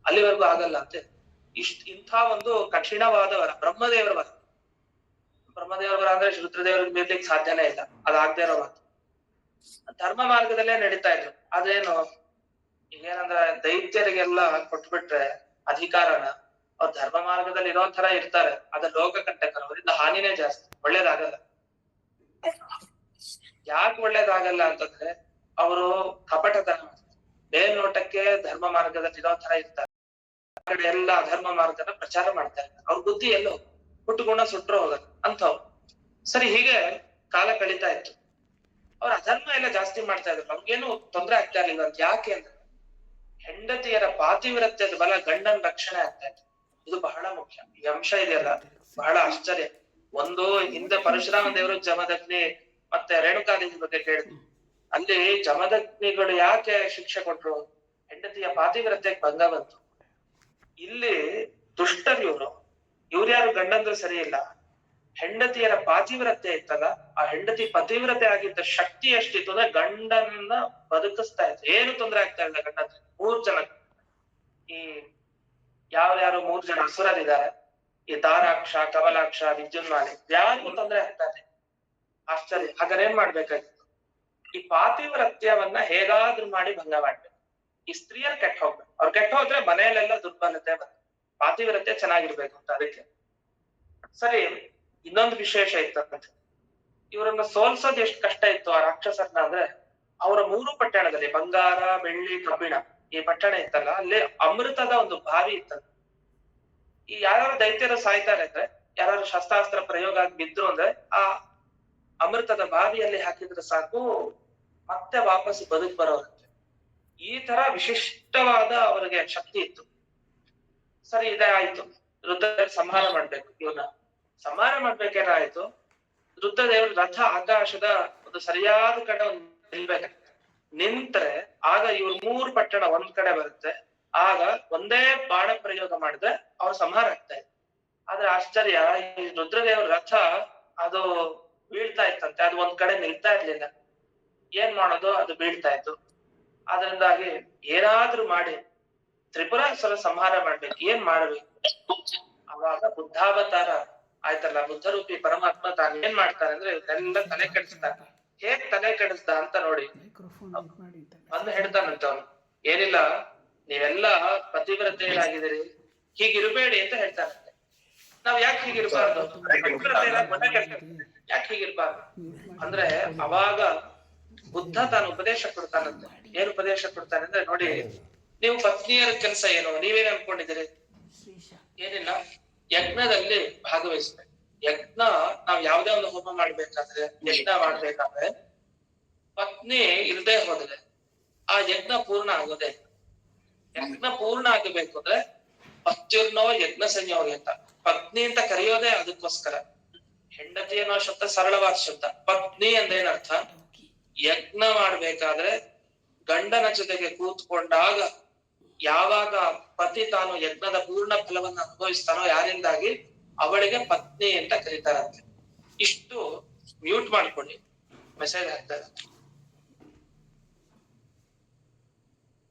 ಅಲ್ಲಿವರೆಗೂ ಆಗಲ್ಲ ಅಂತೆ. ಇಂಥ ಒಂದು ಕಠಿಣವಾದ ವರ ಬ್ರಹ್ಮದೇವರ ವರ. ಬ್ರಹ್ಮದೇವರ ವರ ಅಂದ್ರೆ ರುದ್ರದೇವರಿಗೆ ಮೀರ್ಲಿಕ್ಕೆ ಸಾಧ್ಯನೇ ಇಲ್ಲ, ಅದಾಗದೇ ಇರೋ ಮಾತು. ಧರ್ಮ ಮಾರ್ಗದಲ್ಲೇ ನಡೀತಾ ಇದ್ರು. ಅದೇನು ಈಗೇನಂದ್ರೆ ದೈತ್ಯರಿಗೆಲ್ಲ ಕೊಟ್ಬಿಟ್ರೆ ಅಧಿಕಾರನ, ಅವ್ರು ಧರ್ಮ ಮಾರ್ಗದಲ್ಲಿ ಇರೋ ತರ ಇರ್ತಾರೆ, ಅದ ಲೋಕ ಕಂಟಕರು, ಅವರಿಂದ ಹಾನಿನೇ ಜಾಸ್ತಿ, ಒಳ್ಳೇದಾಗಲ್ಲ. ಯಾಕೆ ಒಳ್ಳೇದಾಗಲ್ಲ ಅಂತಂದ್ರೆ ಅವರು ಕಪಟತನ, ಮೇಲ್ನೋಟಕ್ಕೆ ಧರ್ಮ ಮಾರ್ಗದಲ್ಲಿ ಇರೋ ತರ ಇರ್ತಾರೆ, ಎಲ್ಲ ಅಧರ್ಮ ಮಾರ್ಗನ ಪ್ರಚಾರ ಮಾಡ್ತಾ ಇರ್ತಾರೆ. ಅವ್ರ ಬುದ್ಧಿ ಎಲ್ಲೋ ಹುಟ್ಟುಗುಣ ಸುಟ್ರು ಹೋಗಲ್ಲ ಅಂಥವ್ರು. ಸರಿ, ಹೀಗೆ ಕಾಲ ಕಳೀತಾ ಇತ್ತು. ಅವ್ರ ಅಧರ್ಮ ಎಲ್ಲ ಜಾಸ್ತಿ ಮಾಡ್ತಾ ಇದ್ರು, ನಮ್ಗೇನು ತೊಂದರೆ ಆಗ್ತಾ ಇರ್ಲಿಲ್ಲ ಅಂತ. ಯಾಕೆ ಅಂದ್ರೆ ಹೆಂಡತಿಯರ ಪಾತಿವ್ರತ್ಯದ ಬಲ ಗಂಡನ ರಕ್ಷಣೆ ಆಗ್ತಾ ಇತ್ತು. ಇದು ಬಹಳ ಮುಖ್ಯ. ಈ ಅಂಶ ಇದೆಯಲ್ಲ, ಬಹಳ ಆಶ್ಚರ್ಯ. ಒಂದು ಹಿಂದೆ ಪರಶುರಾಮ ದೇವರು ಜಮದಗ್ನಿ ಮತ್ತೆ ರೇಣುಕಾದೇವಿ ಬಗ್ಗೆ ಕೇಳಿದ್ರು. ಅಲ್ಲಿ ಜಮದಗ್ನಿಗಳು ಯಾಕೆ ಶಿಕ್ಷೆ ಕೊಟ್ರು? ಹೆಂಡತಿಯ ಪಾತಿವ್ರತ್ಯಕ್ಕೆ ಭಂಗ ಬಂತು. ಇಲ್ಲಿ ದುಷ್ಟರು ಇವ್ರು ಯಾರು ಗಂಡಂದ್ರು ಸರಿ ಇಲ್ಲ, ಹೆಂಡತಿಯರ ಪಾತಿವ್ರತ್ಯ ಇತ್ತಲ್ಲ, ಆ ಹೆಂಡತಿ ಪತಿವ್ರತೆ ಆಗಿದ್ದ ಶಕ್ತಿ ಎಷ್ಟಿತ್ತು ಅಂದ್ರೆ ಗಂಡನ್ನ ಬದುಕಿಸ್ತಾ ಇತ್ತು. ಏನು ತೊಂದರೆ ಆಗ್ತಾ ಇಲ್ಲ ಗಂಡ. 3 ಜನ, ಈ ಯಾರ್ಯಾರು 3 ಜನ ಅಸುರರಿದ್ದಾರೆ, ಈ ತಾರಾಕ್ಷ, ಕಮಲಾಕ್ಷ, ವಿದ್ಯುನ್ಮಾಲಿ, ಯಾರಿಗೂ ತೊಂದರೆ ಆಗ್ತಾ ಇದೆ. ಆಶ್ಚರ್ಯ. ಹಾಗಾದ್ರೆ ಏನ್ ಮಾಡ್ಬೇಕಾಗಿತ್ತು? ಈ ಪಾತಿವ್ರತ್ಯವನ್ನ ಹೇಗಾದ್ರೂ ಮಾಡಿ ಭಂಗ ಮಾಡ್ಬೇಕು. ಈ ಸ್ತ್ರೀಯರ್ ಕೆಟ್ಟ ಹೋಗ್ಬೇಕು. ಅವ್ರು ಕೆಟ್ಟ ಹೋದ್ರೆ ಮನೆಯಲ್ಲೆಲ್ಲ ದುರ್ಬಲತೆ ಬರುತ್ತೆ. ಪಾತಿವ್ರತ್ಯ ಚೆನ್ನಾಗಿರ್ಬೇಕು ಅಂತ. ಅದಕ್ಕೆ ಸರಿ, ಇನ್ನೊಂದು ವಿಶೇಷ ಇತ್ತಂತೆ. ಇವರನ್ನ ಸೋಲ್ಸೋದ್ ಎಷ್ಟು ಕಷ್ಟ ಇತ್ತು ಆ ರಾಕ್ಷಸರನ್ನ ಅಂದ್ರೆ, ಅವರ 3 ಪಟ್ಟಣದಲ್ಲಿ, ಬಂಗಾರ, ಬೆಳ್ಳಿ, ಕಬ್ಬಿಣ, ಈ ಪಟ್ಟಣ ಇತ್ತಲ್ಲ, ಅಲ್ಲಿ ಅಮೃತದ ಒಂದು ಬಾವಿ ಇತ್ತಂತೆ. ಈ ಯಾರು ದೈತ್ಯರು ಸಾಯ್ತಾರೆ ಅಂದ್ರೆ, ಯಾರು ಶಸ್ತ್ರಾಸ್ತ್ರ ಪ್ರಯೋಗ ಆಗಿ ಬಿದ್ರು ಅಂದ್ರೆ, ಆ ಅಮೃತದ ಬಾವಿಯಲ್ಲಿ ಹಾಕಿದ್ರೆ ಸಾಕು, ಮತ್ತೆ ವಾಪಸ್ ಬದುಕ್ ಬರೋರಂತೆ. ಈ ತರ ವಿಶಿಷ್ಟವಾದ ಅವರಿಗೆ ಶಕ್ತಿ ಇತ್ತು. ಸರಿ, ಇದೇ ಆಯ್ತು. ರುದ್ರ ಸಂಹಾರ ಮಾಡ್ಬೇಕು. ಇವನ್ನ ಸಂಹಾರ ಮಾಡ್ಬೇಕಾಯ್ತು. ರುದ್ರದೇವ್ರ ರಥ ಆಕಾಶದ ಒಂದು ಸರಿಯಾದ ಕಡೆ ಒಂದು ನಿಲ್ಬೇಕ. ನಿಂತ್ರೆ ಆಗ ಇವ್ರ 3 ಪಟ್ಟಣ ಒಂದ್ ಕಡೆ ಬರುತ್ತೆ. ಆಗ ಒಂದೇ ಬಾಣ ಪ್ರಯೋಗ ಮಾಡಿದ್ರೆ ಅವ್ರ ಸಂಹಾರ ಆಗ್ತಾ ಇತ್ತು. ಆದ್ರೆ ಆಶ್ಚರ್ಯ, ಈ ರುದ್ರದೇವ್ರ ರಥ ಅದು ಬೀಳ್ತಾ ಇತ್ತಂತೆ. ಅದು ಒಂದ್ ಕಡೆ ನಿಲ್ತಾ ಇರ್ಲಿಲ್ಲ. ಏನ್ ಮಾಡೋದು? ಅದು ಬೀಳ್ತಾ ಇತ್ತು. ಅದರಿಂದಾಗಿ ಏನಾದ್ರೂ ಮಾಡಿ ತ್ರಿಪುರಾಸುರ ಸಂಹಾರ ಮಾಡ್ಬೇಕು. ಏನ್ ಮಾಡ್ಬೇಕು? ಅವಾಗ ಬುದ್ಧಾವತಾರ ಆಯ್ತಲ್ಲ, ಬುದ್ಧರೂಪಿ ಪರಮಾತ್ಮ ತಾನು ಏನ್ ಮಾಡ್ತಾನೆ ಅಂದ್ರೆ ಇದೆಲ್ಲ ತಲೆ ಕೆಡಿಸ್ತಾನೆ. ಹೇಗ್ ತಲೆ ಕೆಡಿಸ್ದ ಅಂತ ನೋಡಿ. ಬಂದು ಹೇಳ್ತಾನಂತ ಅವನು, ಏನಿಲ್ಲ, ನೀವೆಲ್ಲ ಪತಿವ್ರತೆಯರಾಗಿದ್ದೀರಿ, ಹೀಗಿರ್ಬೇಡಿ ಅಂತ ಹೇಳ್ತಾನಂತೆ. ನಾವ್ ಯಾಕೆ ಹೀಗಿರ್ಬಾರ್ದು? ಯಾಕೆ ಹೀಗಿರ್ಬಾರ್ದು ಅಂದ್ರೆ, ಅವಾಗ ಬುದ್ಧ ತಾನು ಉಪದೇಶ ಕೊಡ್ತಾನಂತೆ. ಏನ್ ಉಪದೇಶ ಕೊಡ್ತಾನೆ ಅಂದ್ರೆ, ನೋಡಿ, ನೀವು ಪತ್ನಿಯರ ಕೆಲಸ ಏನು? ನೀವೇನ್ ಅನ್ಕೊಂಡಿದ್ದೀರಿ? ಏನಿಲ್ಲ, ಯಜ್ಞದಲ್ಲಿ ಭಾಗವಹಿಸ್ಬೇಕು. ಯಜ್ಞ, ನಾವ್ ಯಾವ್ದೇ ಒಂದು ಹೋಮ ಮಾಡ್ಬೇಕಾದ್ರೆ, ಯಜ್ಞ ಮಾಡ್ಬೇಕಾದ್ರೆ ಪತ್ನಿ ಇಲ್ದೇ ಹೋದ್ರೆ ಆ ಯಜ್ಞ ಪೂರ್ಣ ಆಗೋದೇ. ಯಜ್ಞ ಪೂರ್ಣ ಆಗಬೇಕು ಅಂದ್ರೆ ಪತ್ಯುರ್ನೋ ಯಜ್ಞ ಸಂಯೋಗಿ ಅಂತ, ಪತ್ನಿ ಅಂತ ಕರೆಯೋದೇ ಅದಕ್ಕೋಸ್ಕರ. ಹೆಂಡತಿ ಅನ್ನೋ ಶಬ್ದ ಸರಳವಾದ ಶಬ್ದ. ಪತ್ನಿ ಅಂದೇನರ್ಥ? ಯಜ್ಞ ಮಾಡ್ಬೇಕಾದ್ರೆ ಗಂಡನ ಜೊತೆಗೆ ಕೂತ್ಕೊಂಡಾಗ ಯಾವಾಗ ಪತಿ ತಾನು ಯಜ್ಞದ ಪೂರ್ಣ ಫಲವನ್ನು ಅನುಭವಿಸ್ತಾನೋ ಯಾರಿಂದಾಗಿ, ಅವಳಿಗೆ ಪತ್ನಿ ಅಂತ ಕರೀತಾರಂತೆ. ಇಷ್ಟು ಮ್ಯೂಟ್ ಮಾಡ್ಕೊಳ್ಳಿ, ಮೆಸೇಜ್ ಹಾಕ್ತಾರೆ.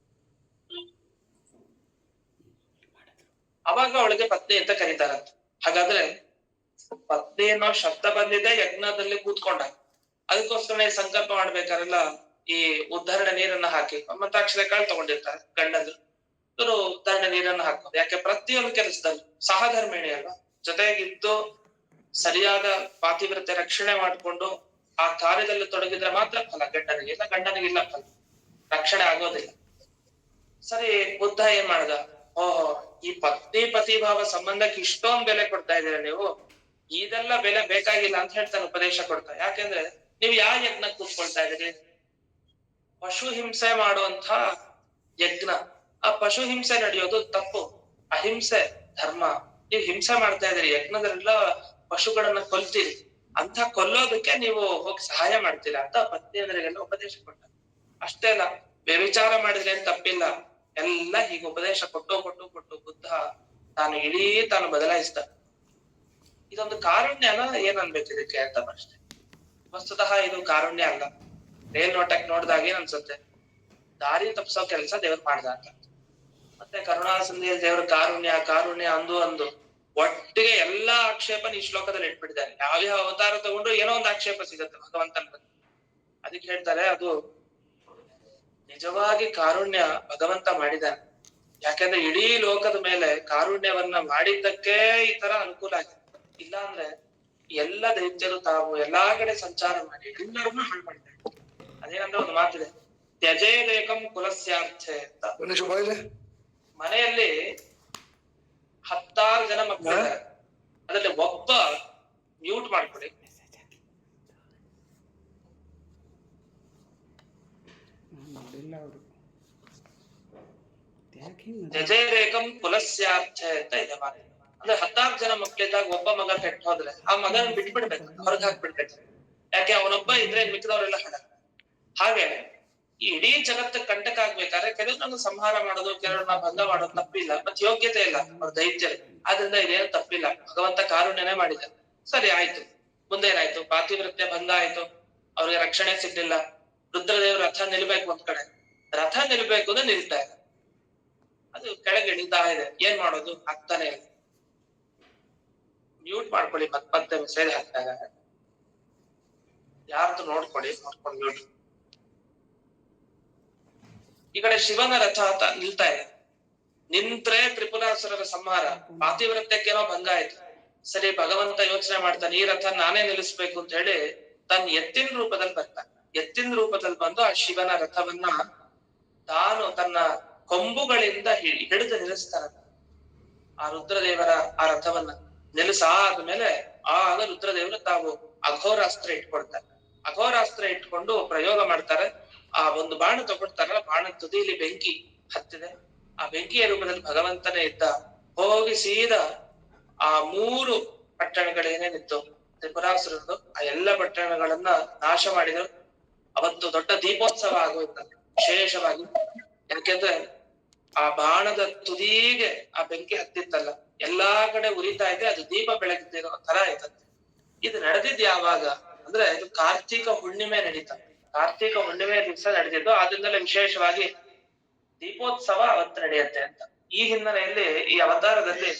ಅವಾಗ ಅವಳಿಗೆ ಪತ್ನಿ ಅಂತ ಕರೀತಾರಂತೆ. ಹಾಗಾದ್ರೆ ಪತ್ನಿ ಅನ್ನೋ ಶಬ್ದ ಬಂದಿದೆ ಯಜ್ಞದಲ್ಲಿ ಕೂತ್ಕೊಂಡ. ಅದಕ್ಕೋಸ್ಕರ ಸಂಕಲ್ಪ ಮಾಡ್ಬೇಕಾರೆಲ್ಲ ಈ ಉದ್ಧರಣ ನೀರನ್ನ ಹಾಕಿ ಮಂತ್ರಾಕ್ಷರ ಕಾಳು ತಗೊಂಡಿರ್ತಾರೆ ಗಂಡಂದ್ರು. ಇವರು ಉದ್ಧರಣ ನೀರನ್ನ ಹಾಕೋದು ಯಾಕೆ? ಪ್ರತಿಯೊಂದು ಕೆಲಸದಲ್ಲಿ ಸಹಧರ್ಮಿಣಿ ಅಲ್ವಾ, ಜೊತೆಗಿದ್ದು ಸರಿಯಾದ ಪಾತಿವ್ರತೆ ರಕ್ಷಣೆ ಮಾಡ್ಕೊಂಡು ಆ ಕಾರ್ಯದಲ್ಲಿ ತೊಡಗಿದ್ರೆ ಮಾತ್ರ ಫಲ ಗಂಡನಿಗೆ, ಇಲ್ಲ ಗಂಡನಿಗಿಲ್ಲ ಫಲ, ರಕ್ಷಣೆ ಆಗೋದಿಲ್ಲ. ಸರಿ, ಬುದ್ಧ ಏನ್ ಮಾಡ್ದ? ಓಹೋ, ಈ ಪತ್ನಿ ಪತಿಭಾವ ಸಂಬಂಧಕ್ಕೆ ಇಷ್ಟೊಂದು ಬೆಲೆ ಕೊಡ್ತಾ ಇದ್ದೀರಾ ನೀವು, ಇದೆಲ್ಲ ಬೆಲೆ ಬೇಕಾಗಿಲ್ಲ ಅಂತ ಹೇಳ್ತಾನೆ, ಉಪದೇಶ ಕೊಡ್ತಾ. ಯಾಕೆಂದ್ರೆ ನೀವು ಯಾವ ಯಜ್ಞ ಕೂತ್ಕೊಳ್ತಾ ಇದೀರಿ? ಪಶು ಹಿಂಸೆ ಮಾಡುವಂತ ಯಜ್ಞ. ಆ ಪಶು ಹಿಂಸೆ ನಡೆಯೋದು ತಪ್ಪು, ಅಹಿಂಸೆ ಧರ್ಮ. ನೀವು ಹಿಂಸೆ ಮಾಡ್ತಾ ಇದೀರಿ, ಯಜ್ಞದಲ್ಲೆಲ್ಲ ಪಶುಗಳನ್ನ ಕೊಲ್ತೀರಿ. ಅಂತ ಕೊಲ್ಲೋದಕ್ಕೆ ನೀವು ಹೋಗಿ ಸಹಾಯ ಮಾಡ್ತೀರಾ ಅಂತ ಪತ್ನಿಯರಿಗೆಲ್ಲ ಉಪದೇಶ ಕೊಟ್ಟ. ಅಷ್ಟೇ ಅಲ್ಲ, ವ್ಯಭಿಚಾರ ಮಾಡಿದ್ರೆ ಏನ್ ತಪ್ಪಿಲ್ಲ. ಎಲ್ಲ ಹೀಗೆ ಉಪದೇಶ ಕೊಟ್ಟು ಕೊಟ್ಟು ಕೊಟ್ಟು ಬುದ್ಧ ತಾನು ಬದಲಾಯಿಸ್ತ. ಇದೊಂದು ಕಾರುಣ್ಯನ ಏನ್ ಅನ್ಬೇಕು ಇದಕ್ಕೆ ಅಂತ ಪ್ರಶ್ನೆ. ವಸ್ತುತಃ ಇದು ಕಾರುಣ್ಯ ಅಲ್ಲ. ಮೇಲ್ನೋಟಕ್ಕೆ ನೋಡ್ದಾಗ ಏನ್ ಅನ್ಸುತ್ತೆ? ದಾರಿ ತಪ್ಪಿಸೋ ಕೆಲಸ ದೇವ್ರು ಮಾಡ್ದ ಅಂತ. ಮತ್ತೆ ಕರುಣಾಸಂಧಿಯ ದೇವರ ಕಾರುಣ್ಯ ಕಾರುಣ್ಯ ಅಂದು ಒಟ್ಟಿಗೆ ಎಲ್ಲಾ ಆಕ್ಷೇಪನ ಈ ಶ್ಲೋಕದಲ್ಲಿ ಇಟ್ಬಿಟ್ಟಿದ್ದಾರೆ. ಯಾವ್ಯಾವ ಅವತಾರ ತಗೊಂಡ್ರು ಏನೋ ಒಂದು ಆಕ್ಷೇಪ ಸಿಗತ್ತೆ ಭಗವಂತನ ಬಗ್ಗೆ. ಅದಕ್ಕೆ ಹೇಳ್ತಾರೆ ಅದು ನಿಜವಾಗಿ ಕಾರುಣ್ಯ ಭಗವಂತ ಮಾಡಿದ್ದಾನೆ. ಯಾಕಂದ್ರೆ ಇಡೀ ಲೋಕದ ಮೇಲೆ ಕಾರುಣ್ಯವನ್ನ ಮಾಡಿದ್ದಕ್ಕೆ ಈ ತರ ಅನುಕೂಲ ಆಗಿದೆ. ಇಲ್ಲ ಅಂದ್ರೆ ಎಲ್ಲ ದೈತ್ಯರು ತಾವು ಎಲ್ಲಾ ಕಡೆ ಸಂಚಾರ ಮಾಡಿ ಎಲ್ಲರನ್ನೂ ಹಾಳು ಮಾಡಿದ್ದಾರೆ. ಅದೇನಂದ್ರೆ ಒಂದು ಮಾತಿದೆ, ತ್ಯಜೇದೇಕಂ ಕುಲಸ್ಯಾರ್ಥೆ ಅಂತ. ಮನೆಯಲ್ಲಿ 10 ಜನ ಮಕ್ಕಳಿದ್ದಾರೆ, ಅದ್ರಲ್ಲಿ ಒಬ್ಬ ಮ್ಯೂಟ್ ಮಾಡ್ಕೊಡಿ. ತ್ಯಜೇದೇಕಂ ಕುಲಸ್ಯಾರ್ಥೆ ಅಂತ ಇದೆ ಮಾತು. ಅಂದ್ರೆ 16 ಜನ ಮಕ್ಕಳಿದ್ದಾಗ ಒಬ್ಬ ಮಗ ಕೆಟ್ಟ ಹೋದ್ರೆ ಆ ಮಗನ ಬಿಟ್ಬಿಡ್ಬೇಕು, ಹೊರಗೆ ಹಾಕ್ಬಿಡ್ಬೇಕು. ಯಾಕೆ ಅವನೊಬ್ಬ ಇದ್ರೆ ಮಿಕ್ಕಿದವರೆಲ್ಲ ಹಣ. ಹಾಗೆ ಈ ಇಡೀ ಜಗತ್ತು ಕಂಟಕ ಆಗ್ಬೇಕಾದ್ರೆ ಕೆಲವ್ರನ್ನ ಸಂಹಾರ ಮಾಡೋದು, ಕೆಲವ್ರನ್ನ ಭಂಗ ಮಾಡೋದು ತಪ್ಪಿಲ್ಲ. ಮತ್ತೆ ಯೋಗ್ಯತೆ ಇಲ್ಲ ಅವ್ರ ದೈತ್ಯ. ಆದ್ರಿಂದ ಇದೇನು ತಪ್ಪಿಲ್ಲ, ಭಗವಂತ ಕಾರುಣ್ಯನೇ ಮಾಡಿದ. ಸರಿ ಆಯ್ತು, ಮುಂದೇನಾಯ್ತು? ಪಾತಿವೃತ್ಯ ಭಂಗ ಆಯ್ತು, ಅವ್ರಿಗೆ ರಕ್ಷಣೆ ಸಿಗ್ಲಿಲ್ಲ. ರುದ್ರದೇವ್ರ ರಥ ನಿಲ್ಬೇಕು ಒಂದ್ ಕಡೆ, ರಥ ನಿಲ್ಬೇಕು ಅಂದ್ರೆ ನಿಲ್ತಾ ಇದೆ, ಅದು ಕೆಳಗೆ ಇಳಿತಾ ಇದೆ. ಏನ್ ಮಾಡೋದು? ಆಗ್ತಾನೆ ಇಲ್ಲ. ಮ್ಯೂಟ್ ಮಾಡ್ಕೊಳ್ಳಿ, ಮತ್ತೆ ಮೆಸೇಜ್ ಹಾಕ್ದಾಗ ಯಾರ್ದು ನೋಡ್ಕೊಂಡು ಮ್ಯೂಟ್. ಈ ಕಡೆ ಶಿವನ ರಥ ನಿಲ್ತಾ ಇದೆ. ನಿಂತ್ರೆ ತ್ರಿಪುರಾಸುರರ ಸಂಹಾರ, ಪಾತಿವ್ರತ್ಯಕ್ಕೇನೋ ಭಂಗ ಆಯ್ತು. ಸರಿ, ಭಗವಂತ ಯೋಚನೆ ಮಾಡ್ತಾನೆ, ಈ ರಥ ನಾನೇ ನಿಲ್ಲಿಸ್ಬೇಕು ಅಂತ ಹೇಳಿ ತನ್ನ ಎತ್ತಿನ ರೂಪದಲ್ಲಿ ಬರ್ತಾನೆ. ಎತ್ತಿನ ರೂಪದಲ್ಲಿ ಬಂದು ಆ ಶಿವನ ರಥವನ್ನ ತಾನು ತನ್ನ ಕೊಂಬುಗಳಿಂದ ಹಿಡಿದು ನಿಲ್ಲಿಸ್ತಾನೆ. ಆ ರುದ್ರದೇವರ ಆ ರಥವನ್ನ ನಿಲ್ಲಿಸಾದ್ಮೇಲೆ ಆಗ ರುದ್ರದೇವರು ತಾವು ಅಘೋರಾಸ್ತ್ರ ಇಟ್ಕೊಳ್ತಾರೆ. ಅಘೋರಾಸ್ತ್ರ ಇಟ್ಕೊಂಡು ಪ್ರಯೋಗ ಮಾಡ್ತಾರೆ. ಆ ಒಂದು ಬಾಣ ತಗೊಳ್ತಾರಲ್ಲ, ಬಾಣ ತುದಿಲಿ ಬೆಂಕಿ ಹತ್ತಿದೆ. ಆ ಬೆಂಕಿಯ ರೂಪದಲ್ಲಿ ಭಗವಂತನೇ ಇದ್ದ. ಹೋಗಿ ಸೀದಾ ಆ 3 ಪಟ್ಟಣಗಳೇನೇನಿತ್ತು ತ್ರಿಪುರಾಸುರದ್ದು, ಆ ಎಲ್ಲ ಪಟ್ಟಣಗಳನ್ನ ನಾಶ ಮಾಡಿದ್ರು. ಅವತ್ತು ದೊಡ್ಡ ದೀಪೋತ್ಸವ ಆಗುವಂತದ್ದು ವಿಶೇಷವಾಗಿ. ಯಾಕೆಂದ್ರೆ ಆ ಬಾಣದ ತುದಿಗೆ ಆ ಬೆಂಕಿ ಹತ್ತಿತ್ತಲ್ಲ, ಎಲ್ಲಾ ಕಡೆ ಉರಿತಾ ಇದೆ, ಅದು ದೀಪ ಬೆಳಗ್ತಿರೋ ತರ ಆಯ್ತಂತೆ. ಇದು ನಡೆದಿದ್ ಯಾವಾಗ ಅಂದ್ರೆ ಇದು ಕಾರ್ತಿಕ ಹುಣ್ಣಿಮೆ ನಡೀತ. ಕಾರ್ತಿಕ ಹುಣ್ಣಿಮೆ ದಿವಸ ನಡೆದಿದ್ದು, ಆದ್ರಿಂದಲೇ ವಿಶೇಷವಾಗಿ ದೀಪೋತ್ಸವ ಅವತ್ತು ನಡೆಯುತ್ತೆ ಅಂತ. ಈ ಹಿನ್ನೆಲೆಯಲ್ಲಿ ಈ ಅವತಾರದಲ್ಲಿ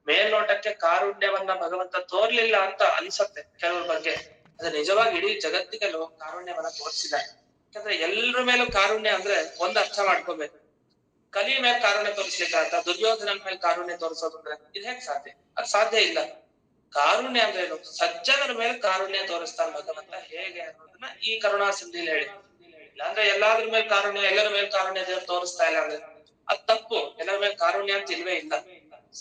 ಮೇಲ್ನೋಟಕ್ಕೆ ಕಾರುಣ್ಯವನ್ನ ಭಗವಂತ ತೋರ್ಲಿಲ್ಲ ಅಂತ ಅನ್ಸತ್ತೆ ಕೆಲವ್ರ ಬಗ್ಗೆ. ಅದು ನಿಜವಾಗಿ ಇಡೀ ಜಗತ್ತಿಗೆ ಕಾರುಣ್ಯವನ್ನ ತೋರಿಸಿದ್ದಾರೆ. ಯಾಕಂದ್ರೆ ಎಲ್ರ ಮೇಲೂ ಕಾರುಣ್ಯ ಅಂದ್ರೆ ಒಂದ್ ಅರ್ಥ ಮಾಡ್ಕೋಬೇಕು. ಕಲಿ ಮೇಲೆ ಕಾರುಣ್ಯ ತೋರಿಸ್ಲಿಕ್ಕೆ ಆತ, ದುರ್ಯೋಧನನ ಮೇಲೆ ಕಾರುಣ್ಯ ತೋರಿಸೋದು ಅಂದ್ರೆ ಇದು ಹೇಗ್ ಸಾಧ್ಯ? ಅದು ಸಾಧ್ಯ ಇಲ್ಲ. ಕಾರುಣ್ಯ ಅಂದ್ರೆ ಏನು? ಸಜ್ಜನರ ಮೇಲೆ ಕಾರುಣ್ಯ ತೋರಿಸ್ತಾನೆ ಭಗವಂತ. ಹೇಗೆ ಅನ್ನೋದನ್ನ ಈ ಕರುಣಾಸಿಂಧಿಲಿ ಹೇಳಿ. ಇಲ್ಲಾಂದ್ರೆ ಎಲ್ಲಾದ್ರ ಮೇಲೆ ಕಾರುಣ್ಯ, ಎಲ್ಲರ ಮೇಲೆ ಕಾರುಣ್ಯ ದೇವ್ರು ತೋರಿಸ್ತಾ ಇಲ್ಲ ಅಂದ್ರೆ ಅದ್ ತಪ್ಪು. ಎಲ್ಲರ ಮೇಲೆ ಕಾರುಣ್ಯ ಅಂತ ಇಲ್ವೇ ಇಲ್ಲ.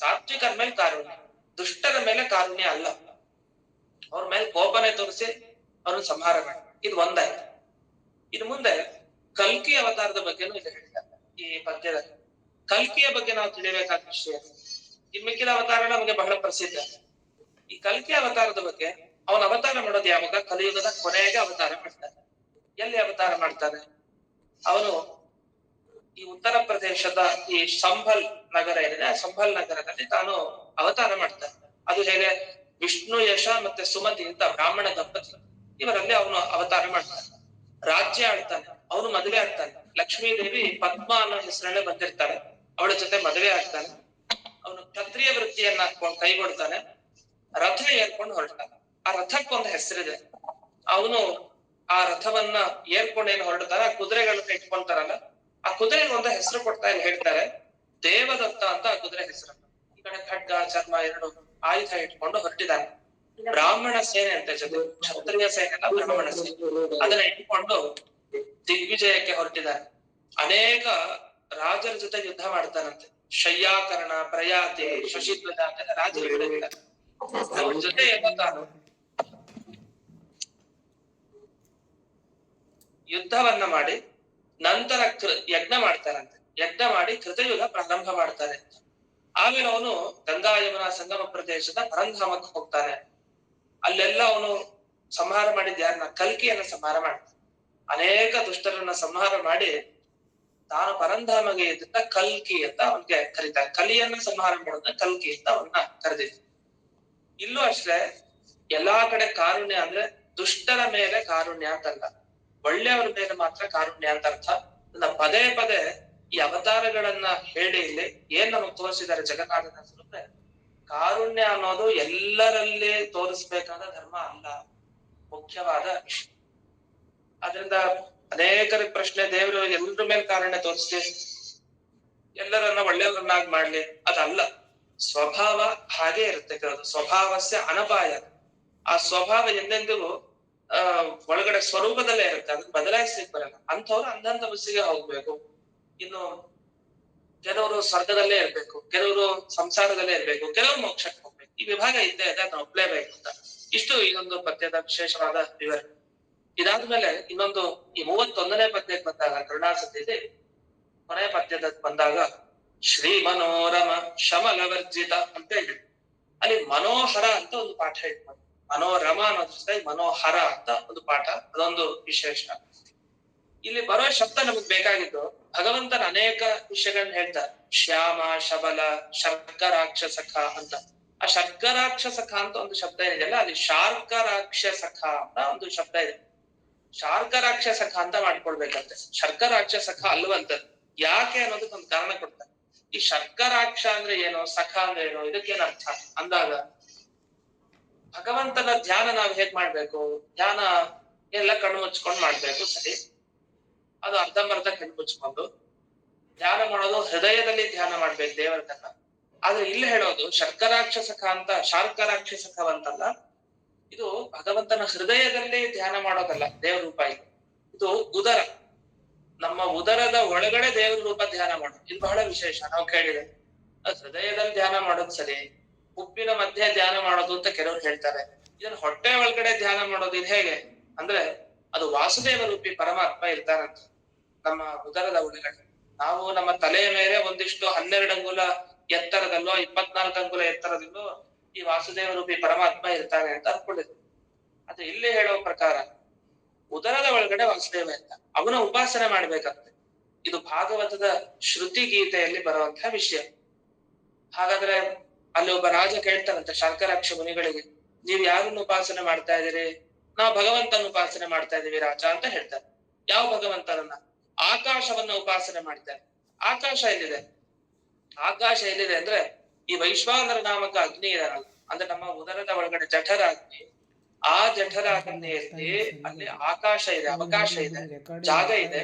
ಸಾತ್ವಿಕರ ಮೇಲೆ ಕಾರುಣ್ಯ, ದುಷ್ಟರ ಮೇಲೆ ಕಾರುಣ್ಯ ಅಲ್ಲ. ಅವ್ರ ಮೇಲೆ ಕೋಪನೆ ತೋರಿಸಿ ಅವ್ರನ್ನ ಸಂಹಾರ ಮಾಡಿ, ಇದು ಒಂದಾಯ್ತು. ಇನ್ನು ಮುಂದೆ ಕಲ್ಕಿ ಅವತಾರದ ಬಗ್ಗೆನೂ ಇದು ಹೇಳಿದ್ದಾರೆ ಈ ಪದ್ಯದಲ್ಲಿ. ಕಲ್ಕಿಯ ಬಗ್ಗೆ ನಾವು ತಿಳಿಬೇಕಾದ ವಿಷಯ. ಈ ಮಿಕ್ಕಿದ ಅವತಾರ ನಮಗೆ ಬಹಳ ಪ್ರಸಿದ್ಧ. ಈ ಕಲ್ಕಿ ಅವತಾರದ ಬಗ್ಗೆ, ಅವನ ಅವತಾರ ಮಾಡೋದು ಯಾವಾಗ? ಕಲಿಯುಗದ ಕೊನೆಗೆ ಅವತಾರ ಮಾಡ್ತಾನೆ. ಎಲ್ಲಿ ಅವತಾರ ಮಾಡ್ತಾನೆ? ಅವನು ಈ ಉತ್ತರ ಪ್ರದೇಶದ ಈ ಸಂಭಲ್ ನಗರ ಏನಿದೆ, ಆ ಸಂಭಲ್ ನಗರದಲ್ಲಿ ತಾನು ಅವತಾರ ಮಾಡ್ತಾನೆ. ಅದು ಹೇಗೆ? ವಿಷ್ಣು ಯಶ ಮತ್ತೆ ಸುಮತಿ ಅಂತ ಬ್ರಾಹ್ಮಣ ದಂಪತಿ, ಇವರಲ್ಲಿ ಅವನು ಅವತಾರ ಮಾಡ್ತಾನೆ. ರಾಜ್ಯ ಆಡ್ತಾನೆ, ಅವನು ಮದುವೆ ಆಗ್ತಾನೆ. ಲಕ್ಷ್ಮೀ ದೇವಿ ಪದ್ಮ ಅನ್ನೋ ಹೆಸರಲ್ಲೇ ಬಂದಿರ್ತಾಳೆ, ಅವಳ ಜೊತೆ ಮದುವೆ ಆಗ್ತಾನೆ. ಅವನು ಕ್ಷತ್ರಿಯ ವೃತ್ತಿಯನ್ನ ಕೈಗೊಡ್ತಾನೆ. ರಥ ಏರ್ಕೊಂಡು ಹೊರಡ್ತಾನೆ. ಆ ರಥಕ್ಕೊಂದು ಹೆಸರಿದೆ. ಅವನು ಆ ರಥವನ್ನ ಏರ್ಕೊಂಡು ಏನು ಹೊರಡ್ತಾನೆ, ಆ ಕುದುರೆಗಳನ್ನ ಇಟ್ಕೊಂತಾರಲ್ಲ, ಆ ಕುದುರೆಗೆ ಒಂದು ಹೆಸರು ಕೊಡ್ತಾ ಇಲ್ಲಿ ಹೇಳ್ತಾರೆ, ದೇವದತ್ತ ಅಂತ ಆ ಕುದುರೆ ಹೆಸರು. ಈ ಕಡೆ ಖಡ್ಗ ಚರ್ಮ 2 ಆಯುಧ ಇಟ್ಕೊಂಡು ಹೊರಟಿದ್ದಾನೆ. ಬ್ರಾಹ್ಮಣ ಸೇನೆ ಅಂತ ಜೊತೆ, ಕ್ಷತ್ರಿಯ ಸೇನೆ ಅಲ್ಲ, ಬ್ರಾಹ್ಮಣ ಸೇನೆ. ಅದನ್ನ ಇಟ್ಕೊಂಡು ದಿಗ್ವಿಜಯಕ್ಕೆ ಹೊರಟಿದ್ದಾನೆ. ಅನೇಕ ರಾಜರ ಜೊತೆ ಯುದ್ಧ ಮಾಡ್ತಾನಂತೆ. ಶಯ್ಯಾಕರಣ, ಪ್ರಯಾತಿ, ಶಶಿಧ್ವಜ ಅಂತ ರಾಜರು ಇರ್ತಾರೆ. ಅವ್ರ ಜೊತೆ ಎಲ್ಲ ತಾನು ಯುದ್ಧವನ್ನ ಮಾಡಿ ನಂತರ ಯಜ್ಞ ಮಾಡ್ತಾರಂತೆ. ಯಜ್ಞ ಮಾಡಿ ಕೃತಯುಗ ಪ್ರಾರಂಭ ಮಾಡ್ತಾರೆ. ಆಮೇಲೆ ಅವನು ಗಂಗಾ ಯಮುನಾ ಸಂಗಮ ಪ್ರದೇಶದ ಪರಂಧಾಮಕ್ಕೆ ಹೋಗ್ತಾನೆ. ಅಲ್ಲೆಲ್ಲ ಅವನು ಸಂಹಾರ ಮಾಡಿದ ಯಾರನ್ನ? ಕಲ್ಕಿಯನ್ನ ಸಂಹಾರ ಮಾಡ್ತಾನೆ. ಅನೇಕ ದುಷ್ಟರನ್ನ ಸಂಹಾರ ಮಾಡಿ ತಾನು ಪರಂಧಾಮಗೆ ಇದ್ದ ಕಲ್ಕಿ ಅಂತ ಅವನ್ಗೆ ಕರೀತಾರೆ. ಕಲಿಯನ್ನ ಸಂಹಾರ ಮಾಡೋದ ಕಲ್ಕಿ ಅಂತ ಅವನ್ನ ಕರೆದಿದ್ರು. ಇಲ್ಲೂ ಅಷ್ಟೇ, ಎಲ್ಲಾ ಕಡೆ ಕಾರುಣ್ಯ ಅಂದ್ರೆ ದುಷ್ಟರ ಮೇಲೆ ಕಾರುಣ್ಯ ಅಂತಲ್ಲ, ಒಳ್ಳೆಯವರ ಮೇಲೆ ಮಾತ್ರ ಕಾರುಣ್ಯ ಅಂತ ಅರ್ಥ. ಪದೇ ಪದೇ ಈ ಅವತಾರಗಳನ್ನ ಹೇಳಿ ಇಲ್ಲಿ ಏನ್ ನಮಗ್ ತೋರಿಸಿದ್ದಾರೆ ಜಗನ್ನಾಥದಾಸರು ಅಂದ್ರೆ, ಕಾರುಣ್ಯ ಅನ್ನೋದು ಎಲ್ಲರಲ್ಲಿ ತೋರಿಸ್ಬೇಕಾದ ಧರ್ಮ ಅಲ್ಲ, ಮುಖ್ಯವಾದ ವಿಷಯ. ಆದ್ರಿಂದ ಅನೇಕರ ಪ್ರಶ್ನೆ, ದೇವರು ಎಲ್ಲರ ಮೇಲೆ ಕಾರುಣ್ಯ ತೋರಿಸ್ಲಿ, ಎಲ್ಲರನ್ನ ಒಳ್ಳೆಯವರನ್ನಾಗಿ ಮಾಡ್ಲಿ, ಅದಲ್ಲ. ಸ್ವಭಾವ ಹಾಗೆ ಇರುತ್ತೆ ಕೆಲವು, ಸ್ವಭಾವಸ್ಯ ಅನಪಾಯ. ಆ ಸ್ವಭಾವ ಎಂದೆಂದಿಗೂ ಒಳಗಡೆ ಸ್ವರೂಪದಲ್ಲೇ ಇರುತ್ತೆ, ಅದನ್ನ ಬದಲಾಯಿಸ್ಲಿಕ್ಕೆ ಬರಲ್ಲ. ಅಂಥವ್ರು ಅಂದಂತ ಬಸ್ಸಿಗೆ ಹೋಗ್ಬೇಕು. ಇನ್ನು ಕೆಲವರು ಸ್ವರ್ಗದಲ್ಲೇ ಇರ್ಬೇಕು, ಕೆಲವರು ಸಂಸಾರದಲ್ಲೇ ಇರ್ಬೇಕು, ಕೆಲವರು ಮೋಕ್ಷಕ್ಕೆ ಹೋಗ್ಬೇಕು. ಈ ವಿಭಾಗ ಇದ್ದೇ ಇದೆ, ಅದನ್ನ ಒಪ್ಲೇಬೇಕು ಅಂತ. ಇಷ್ಟು ಇದೊಂದು ಪದ್ಯದ ವಿಶೇಷವಾದ ವಿವರಣೆ. ಇದಾದ್ಮೇಲೆ ಇನ್ನೊಂದು ಈ 31ನೇ ಪದ್ಯಕ್ಕೆ ಬಂದಾಗ, ಕರುಣಾಸತಿದೆ ಕೊನೆಯ ಪದ್ಯದ ಬಂದಾಗ, ಶ್ರೀ ಮನೋರಮ ಶಮಲವರ್ಜಿತ ಅಂತ ಇದೆ. ಅಲ್ಲಿ ಮನೋಹರ ಅಂತ ಒಂದು ಪಾಠ ಇಟ್ಕೊಂಡು, ಮನೋರಮ ಅನ್ನೋದ್ರ ಜೊತೆ ಮನೋಹರ ಅಂತ ಒಂದು ಪಾಠ, ಅದೊಂದು ವಿಶೇಷ. ಇಲ್ಲಿ ಬರೋ ಶಬ್ದ ನಮಗ್ ಬೇಕಾಗಿದ್ದು, ಭಗವಂತನ ಅನೇಕ ವಿಷಯಗಳನ್ನ ಹೇಳ್ತಾರೆ. ಶ್ಯಾಮ, ಶಬಲ, ಶರ್ಕರಾಕ್ಷಸಖ ಅಂತ. ಆ ಶರ್ಕರಾಕ್ಷಸಖ ಅಂತ ಒಂದು ಶಬ್ದ ಇದೆಯಲ್ಲ, ಅಲ್ಲಿ ಶಾರ್ಕರಾಕ್ಷಸಖ ಅಂತ ಒಂದು ಶಬ್ದ ಇದೆ. ಶಾರ್ಕರಾಕ್ಷಸಖ ಅಂತ ಮಾಡ್ಕೊಳ್ಬೇಕಂತೆ, ಶರ್ಕರಾಕ್ಷಸಖ ಅಲ್ವಂತದ್ದು. ಯಾಕೆ ಅನ್ನೋದಕ್ಕೆ ಒಂದು ಕಾರಣ ಕೊಡ್ತಾರೆ. ಈ ಶರ್ಕರಾಕ್ಷ ಅಂದ್ರೆ ಏನು, ಸಖ ಅಂದ್ರೆ ಏನು, ಇದಕ್ಕೇನ್ ಅರ್ಥ ಅಂದಾಗ, ಭಗವಂತನ ಧ್ಯಾನ ನಾವ್ ಹೇಗ್ ಮಾಡ್ಬೇಕು, ಧ್ಯಾನ ಎಲ್ಲ ಕಣ್ಣು ಮುಚ್ಕೊಂಡು ಮಾಡ್ಬೇಕು, ಸರಿ. ಅದು ಅರ್ಧಂಬರ್ಧ ಕಣ್ಣು ಮುಚ್ಕೊಂಡು ಧ್ಯಾನ ಮಾಡೋದು, ಹೃದಯದಲ್ಲಿ ಧ್ಯಾನ ಮಾಡ್ಬೇಕು ದೇವರನ್ನ. ಆದ್ರೆ ಇಲ್ಲಿ ಹೇಳೋದು ಶರ್ಕರಾಕ್ಷಸಖ ಅಂತ, ಶಾರ್ಕರಾಕ್ಷಸಖವಂತಲ್ಲ. ಇದು ಭಗವಂತನ ಹೃದಯದಲ್ಲಿ ಧ್ಯಾನ ಮಾಡೋದಲ್ಲ ದೇವರ ರೂಪ. ಇದು ಉದರ, ನಮ್ಮ ಉದರದ ಒಳಗಡೆ ದೇವರ ರೂಪ ಧ್ಯಾನ ಮಾಡೋದು. ಇದು ಬಹಳ ವಿಶೇಷ. ನಾವು ಕೇಳಿದೆ ಹೃದಯದಲ್ಲಿ ಧ್ಯಾನ ಮಾಡೋದು ಸರಿ, ಉಪ್ಪಿನ ಮಧ್ಯೆ ಧ್ಯಾನ ಮಾಡೋದು ಅಂತ ಕೆಲವರು ಹೇಳ್ತಾರೆ. ಇದನ್ನ ಹೊಟ್ಟೆ ಒಳಗಡೆ ಧ್ಯಾನ ಮಾಡೋದು ಇದು ಹೇಗೆ ಅಂದ್ರೆ, ಅದು ವಾಸುದೇವ ರೂಪಿ ಪರಮಾತ್ಮ ಇರ್ತಾರಂತ ನಮ್ಮ ಉದರದ ಒಳಗಡೆ. ನಾವು ನಮ್ಮ ತಲೆಯ ಮೇಲೆ ಒಂದಿಷ್ಟು 12 ಅಂಗುಲ ಎತ್ತರದಲ್ಲೋ 24 ಅಂಗುಲ ಎತ್ತರದಲ್ಲೋ ಈ ವಾಸುದೇವ ರೂಪಿ ಪರಮಾತ್ಮ ಇರ್ತಾನೆ ಅಂತ ಅನ್ಕೊಂಡಿದ್ವಿ. ಅದು ಇಲ್ಲಿ ಹೇಳೋ ಪ್ರಕಾರ ಉದರದ ಒಳಗಡೆ ವಾಸುದೇವ ಅಂತ, ಅವನ ಉಪಾಸನೆ ಮಾಡ್ಬೇಕಂತೆ. ಇದು ಭಾಗವತದ ಶ್ರುತಿ ಗೀತೆಯಲ್ಲಿ ಬರುವಂತಹ ವಿಷಯ. ಹಾಗಾದ್ರೆ ಅಲ್ಲಿ ಒಬ್ಬ ರಾಜ ಕೇಳ್ತಾರಂತೆ ಶರ್ಕರಾಕ್ಷ ಮುನಿಗಳಿಗೆ, ನೀವ್ ಯಾರನ್ನು ಉಪಾಸನೆ ಮಾಡ್ತಾ ಇದೀರಿ? ನಾವು ಭಗವಂತನ ಉಪಾಸನೆ ಮಾಡ್ತಾ ಇದೀವಿ ರಾಜ ಅಂತ ಹೇಳ್ತಾರೆ. ಯಾವ ಭಗವಂತನನ್ನ? ಆಕಾಶವನ್ನ ಉಪಾಸನೆ ಮಾಡ್ತಾರೆ. ಆಕಾಶ ಎಲ್ಲಿದೆ? ಆಕಾಶ ಎಲ್ಲಿದೆ ಅಂದ್ರೆ, ಈ ವೈಶ್ವಾನರ ನಾಮಕ ಅಗ್ನಿ ಇದಾರಲ್ಲ, ಅಂದ್ರೆ ನಮ್ಮ ಉದರದ ಒಳಗಡೆ ಜಠರ ಅಗ್ನಿ, ಆ ಜಠರ ಅಗ್ನಿಯಲ್ಲಿ ಅಲ್ಲಿ ಆಕಾಶ ಇದೆ, ಅವಕಾಶ ಇದೆ, ಜಾಗ ಇದೆ.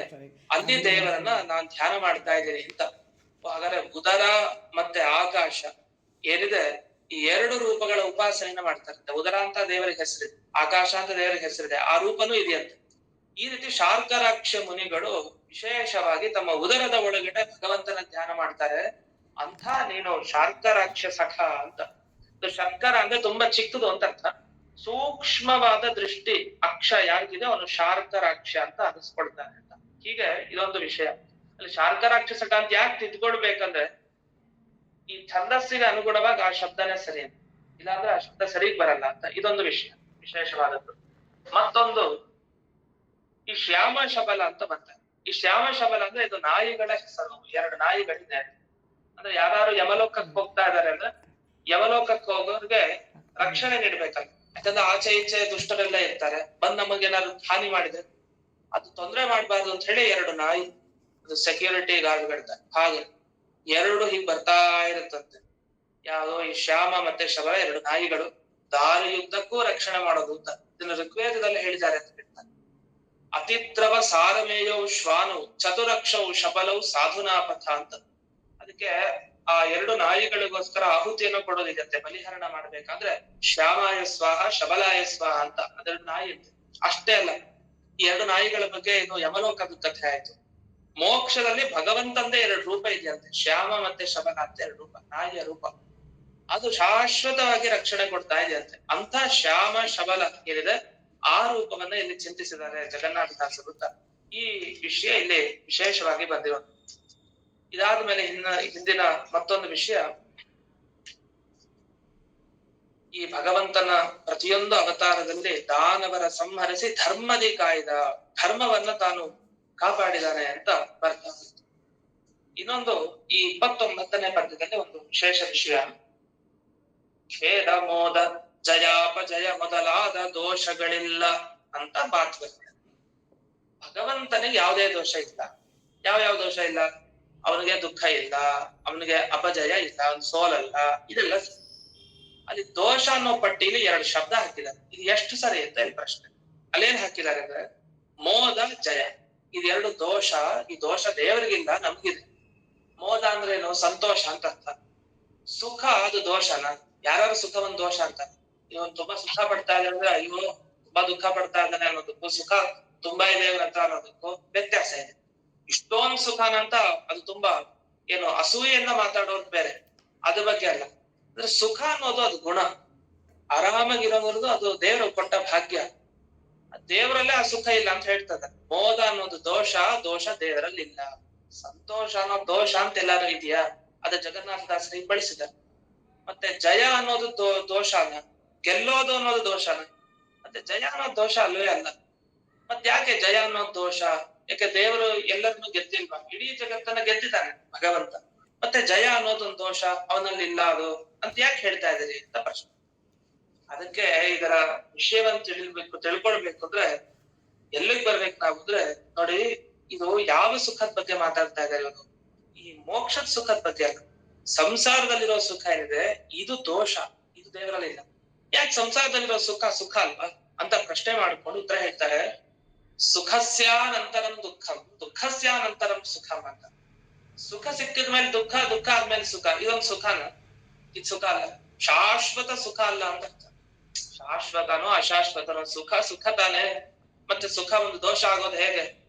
ಅಲ್ಲಿ ದೇವರನ್ನ ನಾನ್ ಧ್ಯಾನ ಮಾಡ್ತಾ ಇದ್ದೀನಿ ಅಂತ. ಹಾಗಾದ್ರೆ ಉದರ ಮತ್ತೆ ಆಕಾಶ ಏನಿದೆ, ಈ 2 ರೂಪಗಳ ಉಪಾಸನೆಯನ್ನ ಮಾಡ್ತಾರೆ. ಉದರ ಅಂತ ದೇವರಿಗೆ ಹೆಸರಿದೆ, ಆಕಾಶ ಅಂತ ದೇವರಿಗೆ ಹೆಸರಿದೆ, ಆ ರೂಪನೂ ಇದೆಯಂತೆ. ಈ ರೀತಿ ಶಾರ್ಕರಾಕ್ಷ ಮುನಿಗಳು ವಿಶೇಷವಾಗಿ ತಮ್ಮ ಉದರದ ಒಳಗಡೆ ಭಗವಂತನ ಧ್ಯಾನ ಮಾಡ್ತಾರೆ. ಅಂತ ನೀನು ಶಾರ್ಕರಾಕ್ಷಸಖ ಅಂತ. ಶರ್ಕರ ಅಂದ್ರೆ ತುಂಬಾ ಚಿಕ್ಕದು ಅಂತ ಅರ್ಥ. ಸೂಕ್ಷ್ಮವಾದ ದೃಷ್ಟಿ ಅಕ್ಷ ಯಾರಿಗಿದೆ ಅವನು ಶಾರ್ಕರಾಕ್ಷ ಅಂತ ಅನಿಸ್ಕೊಳ್ತಾನೆ ಅಂತ. ಹೀಗೆ ಇದೊಂದು ವಿಷಯ. ಅಲ್ಲಿ ಶಾರ್ಕರಾಕ್ಷಸಖ ಅಂತ ಯಾಕೆ ತಿದ್ಕೊಳ್ಬೇಕಂದ್ರೆ, ಈ ಛಂದಸ್ಸಿಗೆ ಅನುಗುಣವಾಗಿ ಆ ಶಬ್ದನೇ ಸರಿ, ಇಲ್ಲಾಂದ್ರೆ ಆ ಶಬ್ದ ಸರಿಗ್ ಬರಲ್ಲ ಅಂತ. ಇದೊಂದು ವಿಷಯ ವಿಶೇಷವಾದದ್ದು. ಮತ್ತೊಂದು ಈ ಶ್ಯಾಮ ಶಬಲ ಅಂತ ಬರ್ತಾರೆ. ಈ ಶ್ಯಾಮ ಶಬಲ ಅಂದ್ರೆ ಇದು ನಾಯಿಗಳ ಹೆಸರು. 2 ನಾಯಿಗಳಿದೆ. ಅಂದ್ರೆ ಯಾರು ಯಮಲೋಕಕ್ಕೆ ಹೋಗ್ತಾ ಇದಾರೆ ಅಂದ್ರೆ, ಯಮಲೋಕಕ್ಕೆ ಹೋಗೋರ್ಗೆ ರಕ್ಷಣೆ ನೀಡ್ಬೇಕಲ್ಲ. ಯಾಕಂದ್ರೆ ಆಚೆ ಈಚೆ ದುಷ್ಟರೆಲ್ಲ ಇರ್ತಾರೆ, ಬಂದ್ ನಮಗೇನಾದ್ರು ಹಾನಿ ಮಾಡಿದ್ರೆ ಅದು ತೊಂದರೆ ಮಾಡ್ಬಾರ್ದು ಅಂತ ಹೇಳಿ 2 ನಾಯಿ, ಅದು ಸೆಕ್ಯೂರಿಟಿ ಗಾರ್ಡ್ಗಳಿದ್ದಾರೆ. ಹಾಗೆ 2 ಹೀಗ್ ಬರ್ತಾ ಇರುತ್ತಂತೆ. ಯಾವ್ದೋ ಈ ಶ್ಯಾಮ ಮತ್ತೆ ಶಬಲ 2 ನಾಯಿಗಳು ದಾರಿಯುದ್ದಕ್ಕೂ ರಕ್ಷಣೆ ಮಾಡೋದು ಅಂತ ಇದನ್ನ ಋಗ್ವೇದದಲ್ಲಿ ಹೇಳಿದ್ದಾರೆ ಅಂತ ಹೇಳ್ತಾರೆ. ಅತಿದ್ರವ ಸಾರಮೇಯವು ಶ್ವಾನವು ಚತುರಕ್ಷವು ಶಬಲವು ಸಾಧುನಾಪಥ ಅಂತ. ಅದಕ್ಕೆ ಆ 2 ನಾಯಿಗಳಿಗೋಸ್ಕರ ಆಹುತಿಯನ್ನು ಕೊಡೋದಿಗತ್ತೆ. ಬಲಿಹರಣ ಮಾಡ್ಬೇಕಾದ್ರೆ ಶ್ಯಾಮಾಯ ಸ್ವಾಹ ಶಬಲಾಯ ಸ್ವಾಹ ಅಂತ ಅದೆರಡು ನಾಯಿ ಇರುತ್ತೆ. ಅಷ್ಟೇ ಅಲ್ಲ, ಈ 2 ನಾಯಿಗಳ ಬಗ್ಗೆ ಇದು ಯಮಲೋಕದ ಕಥೆ ಆಯ್ತು. ಮೋಕ್ಷದಲ್ಲಿ ಭಗವಂತಂದೇ 2 ರೂಪ ಇದೆಯಂತೆ, ಶ್ಯಾಮ ಮತ್ತೆ ಶಬಲ ಅಂತ 2 ರೂಪ, ನಾಯಿಯ ರೂಪ. ಅದು ಶಾಶ್ವತವಾಗಿ ರಕ್ಷಣೆ ಕೊಡ್ತಾ ಇದೆಯಂತೆ. ಅಂತ ಶ್ಯಾಮ ಶಬಲ ಏನಿದೆ ಆ ರೂಪವನ್ನ ಇಲ್ಲಿ ಚಿಂತಿಸಿದ್ದಾರೆ ಜಗನ್ನಾಥದಾಸರು. ಈ ವಿಷಯ ಇಲ್ಲಿ ವಿಶೇಷವಾಗಿ ಬಂದಿರೋದು. ಇದಾದ್ಮೇಲೆ ಹಿಂದಿನ ಮತ್ತೊಂದು ವಿಷಯ, ಈ ಭಗವಂತನ ಪ್ರತಿಯೊಂದು ಅವತಾರದಲ್ಲಿ ದಾನವರ ಸಂಹರಿಸಿ ಧರ್ಮದಿ ಕಾಯ್ದ, ಧರ್ಮವನ್ನ ತಾನು ಕಾಪಾಡಿದಾನೆ ಅಂತ ಬರ್ತಾ. ಇನ್ನೊಂದು ಈ 29ನೇ ಪದ್ಯದಲ್ಲಿ ಒಂದು ವಿಶೇಷ ವಿಷಯ, ಖೇದ ಮೋದ ಜಯಾಪಜಯ ಮೊದಲಾದ ದೋಷಗಳಿಲ್ಲ ಅಂತ ಮಾತು ಬರ್ತದೆ. ಭಗವಂತನಿಗೆ ಯಾವುದೇ ದೋಷ ಇಲ್ಲ. ಯಾವ ದೋಷ ಇಲ್ಲ? ಅವನಿಗೆ ದುಃಖ ಇಲ್ಲ, ಅವನಿಗೆ ಅಪಜಯ ಇಲ್ಲ, ಅವನ್ ಸೋಲಲ್ಲ, ಇದೆಲ್ಲ ಅಲ್ಲಿ ದೋಷ ಅನ್ನೋ ಪಟ್ಟಿಲಿ 2 ಶಬ್ದ ಹಾಕಿದ್ದಾರೆ. ಇದು ಎಷ್ಟು ಸರಿ ಅಂತ ಇಲ್ಲಿ ಪ್ರಶ್ನೆ. ಅಲ್ಲೇನ್ ಹಾಕಿದ್ದಾರೆ ಅಂದ್ರೆ ಮೋದ ಜಯ, ಇದೆರಡು ದೋಷ. ಈ ದೋಷ ದೇವರಿಗಿಲ್ಲ, ನಮ್ಗಿದೆ. ಮೋದ ಅಂದ್ರೆ ಏನು? ಸಂತೋಷ ಅಂತ ಅರ್ಥ. ಸುಖ ಅದು ದೋಷನ? ಯಾರು ಸುಖವನ್ನ ದೋಷ ಅಂತ? ಇವನ್ ತುಂಬಾ ಸುಖ ಪಡ್ತಾ ಇದ್ದಾನೆ ಅಂದ್ರೆ ಅಯ್ಯೋ ತುಂಬಾ ದುಃಖ ಪಡ್ತಾ ಇದ್ದಾನೆ ಅನ್ನೋದಕ್ಕೂ, ಸುಖ ತುಂಬಾ ಇದೆ ಅಂತ ಅನ್ನೋದಕ್ಕೂ ವ್ಯತ್ಯಾಸ ಇದೆ. ಇಷ್ಟೊಂದು ಸುಖನಂತ ಅದು ತುಂಬಾ ಏನು ಅಸೂಯೆಯಿಂದ ಮಾತಾಡೋದು ಬೇರೆ, ಅದ್ರ ಬಗ್ಗೆ ಅಲ್ಲ. ಅಂದ್ರೆ ಸುಖ ಅನ್ನೋದು ಅದು ಗುಣ, ಆರಾಮಾಗಿರೋದು ಅದು ದೇವರು ಕೊಟ್ಟ ಭಾಗ್ಯ. ದೇವರಲ್ಲೇ ಆ ಸುಖ ಇಲ್ಲ ಅಂತ ಹೇಳ್ತದ. ಮೋದ ಅನ್ನೋದು ದೋಷ, ದೋಷ ದೇವರಲ್ಲಿ ಇಲ್ಲ. ಸಂತೋಷ ಅನ್ನೋ ದೋಷ ಅಂತ ಎಲ್ಲಾರು ಇದೆಯಾ? ಅದ ಜಗನ್ನಾಥದಾಸರಿಗೆ ಬಳಸಿದ್ದಾರೆ. ಮತ್ತೆ ಜಯ ಅನ್ನೋದು ದೋಷನ, ಗೆಲ್ಲೋದು ಅನ್ನೋದು ದೋಷನ? ಮತ್ತೆ ಜಯ ಅನ್ನೋದು ದೋಷ ಅಲ್ವೇ ಅಲ್ಲ. ಮತ್ತೆ ಯಾಕೆ ಜಯ ಅನ್ನೋದು ದೋಷ? ಯಾಕೆ ದೇವರು ಎಲ್ಲರನ್ನು ಗೆದ್ದಿಲ್ವಾ? ಇಡೀ ಜಗತ್ತನ್ನ ಗೆದ್ದಿದ್ದಾನೆ ಭಗವಂತ. ಮತ್ತೆ ಜಯ ಅನ್ನೋದೊಂದು ದೋಷ ಅವನಲ್ಲಿ ಇಲ್ಲ ಅದು ಅಂತ ಯಾಕೆ ಹೇಳ್ತಾ ಇದ್ದೀರಿ ಅಂತ ಪ್ರಶ್ನೆ. ಅದಕ್ಕೆ ಇದರ ವಿಷಯವನ್ನ ತಿಳ್ಕೊಳ್ಬೇಕು ಅಂದ್ರೆ ಎಲ್ಲಿಗೆ ಬರ್ಬೇಕು ನಾವು ಅಂದ್ರೆ, ನೋಡಿ ಇದು ಯಾವ ಸುಖದ ಬಗ್ಗೆ ಮಾತಾಡ್ತಾ ಇದ್ದಾರೆ ಇವರು? ಈ ಮೋಕ್ಷದ ಸುಖದ ಬಗ್ಗೆ ಅಲ್ಲ. ಸಂಸಾರದಲ್ಲಿರೋ ಸುಖ ಏನಿದೆ ಇದು ದೋಷ, ಇದು ದೇವರಲ್ಲಿ ಇಲ್ಲ. ಯಾಕೆ ಸಂಸಾರದಲ್ಲಿರೋ ಸುಖ ಸುಖ ಅಲ್ವಾ ಅಂತ ಪ್ರಶ್ನೆ ಮಾಡ್ಕೊಂಡು ಉತ್ತರ ಹೇಳ್ತಾರೆ. ಸುಖಸ್ಯಾನಂತರಂ ದುಃಖಂ, ದುಃಖಸ್ಯಾನಂತರಂ ಸುಖಂ ಅಂತ. ಸುಖ ಸಿಕ್ಕಿದ್ಮೇಲೆ ದುಃಖ, ದುಃಖ ಆದ್ಮೇಲೆ ಸುಖ, ಇದೊಂದು ಸುಖನ? ಇದು ಸುಖ ಅಲ್ಲ, ಶಾಶ್ವತ ಸುಖ ಅಲ್ಲ ಅಂತ. ಶಾಶ್ವತನೋ ಅಶಾಶ್ವತನೋ ಸುಖ ಸುಖ ತಾನೆ. ಮತ್ತೆ ಸುಖ ಒಂದು ದೋಷ ಆಗೋದು ಹೇಗೆ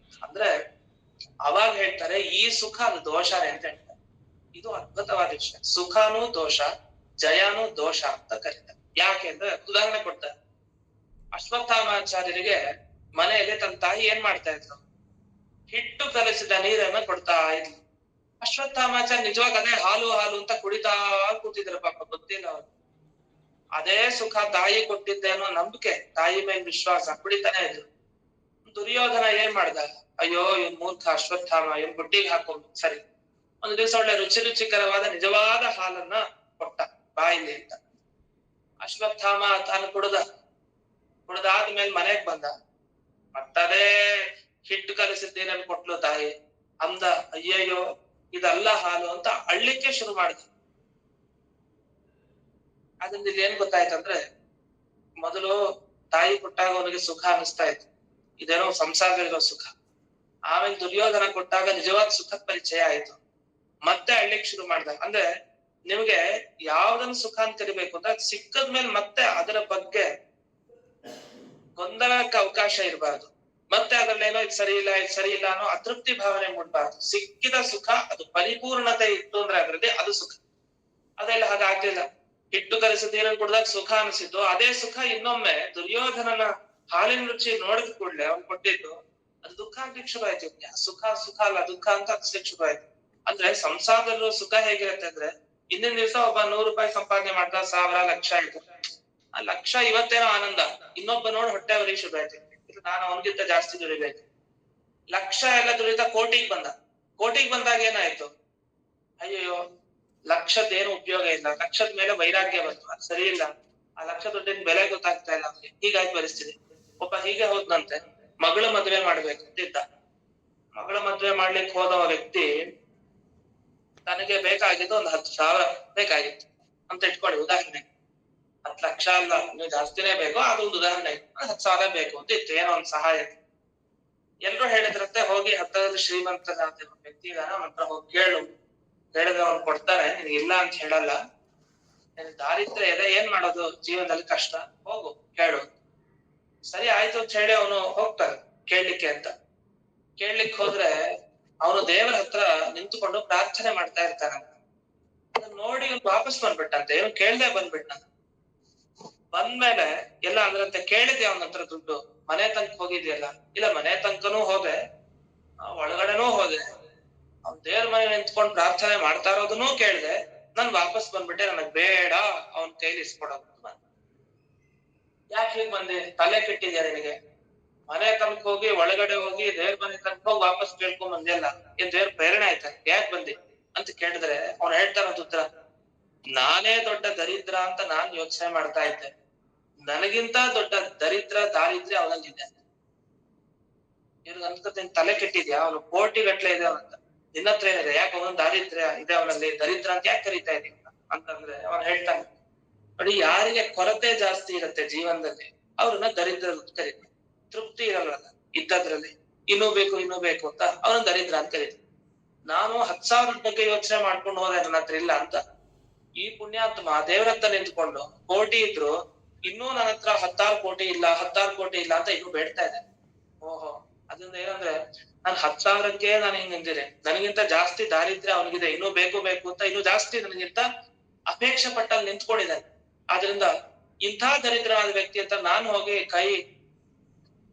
ಅಂದ್ರೆ ಅವಾಗ ಹೇಳ್ತಾರೆ ಈ ಸುಖ ಅದು ದೋಷನೇ ಅಂತ ಹೇಳ್ತಾರೆ. ಇದು ಅದ್ಭುತವಾದ ವಿಷಯ. ಸುಖನೂ ದೋಷ, ಜಯನೂ ದೋಷ ಅಂತ ಕರೀತಾರೆ. ಯಾಕೆ ಅಂದ್ರೆ ಉದಾಹರಣೆ ಕೊಡ್ತಾರೆ. ಅಶ್ವತ್ಥಾಮಾಚಾರ್ಯರಿಗೆ ಮನೆಯಲ್ಲಿ ತನ್ನ ತಾಯಿ ಏನ್ ಮಾಡ್ತಾ ಇದ್ರು? ಹಿಟ್ಟು ಕಲಸಿದ ನೀರನ್ನ ಕೊಡ್ತಾ ಇದ್ಲು. ಅಶ್ವತ್ಥಾಮಾಚಾರ್ಯ ನಿಜವಾಗ ಅದೇ ಹಾಲು ಹಾಲು ಅಂತ ಕುಡಿತಾ ಕೂತಿದ್ರು, ಪಾಪ ಗೊತ್ತಿಲ್ಲ ಅವ್ರು. ಅದೇ ಸುಖ ತಾಯಿ ಕೊಟ್ಟಿದ್ದೇನೋ ನಂಬಿಕೆ, ತಾಯಿ ಮೇಲೆ ವಿಶ್ವಾಸ, ಕುಡಿತಾನೆ ಇದ್ರು. ದುರ್ಯೋಧನ ಏನ್ ಮಾಡ್ದ? ಅಯ್ಯೋ ಇವ್ ಮೂರ್ಖ ಅಶ್ವತ್ಥಾಮ, ಇವ್ ಬುಟ್ಟಿಗೆ ಹಾಕೊಂಡು ಸರಿ. ಒಂದು ದಿವಸ ಒಳ್ಳೆ ರುಚಿಕರವಾದ ನಿಜವಾದ ಹಾಲನ್ನ ಕೊಟ್ಟ ಬಾಯಿಲಿ ಅಂತ. ಅಶ್ವತ್ಥಾಮ ತಾನು ಕುಡ್ದಾದ್ಮೇಲೆ ಮನೆಗ್ ಬಂದ. ಮತ್ತದೇ ಹಿಟ್ಟು ಕಲಸಿದ್ದೇನನ್ನು ಕೊಟ್ಲು ತಾಯಿ. ಅಂದ ಅಯ್ಯಯ್ಯೋ ಇದಲ್ಲ ಹಾಲು ಅಂತ ಅಳ್ಳಿಕ್ಕೆ ಶುರು ಮಾಡಿದ. ಅದ್ರಿಂದ ಇಲ್ಲಿ ಏನ್ ಗೊತ್ತಾಯ್ತಂದ್ರೆ, ಮೊದಲು ತಾಯಿ ಕೊಟ್ಟಾಗ ಅವನಿಗೆ ಸುಖ ಅನಿಸ್ತಾ ಇತ್ತು, ಇದೇನೋ ಸಂಸಾರದಲ್ಲಿರೋ ಸುಖ. ಆಮೇಲೆ ದುರ್ಯೋಧನ ಕೊಟ್ಟಾಗ ನಿಜವಾದ ಸುಖದ ಪರಿಚಯ ಆಯ್ತು, ಮತ್ತೆ ಅಳ್ಳಿಕ್ ಶುರು ಮಾಡ್ದ. ಅಂದ್ರೆ ನಿಮ್ಗೆ ಯಾವ್ದನ್ನ ಸುಖ ಅಂತ ಕರಿಬೇಕು ಅಂದ್ರೆ ಸಿಕ್ಕದ್ಮೇಲೆ ಮತ್ತೆ ಅದರ ಬಗ್ಗೆ ಗೊಂದಲಕ್ಕೆ ಅವಕಾಶ ಇರಬಾರ್ದು. ಮತ್ತೆ ಅದ್ರಲ್ಲೇನೋ ಇದು ಸರಿ ಇಲ್ಲ, ಇದು ಸರಿ ಇಲ್ಲ ಅನ್ನೋ ಅತೃಪ್ತಿ ಭಾವನೆ ಮೂಡ್ಬಾರ್ದು. ಸಿಕ್ಕಿದ ಸುಖ ಅದು ಪರಿಪೂರ್ಣತೆ ಇತ್ತು ಅಂದ್ರೆ ಅದ್ರಲ್ಲಿ ಅದು ಸುಖ. ಅದೆಲ್ಲ ಹಾಗಾಗ್ಲಿಲ್ಲ. ಹಿಟ್ಟು ಕಲಸಿದ ನೀರನ್ನು ಕುಡ್ದಾಗ ಸುಖ ಅನಿಸಿದ್ದು, ಅದೇ ಸುಖ ಇನ್ನೊಮ್ಮೆ ದುರ್ಯೋಧನನ ಹಾಲಿನ ರುಚಿ ನೋಡಿದ ಕೂಡ್ಲೆ ಅವ್ನು ಕೊಟ್ಟಿದ್ದು ಅದು ದುಃಖ ಆಗ್ಲಿಕ್ಕೆ ಶುರು ಆಯ್ತು. ಸುಖ ಸುಖ ಅಲ್ಲ ದುಃಖ ಅಂತ ಅನ್ಸ್ಲಿಕ್ಕೆ ಶುರು ಆಯ್ತು. ಅಂದ್ರೆ ಸಂಸಾರದಲ್ಲೂ ಸುಖ ಹೇಗಿರುತ್ತೆ ಅಂದ್ರೆ, ಹಿಂದಿನ ದಿವಸ ಒಬ್ಬ 100 ರೂಪಾಯಿ ಸಂಪಾದನೆ ಮಾಡ್ದ, 1000 ಲಕ್ಷ ಆಯ್ತು. ಆ ಲಕ್ಷ ಇವತ್ತೇನೋ ಆನಂದ, ಇನ್ನೊಬ್ಬ ನೋಡಿ ಹೊಟ್ಟೆ ಅವರಿಗೆ ಶುರು ಆಯ್ತು, ನಾನು ಅವನಿಗಿಂತ ಜಾಸ್ತಿ ದುಡಿಬೇಕು. ಲಕ್ಷ ಎಲ್ಲ ದುಡಿತಾ ಕೋಟಿಗೆ ಬಂದಾಗ ಏನಾಯ್ತು? ಅಯ್ಯಯ್ಯೋ ಲಕ್ಷದೇನು ಉಪಯೋಗ ಇಲ್ಲ, ಲಕ್ಷದ ಮೇಲೆ ವೈರಾಗ್ಯ ಬಂತು, ಅದು ಸರಿ ಇಲ್ಲ, ಆ ಲಕ್ಷ ದುಡ್ಡಿನ ಬೆಲೆ ಗೊತ್ತಾಗ್ತಾ ಇಲ್ಲ ಅವ್ನಿಗೆ. ಹೀಗಾಯ್ತು ಪರಿಸ್ಥಿತಿ. ಒಬ್ಬ ಹೀಗೆ ಹೋದ್ನಂತೆ, ಮಗಳ ಮದ್ವೆ ಮಾಡ್ಬೇಕು ಅಂತಿದ್ದ. ಮಗಳ ಮದ್ವೆ ಮಾಡ್ಲಿಕ್ಕೆ ಹೋದ ವ್ಯಕ್ತಿ ತನಗೆ ಬೇಕಾಗಿದ್ದು 10,000 ಬೇಕಾಗಿತ್ತು ಅಂತ ಇಟ್ಕೊಳ್ಳಿ ಉದಾಹರಣೆ. 10 ಲಕ್ಷ ಅಲ್ಲ, ನೀವು ಜಾಸ್ತಿನೇ ಬೇಕು, ಅದೊಂದು ಉದಾಹರಣೆ. 10,000 ಬೇಕು ಅಂತ ಇತ್ತು, ಏನೋ ಒಂದು ಸಹಾಯ. ಎಲ್ರು ಹೇಳಿದ್ರಂತೆ ಹೋಗಿ ಹತ್ತದ ಶ್ರೀಮಂತ ವ್ಯಕ್ತಿ ಇದಾನ, ಅವನ ಹತ್ರ ಹೋಗಿ ಹೇಳಿದ್ರೆ ಅವ್ನು ಕೊಡ್ತಾರೆ, ನಿನ್ಗೆ ಇಲ್ಲ ಅಂತ ಹೇಳಲ್ಲ. ದಾರಿದ್ರ್ಯ ಇದೆ, ಏನ್ ಮಾಡೋದು, ಜೀವನದಲ್ಲಿ ಕಷ್ಟ, ಹೋಗು ಕೇಳು. ಸರಿ ಆಯ್ತು ಅಂತ ಹೇಳಿ ಅವನು ಹೋಗ್ತಾನೆ ಕೇಳ್ಲಿಕ್ಕೆ ಅಂತ. ಕೇಳ್ಲಿಕ್ಕೆ ಹೋದ್ರೆ ಅವನು ದೇವರ ಹತ್ರ ನಿಂತುಕೊಂಡು ಪ್ರಾರ್ಥನೆ ಮಾಡ್ತಾ ಇರ್ತಾನೆ. ಅದನ್ನ ನೋಡಿ ಇವ್ನು ವಾಪಸ್ ಬಂದ್ಬಿಟ್ಟಂತೆ, ಇವ್ನು ಕೇಳ್ದೆ ಬಂದ್ಬಿಟ್ಟ. ಬಂದ್ಮೇಲೆ ಎಲ್ಲ ಅಂದ್ರಂತೆ, ಕೇಳಿದ್ಯಾ ಅವನ ಹತ್ರ ದುಡ್ಡು? ಮನೆ ತನಕ ಹೋಗಿದ್ಯಲ್ಲ? ಇಲ್ಲ, ಮನೆ ತನಕನೂ ಹೋದೆ, ಒಳಗಡೆನೂ ಹೋದೆ, ಅವ್ನ್ ದೇವ್ರ ಮನೆ ನಿಂತ್ಕೊಂಡು ಪ್ರಾರ್ಥನೆ ಮಾಡ್ತಾ ಇರೋದನ್ನೂ ಕೇಳ್ದೆ, ನನ್ ವಾಪಸ್ ಬಂದ್ಬಿಟ್ಟೆ, ನನಗ್ ಬೇಡ ಅವನ್ ಕೈಲಿ ಇಸ್ಕೊಡೋದು. ಯಾಕೆ ಹೀಗ್ ಬಂದೆ? ತಲೆ ಕೆಟ್ಟಿದ್ಯಾ ನಿನಗೆ? ಮನೆ ತನಕ ಹೋಗಿ ಒಳಗಡೆ ಹೋಗಿ ದೇವ್ರ ಮನೆ ತನಕ ಹೋಗಿ ವಾಪಸ್ ಕೇಳ್ಕೊಂಡ್ ಬಂದಿಲ್ಲ, ಏನ್ ದೇವ್ರ ಪ್ರೇರಣೆ ಆಯ್ತಾ? ಯಾಕೆ ಬಂದಿ ಅಂತ ಕೇಳಿದ್ರೆ ಅವ್ನು ಹೇಳ್ತಾರಂತ ಉತ್ತರ, ನಾನೇ ದೊಡ್ಡ ದರಿದ್ರ ಅಂತ ನಾನ್ ಯೋಚನೆ ಮಾಡ್ತಾ ಇದ್ದೆ, ನನಗಿಂತ ದೊಡ್ಡ ದಾರಿದ್ರ್ಯ ಅವನಲ್ಲಿದೆ. ಇವ್ರಿಗೆ ಅನ್ಕೋತೀನಿ ತಲೆ ಕೆಟ್ಟಿದ್ಯಾ, ಅವನು ಕೋಟಿ ಗಟ್ಲೆ ಇದೆ ಅಂತ. ನಿನ್ನ ಹತ್ರ ಏನಿದೆ, ಯಾಕೆ ಅವನ ದಾರಿದ್ರ್ಯ ಇದೆ, ಅವನಲ್ಲಿ ದರಿದ್ರ ಅಂತ ಯಾಕೆ ಕರೀತಾ ಇದೀವಿ ಅಂತಂದ್ರೆ ಅವನು ಹೇಳ್ತಾನೆ, ನೋಡಿ ಯಾರಿಗೆ ಕೊರತೆ ಜಾಸ್ತಿ ಇರುತ್ತೆ ಜೀವನದಲ್ಲಿ ಅವ್ರನ್ನ ದರಿದ್ರ ಅಂತ ಕರೀತಾರೆ. ತೃಪ್ತಿ ಇರಲ್ಲ ಇದ್ದದ್ರಲ್ಲಿ, ಇನ್ನೂ ಬೇಕು ಅಂತ ಅವನ ದರಿದ್ರ ಅಂತ ಕರೀತಾರೆ. ನಾನು 10,000 ಬಗ್ಗೆ ಯೋಚನೆ ಮಾಡ್ಕೊಂಡು ಹೋದೆ, ನನ್ನ ಹತ್ರ ಇಲ್ಲ ಅಂತ. ಈ ಪುಣ್ಯಾತ್ಮ ದೇವ್ರ ಹತ್ರ ನಿಂತ್ಕೊಂಡು ಕೋಟಿ ಇದ್ರು ಇನ್ನೂ ನನ್ನ ಹತ್ರ 16 ಕೋಟಿ ಇಲ್ಲ ಅಂತ ಇನ್ನೂ ಬೇಡ್ತಾ ಇದೆ. ಓಹೋ, ಅದರಿಂದ ಏನಂದ್ರೆ ನಾನು 10,000ಕ್ಕೆ ನಾನು ಹಿಂಗ್ ನಿಂತಿದೆ, ನನಗಿಂತ ಜಾಸ್ತಿ ದಾರಿದ್ರ್ಯ ಅವನಿಗಿದೆ, ಇನ್ನೂ ಬೇಕು ಅಂತ ಇನ್ನೂ ಜಾಸ್ತಿ ನನಗಿಂತ ಅಪೇಕ್ಷೆ ಪಟ್ಟಲ್ಲಿ ನಿಂತ್ಕೊಂಡಿದ್ದಾನೆ. ಆದ್ರಿಂದ ಇಂಥ ದರಿದ್ರವಾದ ವ್ಯಕ್ತಿ ಅಂತ ನಾನು ಹೋಗಿ ಕೈ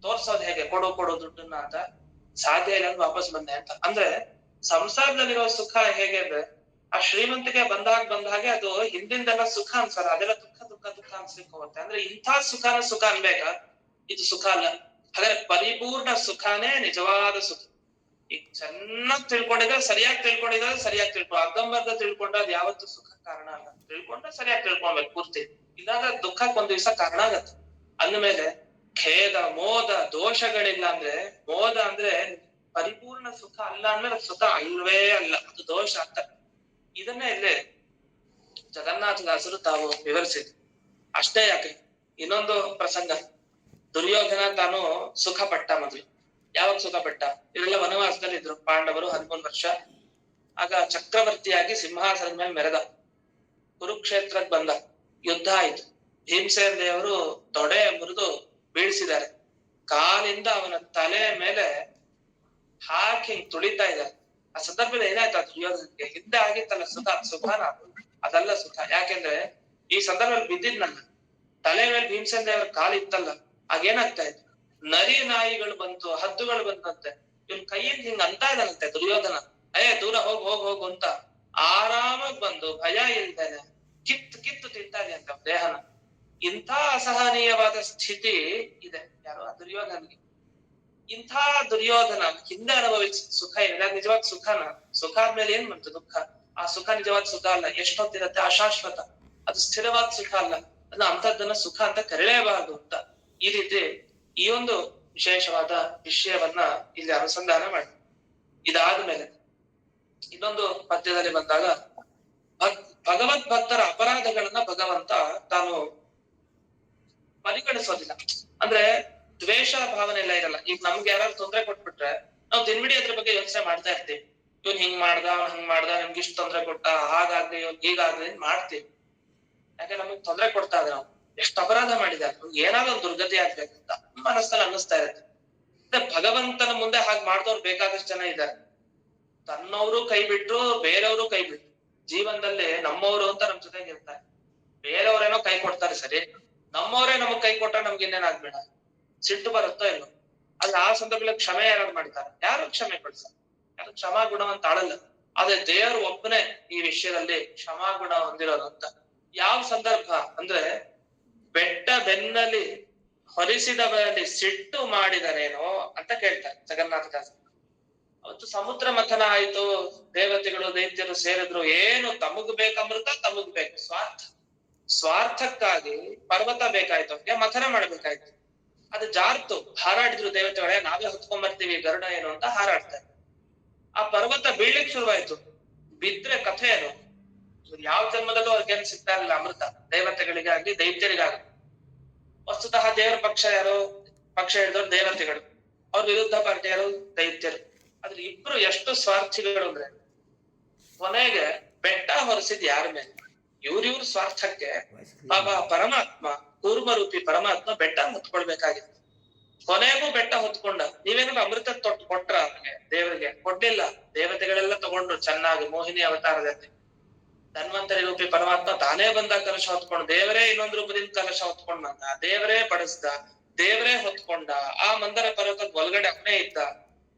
ತೋರ್ಸೋದ್ ಹೇಗೆ, ಕೊಡು ದುಡ್ಡನ್ನ ಅಂತ ಸಾಧ್ಯ ಇಲ್ಲ ಅಂತ ವಾಪಸ್ ಬಂದೆ ಅಂತ. ಅಂದ್ರೆ ಸಂಸಾರದಲ್ಲಿರೋ ಸುಖ ಹೇಗೆ ಅಂದ್ರೆ, ಆ ಶ್ರೀಮಂತಿಗೆ ಬಂದ ಹಾಗೆ ಅದು ಹಿಂದಿಂದೆಲ್ಲ ಸುಖ ಅನ್ಸಲ್ಲ, ಅದೆಲ್ಲ ದುಃಖ ಅನ್ಸ್ಲಿಕ್ಕೆ ಹೋಗುತ್ತೆ. ಅಂದ್ರೆ ಇಂಥ ಸುಖ ಅನ್ಬೇಕ, ಇದು ಸುಖ ಅಲ್ಲ. ಹಾಗಾದ್ರೆ ಪರಿಪೂರ್ಣ ಸುಖನೇ ನಿಜವಾದ ಸುಖ. ಈಗ ಚೆನ್ನಾಗಿ ಸರಿಯಾಗಿ ತಿಳ್ಕೊ, ಅರ್ಧಂಬರ್ಧ ತಿಳ್ಕೊಂಡ್ರೆ ಅದು ಯಾವತ್ತೂ ಸುಖ ಕಾರಣ ಅಲ್ಲ. ತಿಳ್ಕೊಂಡ್ರೆ ಸರಿಯಾಗಿ ತಿಳ್ಕೊಬೇಕು ಪೂರ್ತಿ, ಇಲ್ಲಾಂದ್ರೆ ದುಃಖಕ್ಕೆ ಒಂದ್ ದಿವಸ ಕಾರಣ ಆಗತ್ತೆ. ಅಂದ್ಮೇಲೆ ಖೇದ ಮೋದ ದೋಷಗಳಿಲ್ಲ ಅಂದ್ರೆ, ಮೋದ ಅಂದ್ರೆ ಪರಿಪೂರ್ಣ ಸುಖ ಅಲ್ಲ ಅಂದ್ಮೇಲೆ ಸುಖ ಅಲ್ವೇ ಅಲ್ಲ, ಅದು ದೋಷ ಅಂತ. ಇದನ್ನೇ ಇಲ್ಲೇ ಜಗನ್ನಾಥದಾಸರು ತಾವು ವಿವರಿಸಿದ್ರು. ಅಷ್ಟೇ ಯಾಕೆ, ಇನ್ನೊಂದು ಪ್ರಸಂಗ, ದುರ್ಯೋಧನ ತಾನು ಸುಖ ಪಟ್ಟ ಮೊದಲು. ಯಾವಾಗ ಸುಖ ಪಟ್ಟ? ಇವರೆಲ್ಲ ವನವಾಸದಲ್ಲಿ ಇದ್ರು ಪಾಂಡವರು 13 ವರ್ಷ. ಆಗ ಚಕ್ರವರ್ತಿಯಾಗಿ ಸಿಂಹಾಸನದ ಮೇಲೆ ಮೆರೆದ, ಕುರುಕ್ಷೇತ್ರಕ್ಕೆ ಬಂದ, ಯುದ್ಧ ಆಯ್ತು. ಭೀಮಸೇನ ದೇವರು ತೊಡೆ ಮುರಿದು ಬೀಳ್ಸಿದ್ದಾರೆ, ಕಾಲಿಂದ ಅವನ ತಲೆ ಮೇಲೆ ಹಾಕಿ ತುಳಿತಾ ಇದ್ದಾರೆ. ಆ ಸಂದರ್ಭದಲ್ಲಿ ಏನಾಯ್ತು, ದುರ್ಯೋಧನಕ್ಕೆ ಹಿಂದೆ ಆಗಿತ್ತಲ್ಲ ಸುಖನ ಅದಲ್ಲ ಸುಖ. ಯಾಕೆಂದ್ರೆ ಈ ಸಂದರ್ಭದಲ್ಲಿ ಬಿದ್ದಿದ್ನಲ್ಲ, ತಲೆ ಮೇಲೆ ಭೀಮಸೇನ ದೇವರ ಕಾಲಿತ್ತಲ್ಲ, ಆಗೇನಾಗ್ತಾ ಇತ್ತು, ನರಿ ನಾಯಿಗಳು ಬಂತು, ಹದ್ದುಗಳು ಬಂತಂತೆ. ಇವನ್ ಕೈಯಿಂದ ಹಿಂಗ್ ಅಂತ ಇದ್ದಾನಂತೆ ದುರ್ಯೋಧನ, ದೂರ ಹೋಗು ಅಂತ. ಆರಾಮಾಗಿ ಬಂದು ಭಯ ಇಲ್ದೇನೆ ಕಿತ್ತು ತಿಂತಾ ಇದೆ ಅಂತ ದೇಹನ. ಇಂಥ ಅಸಹನೀಯವಾದ ಸ್ಥಿತಿ ಇದೆ ಯಾರು, ಆ ದುರ್ಯೋಧನಿಗೆ. ಇಂಥ ದುರ್ಯೋಧನ ಹಿಂದೆ ಅನುಭವಿಸಿದ ಸುಖ ಏನಿದೆ, ನಿಜವಾದ ಸುಖನ. ಸುಖ ಆದ್ಮೇಲೆ ಏನ್ ಬಂತು ದುಃಖ. ಆ ಸುಖ ನಿಜವಾದ ಸುಖ ಅಲ್ಲ, ಎಷ್ಟೊತ್ತಿರತ್ತೆ ಅಶಾಶ್ವತ, ಅದು ಸ್ಥಿರವಾದ ಸುಖ ಅಲ್ಲ. ಅದನ್ನ ಅಂತದ್ದನ್ನ ಸುಖ ಅಂತ ಕರೀಲೇಬಾರದು ಅಂತ. ಈ ರೀತಿ ಈ ಒಂದು ವಿಶೇಷವಾದ ವಿಷಯವನ್ನ ಇಲ್ಲಿ ಅನುಸಂಧಾನ ಮಾಡಿ, ಇದಾದ್ಮೇಲೆ ಇನ್ನೊಂದು ಪದ್ಯದಲ್ಲಿ ಬಂದಾಗ, ಭಗವದ್ ಭಕ್ತರ ಅಪರಾಧಗಳನ್ನ ಭಗವಂತ ತಾನು ಪರಿಗಣಿಸೋದಿಲ್ಲ. ಅಂದ್ರೆ ದ್ವೇಷ ಭಾವನೆ ಎಲ್ಲ ಇರಲ್ಲ. ಈಗ ನಮ್ಗೆ ಯಾರು ತೊಂದರೆ ಕೊಟ್ಬಿಟ್ರೆ ನಾವು ದಿನವಿಡೀ ಅದ್ರ ಬಗ್ಗೆ ಯೋಚನೆ ಮಾಡ್ತಾ ಇರ್ತೀವಿ. ಇವನ್ ಹಿಂಗ್ ಮಾಡ್ದ ನಮ್ಗೆ ಇಷ್ಟು ತೊಂದರೆ ಕೊಟ್ಟ, ಹಾಗಾಗ್ಲಿ ಹೀಗಾಗ್ಲಿ ಮಾಡ್ತೀವಿ. ಯಾಕೆ ನಮಗ್ ತೊಂದರೆ ಕೊಡ್ತಾ ಇದ್ರೆ ನಾವು ಎಷ್ಟು ಅಪರಾಧ ಮಾಡಿದ್ದಾರೆ, ಏನಾದ್ರು ಒಂದು ದುರ್ಗತಿ ಆಗ್ಬೇಕಂತ ಮನಸ್ಸಲ್ಲಿ ಅನ್ನಿಸ್ತಾ ಇರುತ್ತೆ. ಭಗವಂತನ ಮುಂದೆ ಹಾಗೆ ಮಾಡ್ದವ್ರು ಬೇಕಾದಷ್ಟು ಜನ ಇದ್ದಾರೆ. ತನ್ನವರು ಕೈ ಬಿಟ್ರು, ಬೇರೆಯವರು ಕೈ ಬಿಟ್ರು, ಜೀವನದಲ್ಲಿ ನಮ್ಮವರು ಅಂತ ನಮ್ ಜೊತೆಗೆ ಇರ್ತಾರೆ. ಬೇರೆಯವ್ರೇನೋ ಕೈ ಕೊಡ್ತಾರೆ ಸರಿ, ನಮ್ಮವರೇ ನಮಗ್ ಕೈ ಕೊಟ್ರೆ ನಮ್ಗೆ ಇನ್ನೇನಾಗ್ಬೇಡ, ಸಿಟ್ಟು ಬರುತ್ತೋ ಇಲ್ಲೋ. ಅಲ್ಲಿ ಆ ಸಂದರ್ಭದಲ್ಲಿ ಕ್ಷಮೆ ಯಾರು ಮಾಡ್ತಾರೆ, ಯಾರು ಕ್ಷಮೆ ಕೊಡ್ತಾರೆ, ಯಾರು ಕ್ಷಮಾ ಗುಣವಂತ ಆಡಲ್ಲ. ಆದ್ರೆ ದೇವರು ಒಬ್ಬನೇ ಈ ವಿಷಯದಲ್ಲಿ ಕ್ಷಮಾ ಗುಣ ಹೊಂದಿರೋದು ಅಂತ. ಯಾವ ಸಂದರ್ಭ ಅಂದ್ರೆ, ಬೆಟ್ಟ ಬೆನ್ನಲ್ಲಿ ಹೊರಿಸಿದವರಲ್ಲಿ ಸಿಟ್ಟು ಮಾಡಿದರೇನೋ ಅಂತ ಕೇಳ್ತಾರೆ ಜಗನ್ನಾಥದಾಸ. ಅವತ್ತು ಸಮುದ್ರ ಮಥನ ಆಯ್ತು, ದೇವತೆಗಳು ದೈತ್ಯರು ಸೇರಿದ್ರು, ಏನು ತಮಗ್ ಬೇಕಮೃತ ತಮಗ್ ಬೇಕು, ಸ್ವಾರ್ಥಕ್ಕಾಗಿ ಪರ್ವತ ಬೇಕಾಯ್ತು, ಅವ್ರಿಗೆ ಮಥನ ಮಾಡ್ಬೇಕಾಯ್ತು. ಅದು ಜಾರ್ತು, ಹಾರಾಡಿದ್ರು ದೇವತೆಗಳೇ, ನಾವೇ ಹೊತ್ಕೊಂಡ್ ಬರ್ತೀವಿ ಗರುಡ ಏನು ಅಂತ ಹಾರಾಡ್ತಾರೆ. ಆ ಪರ್ವತ ಬೀಳ್ಲಿಕ್ಕೆ ಶುರುವಾಯ್ತು. ಬಿದ್ರೆ ಕಥೆ ಏನು, ಯಾವ ಜನ್ಮದಲ್ಲೂ ಅವ್ರಿಗೇನು ಸಿಗ್ತಾ ಇರಲಿಲ್ಲ ಅಮೃತ, ದೇವತೆಗಳಿಗಾಗ್ಲಿ ದೈತ್ಯರಿಗಾಗ್ಲಿ. ವಸ್ತುತಃ ದೇವರ ಪಕ್ಷ ಯಾರು, ಪಕ್ಷ ಹಿಡಿದವ್ರು ದೇವತೆಗಳು, ಅವ್ರ ವಿರುದ್ಧ ಪಾರ್ಟಿ ಯಾರು, ದೈತ್ಯರು. ಆದ್ರೆ ಇಬ್ರು ಎಷ್ಟು ಸ್ವಾರ್ಥಿಗಳು ಅಂದ್ರೆ, ಕೊನೆಗೆ ಬೆಟ್ಟ ಹೊರಿಸಿದ್ ಯಾರ ಮೇಲೆ, ಇವ್ರ ಸ್ವಾರ್ಥಕ್ಕೆ ಬಾಬಾ ಪರಮಾತ್ಮ, ಕೂರ್ಮರೂಪಿ ಪರಮಾತ್ಮ ಬೆಟ್ಟ ಹೊತ್ಕೊಳ್ಬೇಕಾಗಿತ್ತು. ಕೊನೆಗೂ ಬೆಟ್ಟ ಹೊತ್ಕೊಂಡ. ನೀವೇನಾದ್ರು ಅಮೃತ ತೊಟ್ಟು ಕೊಟ್ರ ಅವನಿಗೆ, ದೇವರಿಗೆ ಕೊಡ್ಲಿಲ್ಲ. ದೇವತೆಗಳೆಲ್ಲ ತಗೊಂಡ್ರು ಚೆನ್ನಾಗಿ ಮೋಹಿನಿ ಅವತಾರದಲ್ಲಿ. ಧನ್ವಂತರಿ ರೂಪಿ ಪರಮಾತ್ಮ ತಾನೇ ಬಂದ ಕಲಶ ಹೊತ್ಕೊಂಡ, ದೇವರೇ ಇನ್ನೊಂದು ರೂಪದಿಂದ ಕಲಶ ಹೊತ್ಕೊಂಡ್ ಬಂದ, ದೇವರೇ ಬಡಿಸ್ದ, ದೇವರೇ ಹೊತ್ಕೊಂಡ. ಆ ಮಂದರ ಪರ್ವತದ ಒಳಗಡೆ ಅವನೇ ಇದ್ದ.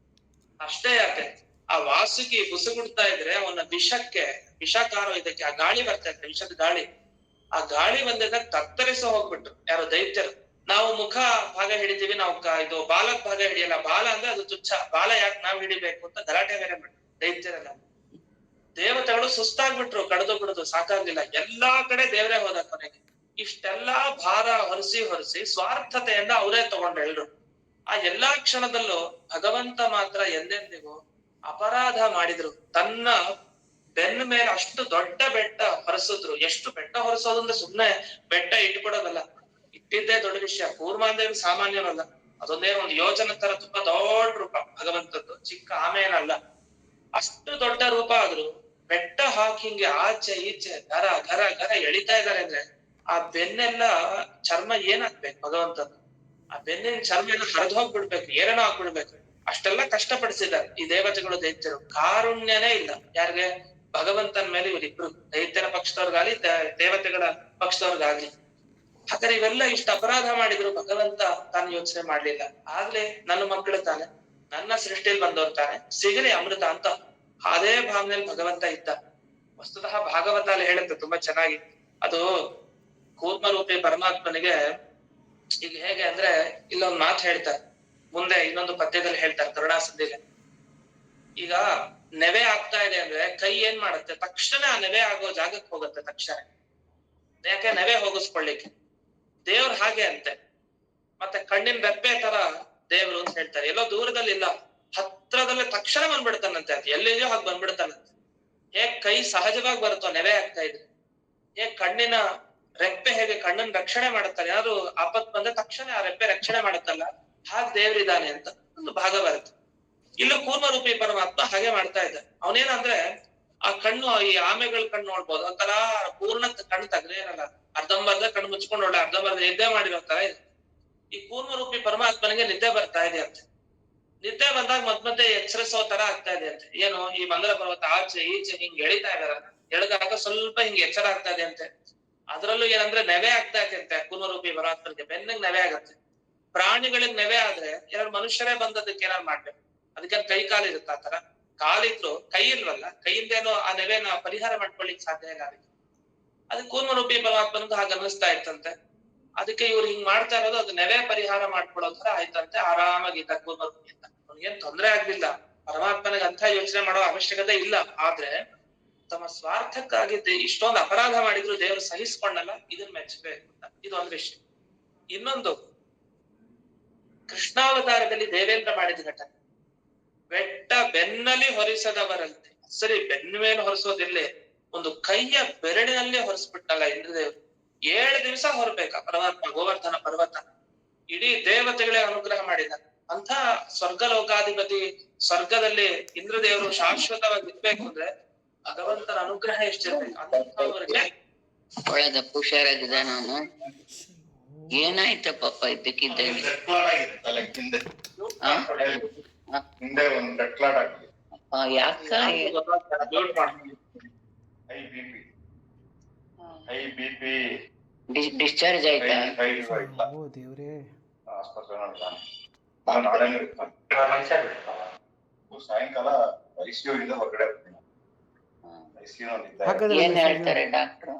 ಅಷ್ಟೇ ಯಾಕೆ, ಆ ವಾಸುಕಿ ಬುಸುಗುಡ್ತಾ ಇದ್ರೆ ಅವನ ವಿಷಕಾರ ಇದಕ್ಕೆ, ಆ ಗಾಳಿ ಬರ್ತಾ ಇತ್ತು, ವಿಷದ ಗಾಳಿ. ಆ ಗಾಳಿ ಬಂದಿದ್ದಾಗ ಕತ್ತರಿಸ ಹೋಗ್ಬಿಟ್ರು ಯಾರು, ದೈತ್ಯರು. ನಾವು ಮುಖ ಭಾಗ ಹಿಡಿತೀವಿ, ನಾವು ಇದು ಬಾಲಕ್ ಭಾಗ ಹಿಡಿಯಲ್ಲ. ಬಾಲ ಅಂದ್ರೆ ಅದು ತುಚ್ಛ, ಬಾಲ ಯಾಕೆ ನಾವ್ ಹಿಡಿಬೇಕು ಅಂತ ಗಲಾಟೆ ಬೇರೆ ಬಿಟ್ರು ದೈತ್ಯರೆಲ್ಲ. ದೇವತೆಗಳು ಸುಸ್ತಾಗ್ಬಿಟ್ರು, ಕಡ್ದು ಸಾಕಾಗ್ಲಿಲ್ಲ. ಎಲ್ಲಾ ಕಡೆ ದೇವರೇ ಹೋದ ಕೊನೆಗೆ. ಇಷ್ಟೆಲ್ಲಾ ಭಾರ ಹೊರಿಸಿ ಸ್ವಾರ್ಥತೆಯಿಂದ ಅವರೇ ತಗೊಂಡ್ರು ಎಲ್ರು. ಆ ಎಲ್ಲಾ ಕ್ಷಣದಲ್ಲೂ ಭಗವಂತ ಮಾತ್ರ ಎಂದೆಂದಿಗೂ ಅಪರಾಧ ಮಾಡಿದ್ರು, ತನ್ನ ಬೆನ್ನ ಮೇಲೆ ಅಷ್ಟು ದೊಡ್ಡ ಬೆಟ್ಟ ಹೊರಸಿದ್ರು. ಎಷ್ಟು ಬೆಟ್ಟ ಹೊರಸೋದು ಅಂದ್ರೆ ಸುಮ್ನೆ ಬೆಟ್ಟ ಇಟ್ಕೊಡೋದಲ್ಲ, ಇಟ್ಟಿದ್ದೇ ದೊಡ್ಡ ವಿಷಯ. ಕೂರ್ಮಾಂದೇವಿ ಸಾಮಾನ್ಯನಲ್ಲ, ಅದೊಂದೇ ಒಂದು ಯೋಜನೆ ತರ ತುಂಬಾ ದೊಡ್ಡ ರೂಪ ಭಗವಂತದ್ದು, ಚಿಕ್ಕ ಆಮೆ ಏನಲ್ಲ. ಅಷ್ಟು ದೊಡ್ಡ ರೂಪ ಆದ್ರೂ ಬೆಟ್ಟ ಹಾಕಿ ಹಿಂಗೆ ಆಚೆ ಈಚೆ ಗರ ಗರ ಗರ ಎಳಿತಾ ಇದಾರೆ ಅಂದ್ರೆ ಆ ಬೆನ್ನೆಲ್ಲ ಚರ್ಮ ಏನಾಗ್ಬೇಕು ಭಗವಂತದ್ದು, ಆ ಬೆನ್ನಿನ ಚರ್ಮ ಎಲ್ಲ ಹರಿದು ಹೋಗ್ಬಿಡ್ಬೇಕು, ಏನೇನೋ ಆಗ್ಬಿಡ್ಬೇಕು. ಅಷ್ಟೆಲ್ಲ ಕಷ್ಟಪಡಿಸಿದ್ದಾರೆ ಈ ದೇವತೆಗಳು, ದೈತ್ಯರು. ಕಾರುಣ್ಯನೇ ಇಲ್ಲ ಯಾರಿಗೆ? ಭಗವಂತನ ಮೇಲೆ ಇವರಿಬ್ರು, ದೈತ್ಯರ ಪಕ್ಷದವ್ರಿಗಾಗ್ಲಿ ದೇವತೆಗಳ ಪಕ್ಷದವ್ರಿಗಾಗ್ಲಿ. ಹಾಗಾದ್ರೆ ಇವೆಲ್ಲ ಇಷ್ಟ ಅಪರಾಧ ಮಾಡಿದ್ರು, ಭಗವಂತ ತಾನು ಯೋಚನೆ ಮಾಡ್ಲಿಲ್ಲ. ಆಗ್ಲೇ ನನ್ನ ಮಕ್ಕಳು ತಾನೆ, ನನ್ನ ಸೃಷ್ಟಿಯಲ್ಲಿ ಬಂದವ್ರು ತಾನೆ, ಸಿಗಲಿ ಅಮೃತ ಅಂತ ಅದೇ ಭಾವನೆಯಲ್ಲಿ ಭಗವಂತ ಇದ್ದ. ವಸ್ತುತಃ ಭಾಗವತ ಅಲ್ಲಿ ಹೇಳುತ್ತೆ ತುಂಬಾ ಚೆನ್ನಾಗಿ. ಅದು ಕೂರ್ಮರೂಪಿ ಪರಮಾತ್ಮನಿಗೆ ಈಗ ಹೇಗೆ ಅಂದ್ರೆ, ಇಲ್ಲೊಂದು ಮಾತು ಹೇಳ್ತಾರೆ, ಮುಂದೆ ಇನ್ನೊಂದು ಪದ್ಯದಲ್ಲಿ ಹೇಳ್ತಾರೆ ಕರುಣಾಸಂಧಿಗೆ. ಈಗ ನೆವೆ ಆಗ್ತಾ ಇದೆ ಅಂದ್ರೆ ಕೈ ಏನ್ ಮಾಡುತ್ತೆ, ತಕ್ಷಣ ಆ ನೆವೆ ಆಗೋ ಜಾಗಕ್ಕೆ ಹೋಗುತ್ತೆ ತಕ್ಷಣ. ಯಾಕೆ? ನೆವೆ ಹೋಗಿಸ್ಕೊಳ್ಳಿಕ್ಕೆ. ದೇವ್ರು ಹಾಗೆ ಅಂತೆ. ಮತ್ತೆ ಕಣ್ಣಿನ ರೆಪ್ಪೆ ತರ ದೇವ್ರು ಅಂತ ಹೇಳ್ತಾರೆ. ಎಲ್ಲೋ ದೂರದಲ್ಲಿ ಇಲ್ಲ, ಹತ್ರದಲ್ಲೇ ತಕ್ಷಣ ಬಂದ್ಬಿಡ್ತಾನಂತೆ. ಅದು ಎಲ್ಲಿದೆಯೋ ಹಾಗೆ ಬಂದ್ಬಿಡ್ತಾನಂತೆ. ಹೇಗ್ ಕೈ ಸಹಜವಾಗಿ ಬರುತ್ತೋ ನೆವೆ ಆಗ್ತಾ ಇದೆ, ಹೇಗ್ ಕಣ್ಣಿನ ರೆಪ್ಪೆ ಹೇಗೆ ಕಣ್ಣನ್ ರಕ್ಷಣೆ ಮಾಡುತ್ತಾರೆ, ಯಾರು ಆಪತ್ ಬಂದ್ರೆ ತಕ್ಷಣ ಆ ರೆಪ್ಪೆ ರಕ್ಷಣೆ ಮಾಡುತ್ತಲ್ಲ, ಹಾಗೆ ದೇವ್ರಿದ್ದಾನೆ ಅಂತ ಒಂದು ಭಾಗ ಬರುತ್ತೆ. ಇಲ್ಲೂ ಕೂರ್ಮರೂಪಿ ಪರಮಾತ್ಮ ಹಾಗೆ ಮಾಡ್ತಾ ಇದ್ದ. ಅವನೇನಂದ್ರೆ ಆ ಕಣ್ಣು, ಈ ಆಮೆಗಳ ಕಣ್ಣು ನೋಡ್ಬೋದು, ಒಂಥರ ಪೂರ್ಣ ಕಣ್ಣು ತೆಗ್ದೇ ಇರಲ್ಲ, ಅರ್ಧಂಬರ್ಧ ಕಣ್ಣು ಮುಚ್ಕೊಂಡು ಒಳ್ಳೆ ಅರ್ಧಂಬರ್ಧ ನಿದ್ದೆ ಮಾಡಿರೋ ತರ ಇದೆ. ಈ ಕೂರ್ಮರೂಪಿ ಪರಮಾತ್ಮನಿಗೆ ನಿದ್ದೆ ಬರ್ತಾ ಇದೆ ಅಂತೆ. ನಿದ್ದೆ ಬಂದಾಗ ಮತ್ತೆ ಎಚ್ಚರಿಸೋ ತರ ಆಗ್ತಾ ಇದೆ ಅಂತೆ. ಏನು? ಈ ಮಂದರ ಪರ್ವತ ಆಚೆ ಈಚೆ ಹಿಂಗ್ ಎಳಿತಾ ಇದಾರ, ಎಳೆದಾಗ ಸ್ವಲ್ಪ ಹಿಂಗ್ ಎಚ್ಚರ ಆಗ್ತಾ ಇದೆ ಅಂತೆ. ಅದ್ರಲ್ಲೂ ಏನಂದ್ರೆ ನೆವೆ ಆಗ್ತಾ ಇದೆ ಅಂತೆ ಕೂರ್ಮರೂಪಿ ಪರಮಾತ್ಮನಿಗೆ, ಬೆನ್ನಿಗೆ ನೆವೆ ಆಗತ್ತೆ. ಪ್ರಾಣಿಗಳಿಗೆ ನೆವೆ ಆದ್ರೆ ಎರಡು ಮನುಷ್ಯರೇ ಬಂದದಕ್ಕೆ ಏನಾರು ಮಾಡ್ಬೇಕು, ಅದಕ್ಕೆ ಕೈ ಕಾಲು ಇರುತ್ತೆ. ಆ ತರ ಕಾಲಿದ್ರು ಕೈ ಇಲ್ವಲ್ಲ, ಕೈಯಿಂದೇನೋ ಆ ನೆವೆನ ಪರಿಹಾರ ಮಾಡ್ಕೊಳ್ಳಿಕ್ ಸಾಧ್ಯ ಇಲ್ಲ. ಅದಕ್ಕೆ ಕೂರ್ಮರೂಪಿ ಪರಮಾತ್ಮನಿಗೆ ಹಾಗೆ ಅನ್ನಿಸ್ತಾ ಇತ್ತಂತೆ. ಅದಕ್ಕೆ ಇವ್ರು ಹಿಂಗ್ ಮಾಡ್ತಾ ಇರೋದು ಅದು ನೆವೆ ಪರಿಹಾರ ಮಾಡ್ಕೊಳ್ಳೋ ತರ ಆಯ್ತಂತೆ. ಆರಾಮಾಗಿದ್ದ ಕೂರ್ಮರೂಪಿ ಅಂತ, ಅವ್ನಿಗೇನ್ ತೊಂದ್ರೆ ಆಗ್ಲಿಲ್ಲ. ಪರಮಾತ್ಮನಿಗೆ ಅಂತ ಯೋಚನೆ ಮಾಡೋ ಅವಶ್ಯಕತೆ ಇಲ್ಲ. ಆದ್ರೆ ತಮ್ಮ ಸ್ವಾರ್ಥಕ್ಕಾಗಿ ಇಷ್ಟೊಂದು ಅಪರಾಧ ಮಾಡಿದ್ರು ದೇವರು ಸಹಿಸ್ಕೊಂಡಲ್ಲ, ಇದನ್ನ ಮೆಚ್ಚಬೇಕು ಅಂತ. ಇದೊಂದು ವಿಷಯ. ಇನ್ನೊಂದು, ಕೃಷ್ಣಾವತಾರದಲ್ಲಿ ದೇವೇಂದ್ರ ಮಾಡಿದ ಘಟನೆ. ಬೆಟ್ಟ ಬೆನ್ನಲ್ಲಿ ಹೊರಿಸದವರಂತೆ. ಸರಿ, ಬೆನ್ನ ಮೇಲೆ ಹೊರಿಸೋದಿಲ್ಲೇ, ಒಂದು ಕೈಯ ಬೆರಳಿನಲ್ಲೇ ಹೊರಿಸ್ಬಿಟ್ಟಲ್ಲ ಇಂದ್ರದೇವರು. 7 ದಿವಸ ಹೊರಬೇಕ ಪರಮಾತ್ಮ ಗೋವರ್ಧನ ಪರ್ವತ. ಇಡೀ ದೇವತೆಗಳೇ ಅನುಗ್ರಹ ಮಾಡಿದ ಅಂತ ಸ್ವರ್ಗಲೋಕಾಧಿಪತಿ, ಸ್ವರ್ಗದಲ್ಲಿ ಇಂದ್ರದೇವರು ಶಾಶ್ವತವಾಗಿ ಇರ್ಬೇಕು ಅಂದ್ರೆ ಭಗವಂತನ ಅನುಗ್ರಹ ಎಷ್ಟಿರ್ಬೇಕು ಅಂತವರಿಗೆ. ಒಳ್ಳೆದಪ್ಪ, ಹುಷಾರಾಗಿದೆ. ನಾನು ಏನಾಯ್ತ ಪಾಪ ಇದ್ದಕ್ಕಿದ್ದ ಯಾಕ ಡಿಸ್ಚಾರ್ಜ್ ಆಯ್ತಾ? ಸಾಯಂಕಾಲ ಐಸಿಯು ಇಂದ ಹೊರಗಡೆ ಏನ್ ಹೇಳ್ತಾರೆ ಡಾಕ್ಟ್ರು?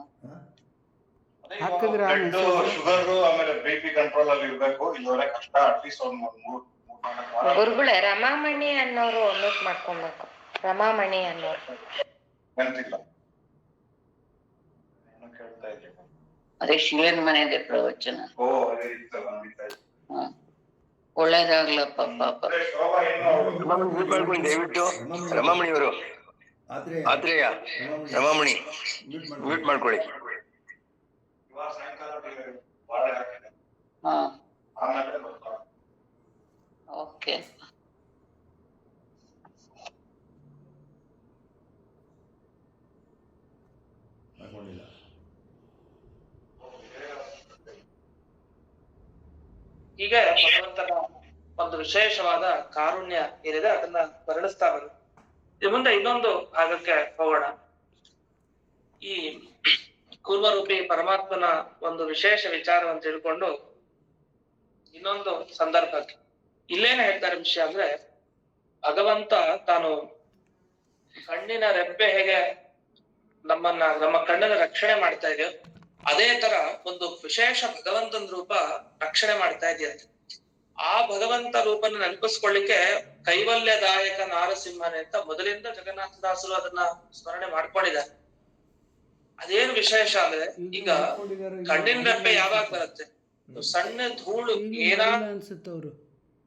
ಶುಗರ್ ಆಮೇಲೆ BP ಕಂಟ್ರೋಲ್ ಅಲ್ಲಿ ಇರ್ಬೇಕು, ಇಲ್ಲವರೆ ಕಷ್ಟ. ಅಟ್ಲೀಸ್ಟ್ ಒಂದ್ 3-4 ಗುರುಗಳೇ, ರಮಾಮಣಿ ಅನ್ನೋರು ಒಮ್ಮೆ ಮಾಡ್ಕೊಬೇಕು. ರಮಾಮಣಿ ಅನ್ನೋರು ನೆನಪಿಲ್ಲ, ಏನು ಕೇಳ್ತಾ ಇದ್ದೆ. ಅದೇ ಶಿವನ್ ಮನೆದೆ ಪ್ರವಚನ. ಓ ಅದೇ ಇತ್ತಲ್ಲ. ಒಳ್ಳೇದಾಗ್ಲಪ್ಪ ಪಾಪ. ದಯವಿಟ್ಟು ರಮಾಮಣಿಯವರು, ಆತ್ರೇಯ ರಮಾಮಣಿ ಮ್ಯೂಟ್ ಮಾಡ್ಕೊಳ್ಳಿ. ಹಾ, ಓಕೆ. ಹೀಗೆ ಭಗವಂತನ ಒಂದು ವಿಶೇಷವಾದ ಕಾರುಣ್ಯ ಏನಿದೆ ಅದನ್ನ ವರ್ಣಿಸ್ತಾ ಬಂದ. ಇನ್ನು ಮುಂದೆ ಇನ್ನೊಂದು ಭಾಗಕ್ಕೆ ಹೋಗೋಣ. ಈ ಕೂರ್ಮರೂಪಿ ಪರಮಾತ್ಮನ ಒಂದು ವಿಶೇಷ ವಿಚಾರವನ್ನು ತಿಳ್ಕೊಂಡು ಇನ್ನೊಂದು ಸಂದರ್ಭಕ್ಕೆ ಇಲ್ಲೇನ ಹೇಳ್ತಾರೆ ವಿಷಯ ಅಂದ್ರೆ, ಭಗವಂತ ತಾನು ಕಣ್ಣಿನ ರೆಪ್ಪೆ ಹೇಗೆ ನಮ್ಮ ಕಣ್ಣನ್ನ ರಕ್ಷಣೆ ಮಾಡ್ತಾ ಇದೆಯೋ, ಅದೇ ತರ ಒಂದು ವಿಶೇಷ ಭಗವಂತನ ರೂಪ ರಕ್ಷಣೆ ಮಾಡ್ತಾ ಇದೆಯಂತೆ. ಆ ಭಗವಂತ ರೂಪನ ನೆನಪಿಸ್ಕೊಳ್ಳಿಕ್ಕೆ ಕೈವಲ್ಯದಾಯಕ ನಾರಸಿಂಹನೇ ಅಂತ ಮೊದಲಿಂದ ಜಗನ್ನಾಥದಾಸರು ಅದನ್ನ ಸ್ಮರಣೆ ಮಾಡ್ಕೊಂಡಿದ್ದಾರೆ. ಅದೇನು ವಿಶೇಷ ಅಂದ್ರೆ, ಈಗ ಕಣ್ಣಿನ ರೆಪ್ಪೆ ಯಾವಾಗ ಬರುತ್ತೆ, ಸಣ್ಣ ಧೂಳು ಏನಾದ್ರು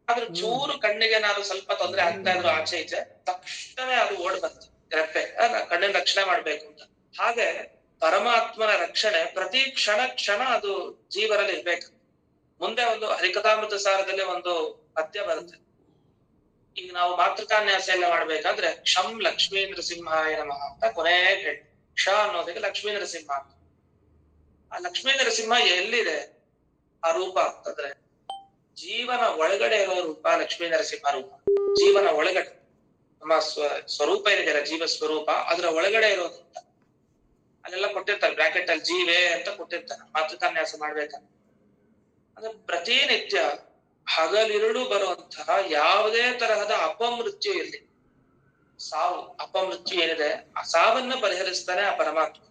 ಆದ್ರೆ ಚೂರು ಕಣ್ಣಿಗೆ ನಾನು ಸ್ವಲ್ಪ ತೊಂದರೆ ಆಗ್ತಾ ಇದ್ರು ಆಚೆ ಈಚೆ, ತಕ್ಷಣ ಅದು ಓಡ್ ಬಂತು ರೆಪ್ಪೆ, ಕಣ್ಣಿನ ರಕ್ಷಣೆ ಮಾಡ್ಬೇಕು ಅಂತ. ಹಾಗೆ ಪರಮಾತ್ಮನ ರಕ್ಷಣೆ ಪ್ರತಿ ಕ್ಷಣ ಅದು ಜೀವರಲ್ಲಿ ಇರ್ಬೇಕು. ಮುಂದೆ ಒಂದು ಹರಿಕಥಾಮೃತ ಸಾರದಲ್ಲಿ ಒಂದು ಪದ್ಯ ಬರುತ್ತೆ. ಈಗ ನಾವು ಮಾತೃಕಾನ್ಯಾಸ ಎಲ್ಲ ಮಾಡ್ಬೇಕಾದ್ರೆ ಕ್ಷಂ ಲಕ್ಷ್ಮೀ ನರಸಿಂಹಾಯ ನಮಃ ಅಂತ ಕೊನೆ ಹೇಳಿ, ಕ್ಷ ಅನ್ನೋದಕ್ಕೆ ಲಕ್ಷ್ಮೀ ನರಸಿಂಹ ಅಂತ. ಆ ಲಕ್ಷ್ಮೀ ನರಸಿಂಹ ಎಲ್ಲಿದೆ ಆ ರೂಪ ಅಂತಂದ್ರೆ ಜೀವನ ಒಳಗಡೆ ಇರೋ ರೂಪ ಲಕ್ಷ್ಮೀ ನರಸಿಂಹ ರೂಪ. ಜೀವನ ಒಳಗಡೆ ನಮ್ಮ ಸ್ವರೂಪ ಏನಿದೆ ಜೀವ ಸ್ವರೂಪ, ಅದರ ಒಳಗಡೆ ಇರೋದು ಅಂತ ಅಲ್ಲೆಲ್ಲ ಕೊಟ್ಟಿರ್ತಾರೆ ಬ್ರಾಕೆಟ್ ಅಲ್ಲಿ ಜೀವೇ ಅಂತ ಕೊಟ್ಟಿರ್ತಾರೆ ಮಾತೃಕಾನ್ಯಾಸ ಮಾಡ್ಬೇಕಂತ. ಅಂದ್ರೆ ಪ್ರತಿನಿತ್ಯ ಹಗಲಿರುಳು ಬರುವಂತಹ ಯಾವುದೇ ತರಹದ ಅಪಮೃತ್ಯು ಇರಲಿ, ಸಾವು ಅಪಮೃತ್ಯು ಏನಿದೆ ಆ ಸಾವನ್ನ ಪರಿಹರಿಸ್ತಾನೆ ಆ ಪರಮಾತ್ಮ.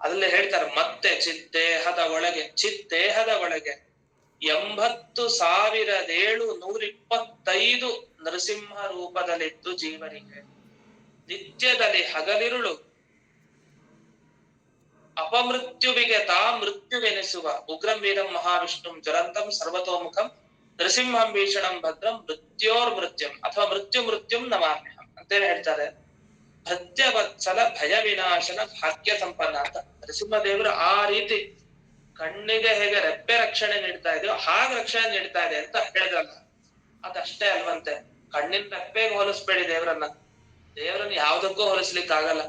ಅಲ್ಲೇ ಹೇಳ್ತಾರೆ ಮತ್ತೆ ಚಿದ್ದೇಹದ ಒಳಗೆ 80,725 ನರಸಿಂಹ ರೂಪದಲ್ಲಿದ್ದು ಜೀವನಿಗೆ ನಿತ್ಯದಲ್ಲಿ ಹಗಲಿರುಳು ಅಪಮೃತ್ಯುವಿಗೆ ತಾ ಮೃತ್ಯುವೆನಿಸುವ ಉಗ್ರಂ ವೀರಂ ಮಹಾವಿಷ್ಣುಂ ಜ್ವರಂತಂ ಸರ್ವತೋಮುಖಂ ನರಸಿಂಹಂ ಭೀಷಣಂ ಭದ್ರಂ ಮೃತ್ಯೋರ್ಮೃತ್ಯಂ ಅಥವಾ ಮೃತ್ಯುಂ ನಮಾಮ್ಯಹಂ ಅಂತೇಳಿ ಹೇಳ್ತಾರೆ. ಭೃತ್ಯವತ್ಸಲ ಭಯ ವಿನಾಶನ ಭಾಗ್ಯ ಸಂಪನ್ನ ಅಂತ ನರಸಿಂಹ ದೇವರು ಆ ರೀತಿ ಕಣ್ಣಿಗೆ ಹೇಗೆ ರೆಪ್ಪೆ ರಕ್ಷಣೆ ನೀಡ್ತಾ ಇದೆಯೋ ಹಾಗೆ ರಕ್ಷಣೆ ನೀಡ್ತಾ ಇದೆ ಅಂತ ಹೇಳಿದ್ರಲ್ಲ, ಅದಷ್ಟೇ ಅಲ್ವಂತೆ. ಕಣ್ಣಿನ ರೆಪ್ಪೆಗೆ ಹೋಲಿಸ್ಬೇಡಿ ದೇವರನ್ನ ಯಾವ್ದಕ್ಕೂ ಹೋಲಿಸ್ಲಿಕ್ಕೆ ಆಗಲ್ಲ.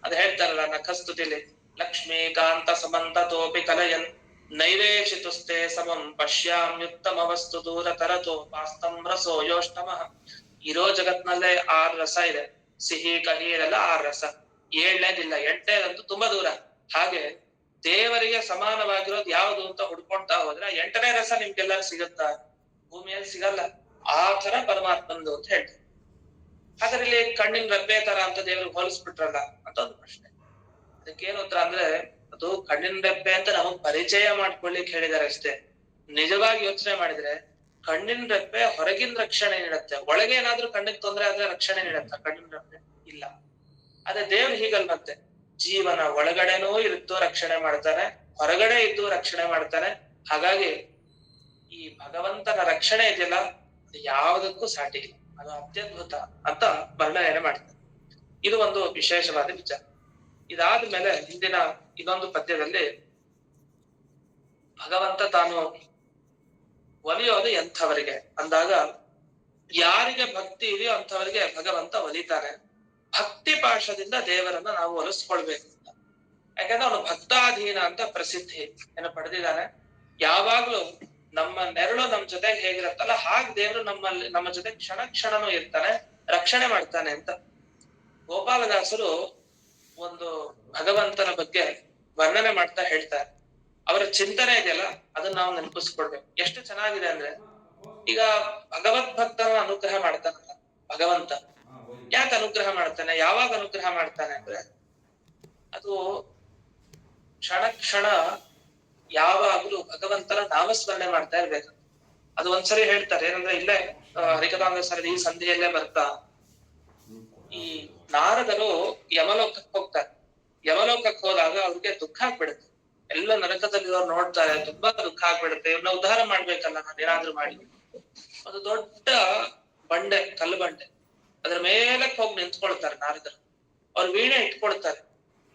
ಅದ್ ಹೇಳ್ತಾರಲ್ಲ ನಖಸ್ತುತಿಲಿ, ಲಕ್ಷ್ಮೀಕಾಂತ ಸಮಂತತೋಪಿ ಕಲಯನ್ ನೈವೇಶಿತುಸ್ತೆ ಸಮಂ ಪಶ್ಯಾಮ್ಯುತ್ತಮ ವಸ್ತು ದೂರ ತರತೋ ಪಾಸ್ತಂ ರಸೋ ಯೋಷ್ಟಮಃ. ಇರೋ ಜಗತ್ನಲ್ಲೇ 6 ರಸ ಇದೆ, ಸಿಹಿ ಕಹಿ ಇದೆಲ್ಲ 6 ರಸ, 7ನೇದಿಲ್ಲ, 8ನೇದಂತೂ ತುಂಬಾ ದೂರ. ಹಾಗೆ ದೇವರಿಗೆ ಸಮಾನವಾಗಿರೋದು ಯಾವುದು ಅಂತ ಹುಡ್ಕೊಂತಾ ಹೋದ್ರೆ 8ನೇ ರಸ ನಿಮ್ಗೆಲ್ಲರೂ ಸಿಗುತ್ತಾ? ಭೂಮಿಯಲ್ಲಿ ಸಿಗಲ್ಲ. ಆ ತರ ಪರಮಾತ್ಮಂದು ಅಂತ ಹೇಳ್ತಾರೆ. ಹಾಗಾದ್ರೆ ಇಲ್ಲಿ ಕಣ್ಣಿನ ರೆಪ್ಪೆ ತರ ಅಂತ ದೇವ್ರಿಗೆ ಹೋಲಿಸ್ಬಿಟ್ರಲ್ಲ ಅಂತ ಒಂದು ಪ್ರಶ್ನೆ. ಅದಕ್ಕೇನು ಉತ್ತರ ಅಂದ್ರೆ, ಅದು ಕಣ್ಣಿನ ರೆಪ್ಪೆ ಅಂತ ನಮಗ್ ಪರಿಚಯ ಮಾಡ್ಕೊಳ್ಲಿಕ್ಕೆ ಹೇಳಿದಾರೆ ಅಷ್ಟೇ. ನಿಜವಾಗಿ ಯೋಚನೆ ಮಾಡಿದ್ರೆ ಕಣ್ಣಿನ ರೆಪ್ಪೆ ಹೊರಗಿನ ರಕ್ಷಣೆ ನೀಡುತ್ತೆ, ಒಳಗೆ ಏನಾದ್ರೂ ಕಣ್ಣಿಗೆ ತೊಂದರೆ ಆದ್ರೆ ರಕ್ಷಣೆ ನೀಡುತ್ತೆ ಕಣ್ಣಿನ ರೆಪ್ಪೆ? ಇಲ್ಲ. ಅದೇ ದೇವ್ರು ಹೀಗಲ್ವಂತೆ, ಜೀವನ ಒಳಗಡೆನೂ ಇದ್ದು ರಕ್ಷಣೆ ಮಾಡ್ತಾನೆ, ಹೊರಗಡೆ ಇದ್ದು ರಕ್ಷಣೆ ಮಾಡ್ತಾನೆ. ಹಾಗಾಗಿ ಈ ಭಗವಂತನ ರಕ್ಷಣೆ ಇದೆಯಲ್ಲ ಅದು ಯಾವುದಕ್ಕೂ ಸಾಟಿ ಇಲ್ಲ, ಅದು ಅತ್ಯದ್ಭುತ ಅಂತ ವರ್ಣನೆ ಮಾಡ್ತಾರೆ. ಇದು ಒಂದು ವಿಶೇಷವಾದ ವಿಚಾರ. ಇದಾದ್ಮೇಲೆ ಹಿಂದಿನ ಇನ್ನೊಂದು ಪದ್ಯದಲ್ಲಿ ಭಗವಂತ ತಾನು ಒಲಿಯೋದು ಎಂಥವರಿಗೆ ಅಂದಾಗ, ಯಾರಿಗೆ ಭಕ್ತಿ ಇದೆಯೋ ಅಂಥವರಿಗೆ ಭಗವಂತ ಒಲಿತಾನೆ. ಭಕ್ತಿ ಪಾಶದಿಂದ ದೇವರನ್ನ ನಾವು ಒಲಿಸ್ಕೊಳ್ಬೇಕು ಅಂತ. ಯಾಕಂದ್ರೆ ಅವನು ಭಕ್ತಾಧೀನ ಅಂತ ಪ್ರಸಿದ್ಧಿ ಪಡೆದಿದ್ದಾನೆ. ಯಾವಾಗ್ಲೂ ನಮ್ಮ ನೆರಳು ನಮ್ ಜೊತೆಗೆ ಹೇಗಿರತ್ತಲ್ಲ ಹಾಗೆ ದೇವರು ನಮ್ಮ ಜೊತೆ ಕ್ಷಣನೂ ಇರ್ತಾನೆ, ರಕ್ಷಣೆ ಮಾಡ್ತಾನೆ ಅಂತ. ಗೋಪಾಲದಾಸರು ಒಂದು ಭಗವಂತನ ಬಗ್ಗೆ ವರ್ಣನೆ ಮಾಡ್ತಾ ಹೇಳ್ತಾರೆ. ಅವರ ಚಿಂತನೆ ಇದೆಯಲ್ಲ ಅದನ್ನ ನಾವು ನೆನಪಿಸ್ಕೊಳ್ಬೇಕು. ಎಷ್ಟು ಚೆನ್ನಾಗಿದೆ ಅಂದ್ರೆ, ಈಗ ಭಗವದ್ಭಕ್ತನ ಅನುಗ್ರಹ ಮಾಡ್ತಾನಲ್ಲ ಭಗವಂತ, ಯಾಕೆ ಅನುಗ್ರಹ ಮಾಡ್ತಾನೆ, ಯಾವಾಗ ಅನುಗ್ರಹ ಮಾಡ್ತಾನೆ ಅಂದ್ರೆ, ಅದು ಕ್ಷಣ ಯಾವಾಗ್ಲೂ ಭಗವಂತನ ನಾಮಸ್ಮರಣೆ ಮಾಡ್ತಾ ಇರ್ಬೇಕು. ಅದು ಒಂದ್ಸರಿ ಹೇಳ್ತಾರೆ ಏನಂದ್ರೆ, ಇಲ್ಲೇ ಹರಿಕಥಾಮೃತ ಸರಿ ಈ ಸಂಧಿಯಲ್ಲೇ ಬರ್ತಾ, ಈ ನಾರದರು ಯಮಲೋಕಕ್ಕೆ ಹೋಗ್ತಾರೆ. ಯಮಲೋಕಕ್ಕೆ ಹೋದಾಗ ಅವ್ರಿಗೆ ದುಃಖ ಆಗ್ಬಿಡುತ್ತೆ. ಎಲ್ಲ ನರಕದಲ್ಲಿರೋರು ನೋಡ್ತಾರೆ, ತುಂಬಾ ದುಃಖ ಆಗ್ಬಿಡುತ್ತೆ. ಇವ್ರನ್ನ ಉದ್ಧಾರ ಮಾಡ್ಬೇಕಲ್ಲ ನಾನು ಏನಾದ್ರೂ ಮಾಡಿ. ಒಂದು ದೊಡ್ಡ ಬಂಡೆ, ಕಲ್ಲು ಬಂಡೆ, ಅದ್ರ ಮೇಲಕ್ಕೆ ಹೋಗಿ ನಿಂತ್ಕೊಳ್ತಾರೆ ನಾರದರು. ಅವ್ರು ವೀಣೆ ಇಟ್ಕೊಳ್ತಾರೆ,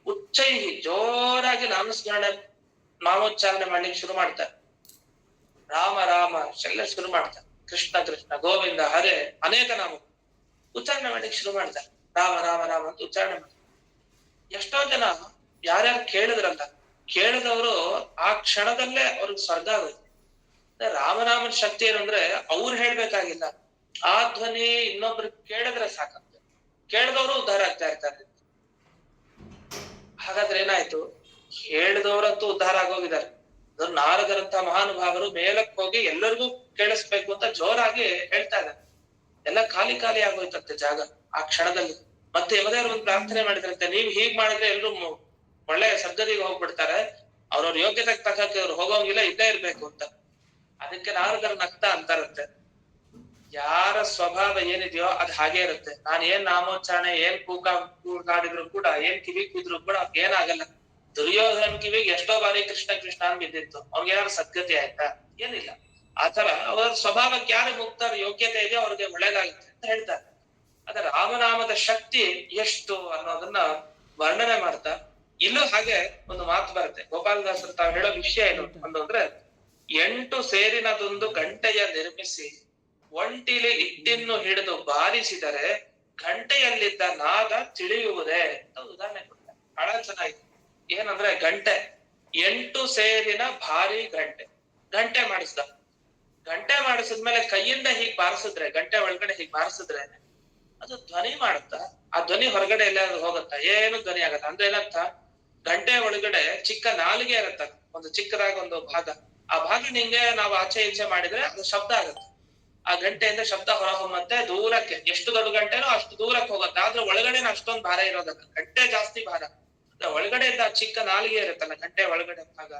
ಉಚ್ಚೈಹಿ ಜೋರಾಗಿ ನಾಮೋಚ್ಚಾರಣೆ ಮಾಡ್ಲಿಕ್ಕೆ ಶುರು ಮಾಡ್ತಾರೆ. ರಾಮ ರಾಮ ಎಲ್ಲ ಶುರು ಮಾಡ್ತಾರೆ, ಕೃಷ್ಣ ಕೃಷ್ಣ ಗೋವಿಂದ ಹರೇ ಅನೇಕ ನಾಮ ಉಚ್ಚಾರಣೆ ಮಾಡ್ಲಿಕ್ಕೆ ಶುರು ಮಾಡ್ತಾರೆ. ರಾಮ ರಾಮ ರಾಮ ಅಂತ ಉಚ್ಚಾರಣೆ ಮಾಡ್ತಾರೆ. ಎಷ್ಟೋ ಜನ ಯಾರ್ಯಾರು ಕೇಳಿದವರು ಆ ಕ್ಷಣದಲ್ಲೇ ಅವ್ರಿಗೆ ಸ್ವರ್ಗ ಆಗುತ್ತೆ. ರಾಮನಾಮನ ಶಕ್ತಿ ಏನಂದ್ರೆ ಅವ್ರು ಹೇಳ್ಬೇಕಾಗಿಲ್ಲ, ಆ ಧ್ವನಿ ಇನ್ನೊಬ್ರು ಕೇಳಿದ್ರೆ ಸಾಕಂತೆ, ಕೇಳಿದವರು ಉದ್ಧಾರ ಆಗ್ತಾ ಇರ್ತಾರೆ. ಹಾಗಾದ್ರೆ ಏನಾಯ್ತು, ಕೇಳಿದವರಂತೂ ಉದ್ಧಾರ ಆಗೋಗಿದ್ದಾರೆ. ಅದು ನಾರದರಂತ ಮಹಾನುಭಾವರು ಮೇಲಕ್ಕೆ ಹೋಗಿ ಎಲ್ಲರಿಗೂ ಕೇಳಿಸ್ಬೇಕು ಅಂತ ಜೋರಾಗಿ ಹೇಳ್ತಾ ಇದ್ದಾರೆ. ಎಲ್ಲ ಖಾಲಿ ಆಗೋಯ್ತಂತೆ ಜಾಗ ಆ ಕ್ಷಣದಲ್ಲಿ. ಮತ್ತೆ ಯಮದೇವರು ಒಂದು ಪ್ರಾರ್ಥನೆ ಮಾಡಿದ್ರಂತೆ, ನೀವ್ ಹೀಗ್ ಮಾಡಿದ್ರೆ ಎಲ್ರು ಒಳ್ಳೆ ಸದ್ಗತಿಗೆ ಹೋಗ್ಬಿಡ್ತಾರೆ, ಅವ್ರವ್ರ ಯೋಗ್ಯತೆಗೆ ತಕ್ಕಕ್ಕೆ ಅವ್ರು ಹೋಗೋಂಗಿಲ್ಲ, ಇದ್ದೇ ಇರ್ಬೇಕು ಅಂತ. ಅದಕ್ಕೆ ನಾರದರ ನಗ್ತಾ ಅಂತಾರಂತೆ, ಯಾರ ಸ್ವಭಾವ ಏನಿದೆಯೋ ಅದ್ ಹಾಗೆ ಇರುತ್ತೆ. ನಾನ್ ಏನ್ ನಾಮೋಚ್ಚಾರಣೆ ಏನ್ ಕೂಗಾಡಿದ್ರು ಕೂಡ, ಏನ್ ಕಿವಿ ಕೂದ್ರು ಕೂಡ ಏನಾಗಲ್ಲ. ದುರ್ಯೋಧನ ಕಿವಿಗೆ ಎಷ್ಟೋ ಬಾರಿ ಕೃಷ್ಣ ಕೃಷ್ಣ ಅಂತ ಬಿದ್ದಿತ್ತು, ಅವ್ನಿಗೇನಾದ್ರು ಸದ್ಗತಿ ಆಯ್ತಾ? ಏನಿಲ್ಲ. ಆತರ ಅವರ ಸ್ವಭಾವಕ್ಕೆ ಯಾರು ಮುಕ್ತರ ಯೋಗ್ಯತೆ ಇದೆ ಅವ್ರಿಗೆ ಒಳ್ಳೇದಾಗುತ್ತೆ ಅಂತ ಹೇಳ್ತಾರೆ. ಅದ ರಾಮನಾಮದ ಶಕ್ತಿ ಎಷ್ಟು ಅನ್ನೋದನ್ನ ವರ್ಣನೆ ಮಾಡ್ತಾ ಇಲ್ಲೂ ಹಾಗೆ ಒಂದು ಮಾತು ಬರುತ್ತೆ. ಗೋಪಾಲದಾಸರು ತಾವು ಹೇಳೋ ವಿಷಯ ಏನು ಅಂತಂದ್ರೆ, 8 ಸೇರಿನದೊಂದು ಗಂಟೆಯ ನಿರ್ಮಿಸಿ ಒಂಟಿಲಿ ಇಟ್ಟಿನ್ನು ಹಿಡಿದು ಬಾರಿಸಿದರೆ ಗಂಟೆಯಲ್ಲಿದ್ದ ನಾದ ತಿಳಿಯುವುದೇ ಅಂತ ಉದಾಹರಣೆ ಕೊಡ್ತಾರೆ. ಬಹಳ ಚೆನ್ನಾಗಿದೆ. ಏನಂದ್ರೆ ಗಂಟೆ 8 ಸೇರಿನ ಭಾರಿ ಗಂಟೆ ಮಾಡಿಸ್ದ. ಗಂಟೆ ಮಾಡಿಸಿದ್ಮೇಲೆ ಕೈಯಿಂದ ಹೀಗ್ ಬಾರಿಸಿದ್ರೆ, ಗಂಟೆ ಒಳಗಡೆ ಹೀಗ್ ಬಾರಿಸಿದ್ರೆ ಅದು ಧ್ವನಿ ಮಾಡುತ್ತಾ, ಆ ಧ್ವನಿ ಹೊರಗಡೆ ಎಲ್ಲಾದ್ರೂ ಹೋಗುತ್ತಾ? ಏನು ಧ್ವನಿ ಆಗತ್ತ ಅಂದ್ರೆ ಏನಂತ, ಗಂಟೆ ಒಳಗಡೆ ಚಿಕ್ಕ ನಾಲಿಗೆ ಇರತ್ತ, ಒಂದು ಚಿಕ್ಕದಾದ ಒಂದು ಭಾಗ. ಆ ಭಾಗ ನಿಂಗೆ ನಾವು ಆಚೆ ಈಚೆ ಮಾಡಿದ್ರೆ ಅದು ಶಬ್ದ ಆಗುತ್ತೆ. ಆ ಗಂಟೆಯಿಂದ ಶಬ್ದ ಹೊರಹೊಮ್ಮತ್ತೆ ದೂರಕ್ಕೆ. ಎಷ್ಟು ದೊಡ್ಡ ಗಂಟೆನೋ ಅಷ್ಟು ದೂರಕ್ಕೆ ಹೋಗುತ್ತೆ. ಆದ್ರೆ ಒಳಗಡೆ ಅಷ್ಟೊಂದು ಭಾರ ಇರೋದಲ್ಲ, ಗಂಟೆ ಜಾಸ್ತಿ ಭಾರ. ಒಳಗಡೆ ಇದ್ದ ಚಿಕ್ಕ ನಾಲಿಗೆ ಇರುತ್ತಲ್ಲ ಗಂಟೆ ಒಳಗಡೆ ಭಾಗ,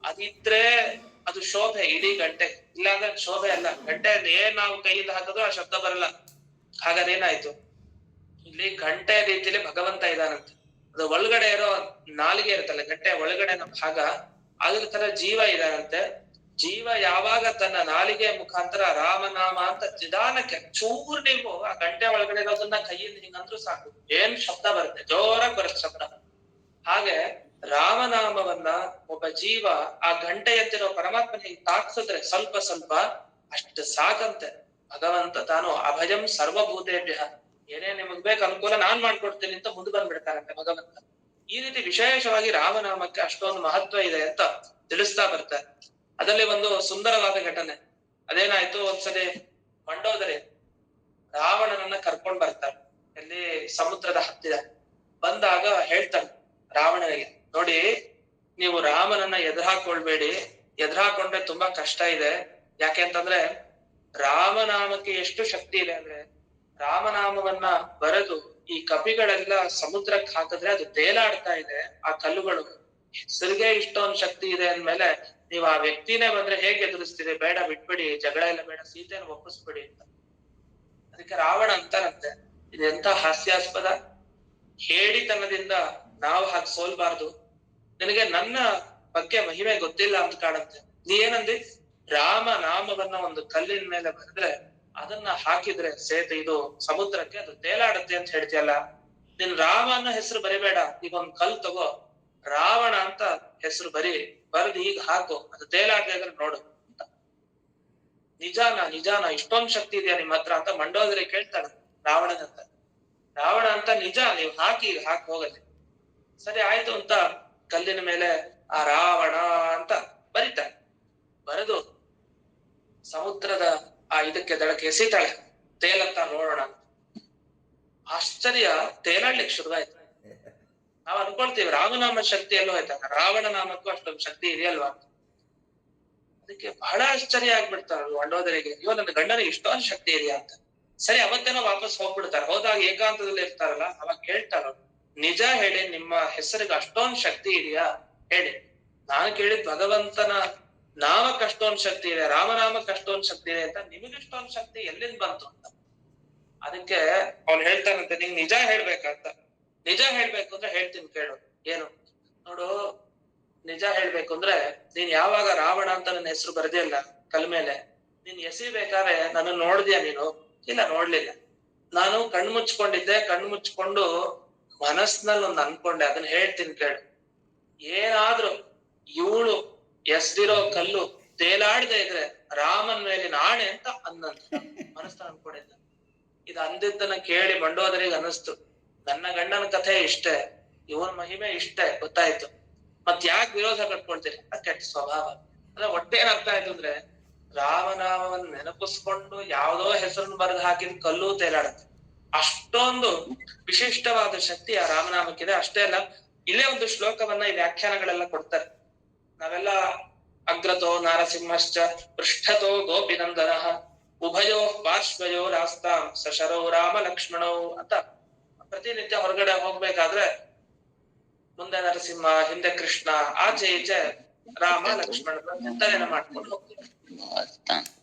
ಅದಿದ್ರೆ ಅದು ಶೋಭೆ ಇಡೀ ಗಂಟೆ. ಇಲ್ಲಾಂದ್ರೆ ಶೋಭೆ ಅಲ್ಲ. ಗಂಟೆಯಲ್ಲಿ ಏನ್ ನಾವು ಕೈಯಿಂದ ಹಾಕಿದ್ರು ಆ ಶಬ್ದ ಬರಲ್ಲ. ಹಾಗಾದ್ರೆ ಏನಾಯ್ತು, ಇಲ್ಲಿ ಗಂಟೆ ರೀತಿಯಲ್ಲಿ ಭಗವಂತ ಇದಾನಂತೆ. ಅದು ಒಳಗಡೆ ಇರೋ ನಾಲಿಗೆ ಇರುತ್ತಲ್ಲ ಗಂಟೆ ಒಳಗಡೆನ ಭಾಗ, ಅದ್ರ ತರ ಜೀವ ಇದಾನಂತೆ. ಜೀವ ಯಾವಾಗ ತನ್ನ ನಾಲಿಗೆ ಮುಖಾಂತರ ರಾಮನಾಮ ಅಂತ ನಿಧಾನಕ್ಕೆ ಚೂರ್ ನೀವು ಆ ಗಂಟೆ ಒಳಗಡೆ ಇರೋದನ್ನ ಕೈಯಿಂದ ಹಿಂಗಂದ್ರೂ ಸಾಕು, ಏನ್ ಶಬ್ದ ಬರುತ್ತೆ, ಜೋರಾಗಿ ಬರುತ್ತೆ ಶಬ್ದ. ಹಾಗೆ ರಾಮನಾಮವನ್ನ ಒಬ್ಬ ಜೀವ ಆ ಗಂಟೆಯಂತಿರೋ ಪರಮಾತ್ಮನ ಹಿಂಗ್ ತಾಕ್ಸಿದ್ರೆ ಸ್ವಲ್ಪ ಸ್ವಲ್ಪ ಅಷ್ಟು ಸಾಕಂತೆ. ಭಗವಂತ ತಾನು ಅಭಯಂ ಸರ್ವಭೂತೇಭ್ಯ, ಏನೇ ನಿಮಗ್ ಬೇಕು ಅನುಕೂಲ ನಾನ್ ಮಾಡ್ಕೊಡ್ತೀನಿ ಅಂತ ಮುಂದೆ ಬಂದ್ಬಿಡ್ತಾರಂತೆ ಭಗವಂತ. ಈ ರೀತಿ ವಿಶೇಷವಾಗಿ ರಾಮನಾಮಕ್ಕೆ ಅಷ್ಟೊಂದು ಮಹತ್ವ ಇದೆ ಅಂತ ತಿಳಿಸ್ತಾ ಬರ್ತಾರೆ. ಅದರಲ್ಲಿ ಒಂದು ಸುಂದರವಾದ ಘಟನೆ ಅದೇನಾಯ್ತು, ಒಂದ್ಸಲಿ ಮಂಡೋದರಿ ರಾವಣನನ್ನ ಕರ್ಕೊಂಡ್ ಬರ್ತಾರೆ. ಎಲ್ಲಿ ಸಮುದ್ರದ ಹತ್ತಿರ ಬಂದಾಗ ಹೇಳ್ತಾನೆ ರಾವಣನಿಗೆ, ನೋಡಿ ನೀವು ರಾಮನನ್ನ ಎದುರಾಕೊಳ್ಬೇಡಿ, ಎದುರಾಕೊಂಡ್ರೆ ತುಂಬಾ ಕಷ್ಟ ಇದೆ. ಯಾಕೆ ಅಂತಂದ್ರೆ ರಾಮನಾಮಕ್ಕೆ ಎಷ್ಟು ಶಕ್ತಿ ಇದೆ ಅಂದ್ರೆ, ರಾಮನಾಮವನ್ನ ಬರೆದು ಈ ಕಪಿಗಳೆಲ್ಲ ಸಮುದ್ರಕ್ಕೆ ಹಾಕಿದ್ರೆ ಅದು ತೇಲಾಡ್ತಾ ಇದೆ. ಆ ಕಲ್ಲುಗಳು ಹೆಸರಿಗೆ ಇಷ್ಟೊಂದು ಶಕ್ತಿ ಇದೆ ಅಂದ್ಮೇಲೆ ನೀವು ಆ ವ್ಯಕ್ತಿನೇ ಬಂದ್ರೆ ಹೇಗೆ ಎದುರಿಸ್ತೀರಿ? ಬೇಡ, ಬಿಟ್ಬಿಡಿ, ಜಗಳ ಎಲ್ಲ ಬೇಡ, ಸೀತೆಯನ್ನು ಒಪ್ಪಿಸ್ಬಿಡಿ ಅಂತ. ಅದಕ್ಕೆ ರಾವಣ ಅಂತಾರಂತೆ, ಇದೆಂತ ಹಾಸ್ಯಾಸ್ಪದ, ಹೇಳಿತನದಿಂದ ನಾವು ಹಾಗೆ ಸೋಲ್ಬಾರ್ದು. ನಿನಗೆ ನನ್ನ ಬಗ್ಗೆ ಮಹಿಮೆ ಗೊತ್ತಿಲ್ಲ ಅಂತ ಕಾಣುತ್ತೆ. ನೀ ಏನಂದಿ, ರಾಮ ನಾಮವನ್ನ ಒಂದು ಕಲ್ಲಿನ ಮೇಲೆ ಬರೆದ್ರೆ ಅದನ್ನ ಹಾಕಿದ್ರೆ ಸೇತು ಇದು ಸಮುದ್ರಕ್ಕೆ ಅದು ತೇಲಾಡುತ್ತೆ ಅಂತ ಹೇಳ್ತೀಯಲ್ಲ. ನೀನ್ ರಾಮ ಅನ್ನೋ ಹೆಸರು ಬರಿಬೇಡ, ಈಗ ಒಂದ್ ಕಲ್ ತಗೋ, ರಾವಣ ಅಂತ ಹೆಸರು ಬರೆದು ಈಗ ಹಾಕು, ಅದು ತೇಲಾಡ್ತಾ ಇದ್ರೆ ನೋಡು ಅಂತ. ನಿಜಾನ ಇಷ್ಟೊಂದ್ ಶಕ್ತಿ ಇದೆಯಾ ನಿಮ್ ಹತ್ರ ಅಂತ ಮಂಡೋದರಿ ಕೇಳ್ತಾಳೆ ರಾವಣನಂತ. ರಾವಣ ಅಂತ ನಿಜ, ನೀವು ಹಾಕಿ ಈಗ ಹಾಕಿ ಹೋಗಲಿ. ಸರಿ ಆಯ್ತು ಅಂತ ಕಲ್ಲಿನ ಮೇಲೆ ಆ ರಾವಣ ಅಂತ ಬರೀತಾಳೆ. ಬರೆದು ಸಮುದ್ರದ ಆ ಇದಕ್ಕೆ ದಡಕ್ಕೆ ಎಸಿತಾಳೆ, ತೇಲತ್ತ ನೋಡೋಣ. ಆಶ್ಚರ್ಯ, ತೇಲಾಡ್ಲಿಕ್ಕೆ ಶುರುವಾಯ್ತು. ನಾವ್ ಅನ್ಕೊಳ್ತೀವಿ ರಾಮನಾಮ ಶಕ್ತಿ ಎಲ್ಲೋ ಆಯ್ತಾ, ರಾವಣ ನಾಮಕ್ಕೂ ಅಷ್ಟೊಂದು ಶಕ್ತಿ ಇದೆಯಲ್ವಾ ಅಂತ. ಅದಕ್ಕೆ ಬಹಳ ಆಶ್ಚರ್ಯ ಆಗ್ಬಿಡ್ತಾರ ಮಂಡೋದರಿಗೆ, ಅಯ್ಯೋ ನನ್ನ ಗಂಡನಿಗೆ ಇಷ್ಟೊಂದು ಶಕ್ತಿ ಇದೆಯಾ ಅಂತ. ಸರಿ ಅವತ್ತೇನೋ ವಾಪಸ್ ಹೋಗ್ಬಿಡ್ತಾರೆ. ಹೋದಾಗ ಏಕಾಂತದಲ್ಲಿ ಇರ್ತಾರಲ್ಲ, ಅವಾಗ ಕೇಳ್ತಾರ, ನಿಜ ಹೇಳಿ ನಿಮ್ಮ ಹೆಸರಿಗೆ ಅಷ್ಟೊಂದು ಶಕ್ತಿ ಇದೆಯಾ ಹೇಳಿ. ನಾನು ಕೇಳಿದ್ ಭಗವಂತನ ನಾಮಕ್ಕೆ ಅಷ್ಟೊಂದು ಶಕ್ತಿ ಇದೆ, ರಾಮನಾಮಕ್ಕೆ ಅಷ್ಟೊಂದು ಶಕ್ತಿ ಇದೆ ಅಂತ, ನಿಮಗೆ ಇಷ್ಟೊಂದು ಶಕ್ತಿ ಎಲ್ಲಿಂದ ಬಂತು ಅಂತ. ಅದಕ್ಕೆ ಅವ್ನು ಹೇಳ್ತಾನಂತೆ, ನಿಂಗ್ ನಿಜ ಹೇಳ್ಬೇಕಂತ. ನಿಜ ಹೇಳ್ಬೇಕು ಅಂದ್ರೆ ಹೇಳ್ತೀನಿ ಕೇಳು. ಏನು ನೋಡು, ನಿಜ ಹೇಳ್ಬೇಕು ಅಂದ್ರೆ ನೀನ್ ಯಾವಾಗ ರಾವಣ ಅಂತ ನನ್ನ ಹೆಸರು ಬರ್ದಿಯಲ್ಲ ಕಲ್ ಮೇಲೆ, ನೀನ್ ಎಸಿಬೇಕಾದ್ರೆ ನನ್ನ ನೋಡ್ದ್ಯಾ ನೀನು? ಇಲ್ಲ, ನೋಡ್ಲಿಲ್ಲ. ನಾನು ಕಣ್ಣು ಮುಚ್ಕೊಂಡಿದ್ದೆ, ಕಣ್ಣು ಮುಚ್ಕೊಂಡು ಮನಸ್ನಲ್ಲಿ ಒಂದು ಅನ್ಕೊಂಡೆ, ಅದನ್ನ ಹೇಳ್ತೀನಿ ಕೇಳು. ಏನಾದ್ರೂ ಇವಳು ಎಸ್ದಿರೋ ಕಲ್ಲು ತೇಲಾಡದೆ ಇದ್ರೆ ರಾಮನ್ ಮೇಲಿನ ಆಣೆ ಅಂತ ಅನ್ನಂತ ಮನಸ್ಸನ್ನ ಅನ್ಕೊಂಡಿದ್ದ. ಇದು ಅಂದಿದ್ದನ್ನ ಕೇಳಿ ಮಂಡೋದರಿಗೆ ಅನಿಸ್ತು, ನನ್ನ ಗಂಡನ ಕಥೆ ಇಷ್ಟೇ, ಇವನ ಮಹಿಮೆ ಇಷ್ಟೇ ಗೊತ್ತಾಯ್ತು, ಮತ್ ಯಾಕೆ ವಿರೋಧ ಕಟ್ಕೊಳ್ತೀರಿ? ಅದು ಕೆಟ್ಟ ಸ್ವಭಾವ. ಅದ್ರ ಒಟ್ಟೇನ್ ಅರ್ಥ ಆಯ್ತು ಅಂದ್ರೆ, ರಾಮನಾಮವನ್ನು ನೆನಪಿಸ್ಕೊಂಡು ಯಾವ್ದೋ ಹೆಸರನ್ನು ಬರೆದು ಹಾಕಿದ ಕಲ್ಲು ತೇಲಾಡುತ್ತೆ. ಅಷ್ಟೊಂದು ವಿಶಿಷ್ಟವಾದ ಶಕ್ತಿ ಆ ರಾಮನಾಮಕ್ಕಿದೆ. ಅಷ್ಟೇ ಅಲ್ಲ, ಇಲ್ಲೇ ಒಂದು ಶ್ಲೋಕವನ್ನ ಈ ವ್ಯಾಖ್ಯಾನಗಳೆಲ್ಲ ಕೊಡ್ತಾರೆ. ನಾವೆಲ್ಲ ಅಗ್ರತೋ ನಾರಸಿಂಹಶ್ಚ ಪೃಷ್ಠತೋ ಗೋಪಿನಂದನ ಉಭಯೋ ಪಾರ್ಶ್ವಯೋ ರಾಸ್ತಾಂ ಸಶರೋ ರಾಮ ಲಕ್ಷ್ಮಣೋ ಅಂತ ಪ್ರತಿನಿತ್ಯ ಹೊರಗಡೆ ಹೋಗ್ಬೇಕಾದ್ರೆ ಮುಂದೆ ನರಸಿಂಹ, ಹಿಂದೆ ಕೃಷ್ಣ, ಆಚೆ ಈಚೆ ರಾಮ ಲಕ್ಷ್ಮಣ ಚಿಂತನೆಯನ್ನ ಮಾಡ್ಕೊಂಡು ಹೋಗ್ತೀವಿ.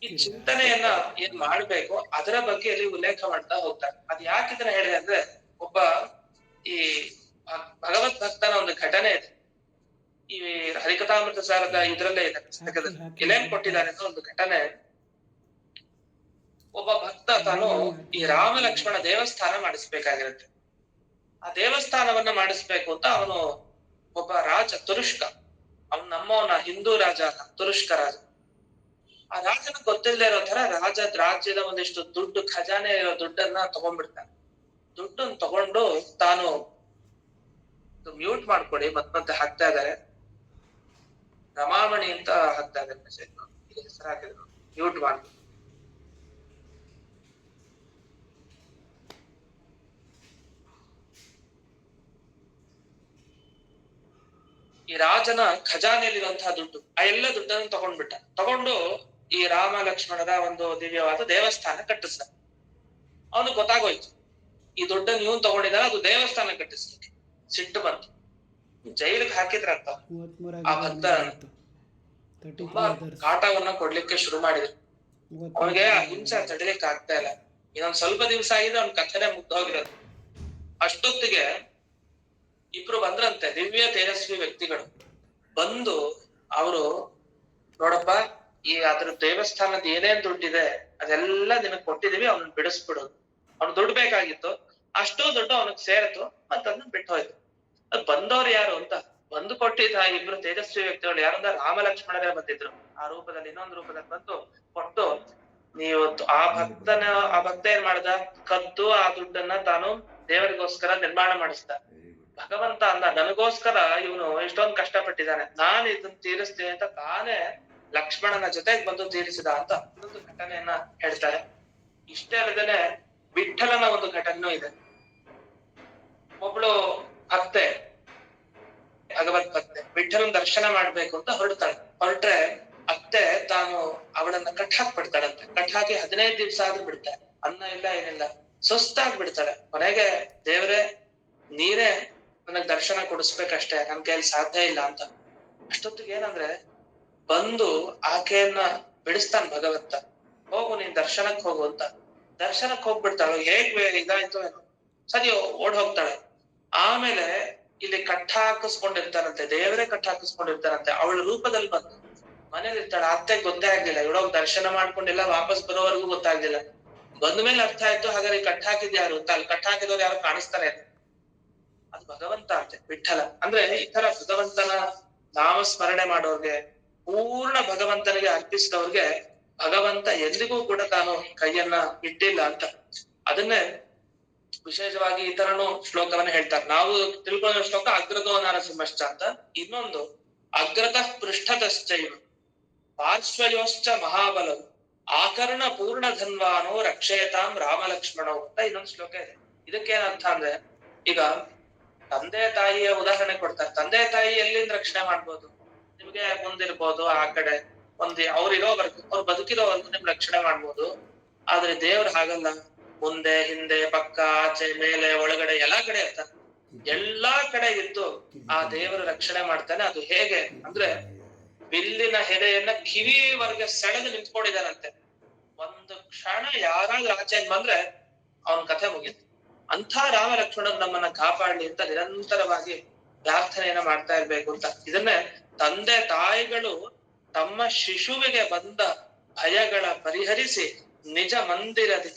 ಈ ಚಿಂತನೆಯನ್ನ ಏನ್ ಮಾಡ್ಬೇಕು ಅದರ ಬಗ್ಗೆ ಇಲ್ಲಿ ಉಲ್ಲೇಖ ಮಾಡ್ತಾ ಹೋಗ್ತಾರೆ. ಅದ್ ಯಾಕಿದ್ರೆ ಹೇಳಿದೆ ಅಂದ್ರೆ, ಒಬ್ಬ ಈ ಭಗವತ್ ಭಕ್ತನ ಒಂದು ಘಟನೆ ಇದೆ. ಈ ಹರಿಕಥಾಮೃತ ಸಾರದ ಇದ್ರಲ್ಲೇ ಇದೆ ಪುಸ್ತಕದಲ್ಲಿ ಎಲ್ಲೇನ್ ಕೊಟ್ಟಿದ್ದಾರೆ ಅಂತ ಒಂದು ಘಟನೆ. ಒಬ್ಬ ಭಕ್ತ ತಾನು ಈ ರಾಮ ಲಕ್ಷ್ಮಣ ದೇವಸ್ಥಾನ ಮಾಡಿಸ್ಬೇಕಾಗಿರುತ್ತೆ. ಆ ದೇವಸ್ಥಾನವನ್ನ ಮಾಡಿಸ್ಬೇಕು ಅಂತ ಅವನು ಒಬ್ಬ ರಾಜ ತುರುಷ್ಕ, ಅವನು ನಮ್ಮವನ ಹಿಂದೂ ರಾಜ ಅಲ್ಲ, ತುರುಷ್ಕ ರಾಜ. ಆ ರಾಜನ ಗೊತ್ತಿಲ್ಲದೆ ಇರೋ ತರ ರಾಜ್ಯದ ಒಂದಿಷ್ಟು ದುಡ್ಡು, ಖಜಾನೆ ಇರೋ ದುಡ್ಡನ್ನ ತಗೊಂಡ್ಬಿಡ್ತಾನೆ. ದುಡ್ಡನ್ನು ತಗೊಂಡು ತಾನು ಮ್ಯೂಟ್ ಮಾಡ್ಕೊಡಿ, ಮತ್ತೆ ಹಾಕ್ತಾ ಇದಾರೆ, ರಮಾಮಣಿ ಅಂತ ಹಾಕ್ತಾ ಇದ್ದಾರೆ ಮೆಸೇಜ್, ಹೆಸರು ಹಾಕಿದ್ರು, ಮ್ಯೂಟ್ ಮಾಡಿ. ಈ ರಾಜನ ಖಜಾನೆಯಲ್ಲಿರುವಂತಹ ದುಡ್ಡು, ಆ ಎಲ್ಲ ದುಡ್ಡನ್ನು ತಗೊಂಡ್ಬಿಟ್ಟ. ತಗೊಂಡು ಈ ರಾಮ ಲಕ್ಷ್ಮಣರ ಒಂದು ದಿವ್ಯವಾದ ದೇವಸ್ಥಾನ ಕಟ್ಟಿಸ್ದ. ಅವನು ಗೊತ್ತಾಗೋಯ್ತು ಈ ದುಡ್ಡನ್ನು ಇವನು ತಗೊಂಡಿದ್ದಾನೆ, ಅದು ದೇವಸ್ಥಾನ ಕಟ್ಟಿಸ್ಲಿಕ್ಕೆ. ಸಿಟ್ಟು ಬಂತು, ಜೈಲಿಗೆ ಹಾಕಿದ್ರಂತ ಆ ಭಕ್ತ. ತುಂಬಾ ಕಾಟವನ್ನ ಕೊಡ್ಲಿಕ್ಕೆ ಶುರು ಮಾಡಿದ್ರು. ಅವನಿಗೆ ಆ ಹಿಂಸೆ ತಡಿಲಿಕ್ಕೆ ಆಗ್ತಾ ಇಲ್ಲ. ಇನ್ನೊಂದ್ ಸ್ವಲ್ಪ ದಿವಸ ಆಗಿದೆ, ಅವ್ನ ಕಥೆನೆ ಮುಗ್ದೋಗಿರೋದು. ಅಷ್ಟೊತ್ತಿಗೆ ಇಬ್ರು ಬಂದ್ರಂತೆ, ದಿವ್ಯ ತೇಜಸ್ವಿ ವ್ಯಕ್ತಿಗಳು ಬಂದು ಅವರು, ನೋಡಪ್ಪ, ಈ ಅದ್ರ ದೇವಸ್ಥಾನದ ಏನೇನ್ ದುಡ್ಡಿದೆ ಅದೆಲ್ಲ ನಿನಗ್ ಕೊಟ್ಟಿದೀವಿ, ಅವ್ನ ಬಿಡಿಸ್ಬಿಡು. ಅವ್ನು ದುಡ್ಡು ಬೇಕಾಗಿತ್ತು, ಅಷ್ಟೋ ದುಡ್ಡು ಅವನಿಗೆ ಸೇರಿತು, ಮತ್ತದನ್ನ ಬಿಟ್ಟು ಹೋಯ್ತು. ಅದ್ ಬಂದವ್ರು ಯಾರು ಅಂತ, ಬಂದು ಕೊಟ್ಟಿದ್ದ ಇಬ್ರು ತೇಜಸ್ವಿ ವ್ಯಕ್ತಿಗಳು ಯಾರಂದ್ರೆ ರಾಮ ಲಕ್ಷ್ಮಣರೇ ಬಂದಿದ್ರು. ಆ ರೂಪದಲ್ಲಿ, ಇನ್ನೊಂದು ರೂಪದಲ್ಲಿ ಬಂದು ಕೊಟ್ಟು, ನೀವು ಆ ಭಕ್ತ ಏನ್ ಮಾಡ್ದ, ಕದ್ದು ಆ ದುಡ್ಡನ್ನ ತಾನು ದೇವರಿಗೋಸ್ಕರ ನಿರ್ಮಾಣ ಮಾಡಿಸ್ದ. ಭಗವಂತ ಅಂದ, ನನಗೋಸ್ಕರ ಇವನು ಎಷ್ಟೊಂದು ಕಷ್ಟಪಟ್ಟಿದ್ದಾನೆ, ನಾನು ಇದನ್ನ ತೀರಿಸ್ತೀನಿ ಅಂತ ತಾನೇ ಲಕ್ಷ್ಮಣನ ಜೊತೆಗೆ ಬಂದು ತೀರಿಸಿದ ಅಂತ ಇನ್ನೊಂದು ಘಟನೆಯನ್ನ ಹೇಳ್ತಾರೆ. ಇಷ್ಟೇ ಅಲ್ಲದೇನೆ ವಿಠಲನ ಒಂದು ಘಟನೆನೂ ಇದೆ. ಒಬ್ಳು ಭಕ್ತೆ, ಭಗವತ್ ಭಕ್ತೆ, ವಿಠಲನ್ ದರ್ಶನ ಮಾಡ್ಬೇಕು ಅಂತ ಹೊರಟ್ರೆ ಅತ್ತೆ ತಾನು ಅವಳನ್ನ ಕಟ್ ಹಾಕ್ಬಿಡ್ತಾಳಂತೆ. ಕಟ್ ಹಾಕಿ 15 ದಿವಸ ಆದ್ರೂ ಬಿಡ್ತಾಳೆ, ಅನ್ನ ಇಲ್ಲ ಏನಿಲ್ಲ, ಸುಸ್ತಾಗ್ ಬಿಡ್ತಾಳೆ. ಕೊನೆಗೆ, ದೇವರೇ ನೀರೇ ನನಗ್ ದರ್ಶನ ಕೊಡಿಸ್ಬೇಕಷ್ಟೇ, ನನ್ ಕೈಯಲ್ಲಿ ಸಾಧ್ಯ ಇಲ್ಲ ಅಂತ. ಅಷ್ಟೊತ್ತಿಗೆ ಏನಂದ್ರೆ ಬಂದು ಆಕೆಯನ್ನ ಬಿಡಿಸ್ತಾನ ಭಗವಂತ. ಹೋಗು, ನೀನ್ ದರ್ಶನಕ್ ಹೋಗು ಅಂತ. ದರ್ಶನಕ್ ಹೋಗ್ಬಿಡ್ತಾಳು. ಹೇಗ್ ಇದಾಯ್ತು ಏನೋ, ಸರಿ ಓಡ್ ಹೋಗ್ತಾಳೆ. ಆಮೇಲೆ ಇಲ್ಲಿ ಕಟ್ಟ ಹಾಕಿಸ್ಕೊಂಡಿರ್ತಾರಂತೆ, ದೇವರೇ ಕಟ್ಟ ಹಾಕಿಸ್ಕೊಂಡಿರ್ತಾರಂತೆ. ಅವಳ ರೂಪದಲ್ಲಿ ಬಂದು ಮನೇಲಿ ಇರ್ತಾಳೆ. ಅತ್ತೆಗೆ ಗೊತ್ತೇ ಆಗ್ಲಿಲ್ಲ, ಇವಳೋಗ್ ದರ್ಶನ ಮಾಡ್ಕೊಂಡಿಲ್ಲ, ವಾಪಸ್ ಬರೋವರೆಗೂ ಗೊತ್ತಾಗ್ಲಿಲ್ಲ. ಬಂದ ಮೇಲೆ ಅರ್ಥ ಆಯ್ತು, ಹಾಗಾದ್ರೆ ಕಟ್ಟ ಹಾಕಿದ್ ಯಾರು ಅಂತ. ಅಲ್ಲಿ ಕಟ್ಟ ಹಾಕಿದವ್ರು ಯಾರು ಕಾಣಿಸ್ತಾರೆ, ಅದು ಭಗವಂತ ಅಂತೆ, ವಿಠಲ. ಅಂದ್ರೆ ಈ ತರ ಭಗವಂತನ ನಾಮಸ್ಮರಣೆ ಮಾಡೋರ್ಗೆ, ಪೂರ್ಣ ಭಗವಂತನಿಗೆ ಅರ್ಪಿಸಿದವ್ರಿಗೆ ಭಗವಂತ ಎಂದಿಗೂ ಕೂಡ ತಾನು ಕೈಯನ್ನ ಇಟ್ಟಿಲ್ಲ ಅಂತ. ಅದನ್ನೇ ವಿಶೇಷವಾಗಿ ಈ ತರನು ಶ್ಲೋಕವನ್ನ ಹೇಳ್ತಾರೆ. ನಾವು ತಿಳ್ಕೊಳ್ಳೋ ಶ್ಲೋಕ ಅಗ್ರತೋ ನರಸಿಂಹಶ್ಚ ಅಂತ. ಇನ್ನೊಂದು ಅಗ್ರತಃ ಪೃಷ್ಠತಶ್ಚೈವ ಪಾರ್ಶ್ವಯೋಶ್ಚ ಮಹಾಬಲವು ಆಕರ್ಣ ಪೂರ್ಣ ಧನ್ವಾನೋ ರಕ್ಷೇತಾಂ ರಾಮ ಲಕ್ಷ್ಮಣೋ ಅಂತ ಇನ್ನೊಂದು ಶ್ಲೋಕ ಇದೆ. ಇದಕ್ಕೇನ್ ಅರ್ಥ ಅಂದ್ರೆ, ಈಗ ತಂದೆ ತಾಯಿಯ ಉದಾಹರಣೆ ಕೊಡ್ತಾರೆ. ತಂದೆ ತಾಯಿ ಎಲ್ಲಿಂದ ರಕ್ಷಣೆ ಮಾಡ್ಬೋದು, ನಿಮ್ಗೆ ಮುಂದಿರ್ಬೋದು, ಆ ಕಡೆ ಅವ್ರಿರೋವರೆಗೂ, ಅವ್ರು ಬದುಕಿರೋವರೆಗೂ ನಿಮ್ ರಕ್ಷಣೆ ಮಾಡ್ಬೋದು. ಆದ್ರೆ ದೇವ್ರು ಹಾಗಲ್ಲ, ಮುಂದೆ ಹಿಂದೆ ಪಕ್ಕ ಆಚೆ ಮೇಲೆ ಒಳಗಡೆ ಎಲ್ಲಾ ಕಡೆ ಇರ್ತಾನೆ. ಎಲ್ಲಾ ಕಡೆ ಇದ್ದು ಆ ದೇವರು ರಕ್ಷಣೆ ಮಾಡ್ತಾನೆ. ಅದು ಹೇಗೆ ಅಂದ್ರೆ, ಬಿಲ್ಲಿನ ಹೆದೆಯನ್ನ ಕಿವಿವರೆಗೆ ಸೆಳೆದು ನಿಂತ್ಕೊಂಡಿದ್ದಾನಂತೆ. ಒಂದು ಕ್ಷಣ ಯಾರಾದ್ರೂ ಆಚೆ ಬಂದ್ರೆ ಅವನ ಕಥೆ ಮುಗೀತು. ಅಂಥ ರಾಮ ಲಕ್ಷ್ಮಣನ್ ನಮ್ಮನ್ನ ಕಾಪಾಡ್ಲಿ ಅಂತ ನಿರಂತರವಾಗಿ ಪ್ರಾರ್ಥನೆಯನ್ನ ಮಾಡ್ತಾ ಇರ್ಬೇಕು ಅಂತ. ಇದನ್ನೇ ತಂದೆ ತಾಯಿಗಳು ತಮ್ಮ ಶಿಶುವಿಗೆ ಬಂದ ಭಯಗಳ ಪರಿಹರಿಸಿ ನಿಜ ಮಂದಿರದಿ,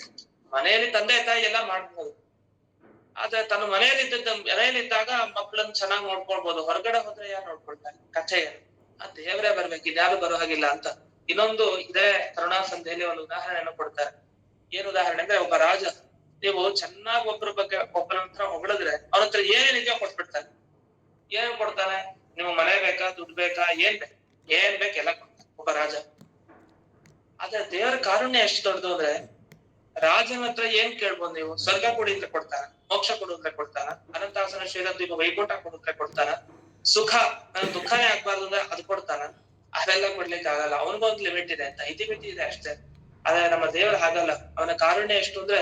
ಮನೆಯಲ್ಲಿ ತಂದೆ ತಾಯಿ ಎಲ್ಲ ಮಾಡ್ಬೋದು, ಆದ್ರೆ ತನ್ನ ಮನೆಯಲ್ಲಿದ್ದಾಗ ಮಕ್ಕಳನ್ನ ಚೆನ್ನಾಗಿ ನೋಡ್ಕೊಳ್ಬೋದು. ಹೊರಗಡೆ ಹೋದ್ರೆ ಯಾರು ನೋಡ್ಕೊಳ್ತಾರೆ, ಕಥೆ ಏನು, ಆ ದೇವರೇ ಬರ್ಬೇಕು, ಇದ್ಯಾರು ಬರೋ ಹಾಗಿಲ್ಲ ಅಂತ. ಇನ್ನೊಂದು ಇದೇ ಕರುಣಾ ಸಂಧಿಯಲ್ಲಿ ಒಂದು ಉದಾಹರಣೆಯನ್ನು ಕೊಡ್ತಾರೆ. ಏನ್ ಉದಾಹರಣೆ ಅಂದ್ರೆ, ಒಬ್ಬ ರಾಜ, ನೀವು ಚೆನ್ನಾಗಿ ಒಬ್ಬರ ಹತ್ರ ಹೊಗಳಿದ್ರೆ ಅವ್ರ ಹತ್ರ ಏನೇನಿದೆಯೋ ಕೊಟ್ಬಿಡ್ತಾನೆ. ಏನ್ ಕೊಡ್ತಾನೆ, ನಿಮ್ಗೆ ಮನೆ ಬೇಕಾ, ದುಡ್ಡು ಬೇಕಾ, ಏನ್ ಬೇಕೆಲ್ಲ ಕೊಡ್ತಾನೆ ಒಬ್ಬ ರಾಜ. ಆದ್ರೆ ದೇವರ ಕಾರುಣ್ಯ ಎಷ್ಟು ದೊಡ್ಡದು ಅಂದ್ರೆ, ರಾಜನ ಹತ್ರ ಏನ್ ಕೇಳ್ಬೋದು ನೀವು, ಸ್ವರ್ಗ ಕೊಡಿ ಅಂದ್ರೆ ಕೊಡ್ತಾನ, ಮೋಕ್ಷ ಕೊಡುದ್ರೆ ಕೊಡ್ತಾನ, ಅನಂತಾಸನ ಶ್ರೀರಂಗ ವೈಕುಂಠ ಕೊಡುದ್ರೆ ಕೊಡ್ತಾನ, ಸುಖ ನನ್ ದುಃಖನೇ ಆಗ್ಬಾರ್ದು ಅಂದ್ರೆ ಅದು ಕೊಡ್ತಾನ. ಅದೆಲ್ಲ ಕೊಡ್ಲಿಕ್ಕೆ ಆಗಲ್ಲ, ಅವನಿಗೊಂದು ಲಿಮಿಟ್ ಇದೆ ಅಂತ, ಇತಿಮಿತಿ ಇದೆ ಅಷ್ಟೇ. ಆದ್ರೆ ನಮ್ಮ ದೇವರು ಹಾಗಲ್ಲ. ಅವನ ಕಾರುಣ್ಯ ಎಷ್ಟು ಅಂದ್ರೆ,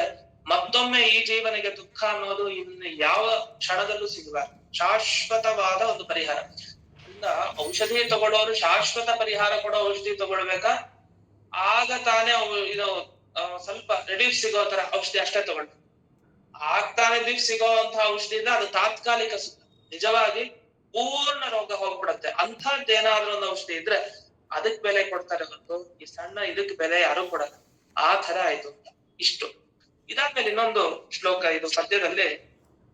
ಮತ್ತೊಮ್ಮೆ ಈ ಜೀವನಿಗೆ ದುಃಖ ಅನ್ನೋದು ಇನ್ನು ಯಾವ ಕ್ಷಣದಲ್ಲೂ ಸಿಗಬಾರ್ದು. ಶಾಶ್ವತವಾದ ಒಂದು ಪರಿಹಾರ. ಔಷಧಿ ತಗೊಳ್ಳೋರು ಶಾಶ್ವತ ಪರಿಹಾರ ಕೊಡೋ ಔಷಧಿ ತಗೊಳ್ಬೇಕಾ, ಆಗ ತಾನೇ ಇದು ಸ್ವಲ್ಪ ರಿಲೀಫ್ ಸಿಗೋ ತರ ಔಷಧಿ ಅಷ್ಟೇ ತಗೊಳ್ಬೇಕು. ಆಗ್ತಾನೆ ರಿಲೀಫ್ ಸಿಗೋ ಅಂತ ಔಷಧಿಯಿಂದ ಅದು ತಾತ್ಕಾಲಿಕ ಸುಖ, ನಿಜವಾಗಿ ಪೂರ್ಣ ರೋಗ ಹೋಗ್ಬಿಡತ್ತೆ. ಅಂಥದ್ದೇನಾದ್ರೂ ಒಂದು ಔಷಧಿ ಇದ್ರೆ ಅದಕ್ ಬೆಲೆ ಕೊಡ್ತಾರೆ ಹೊರತು ಈ ಸಣ್ಣ ಇದಕ್ ಬೆಲೆ ಯಾರು ಕೊಡಲ್ಲ. ಆ ತರ ಆಯ್ತು ಅಂತ. ಇಷ್ಟು ಇದಾದ್ಮೇಲೆ ಇನ್ನೊಂದು ಶ್ಲೋಕ, ಇದು ಪದ್ಯದಲ್ಲಿ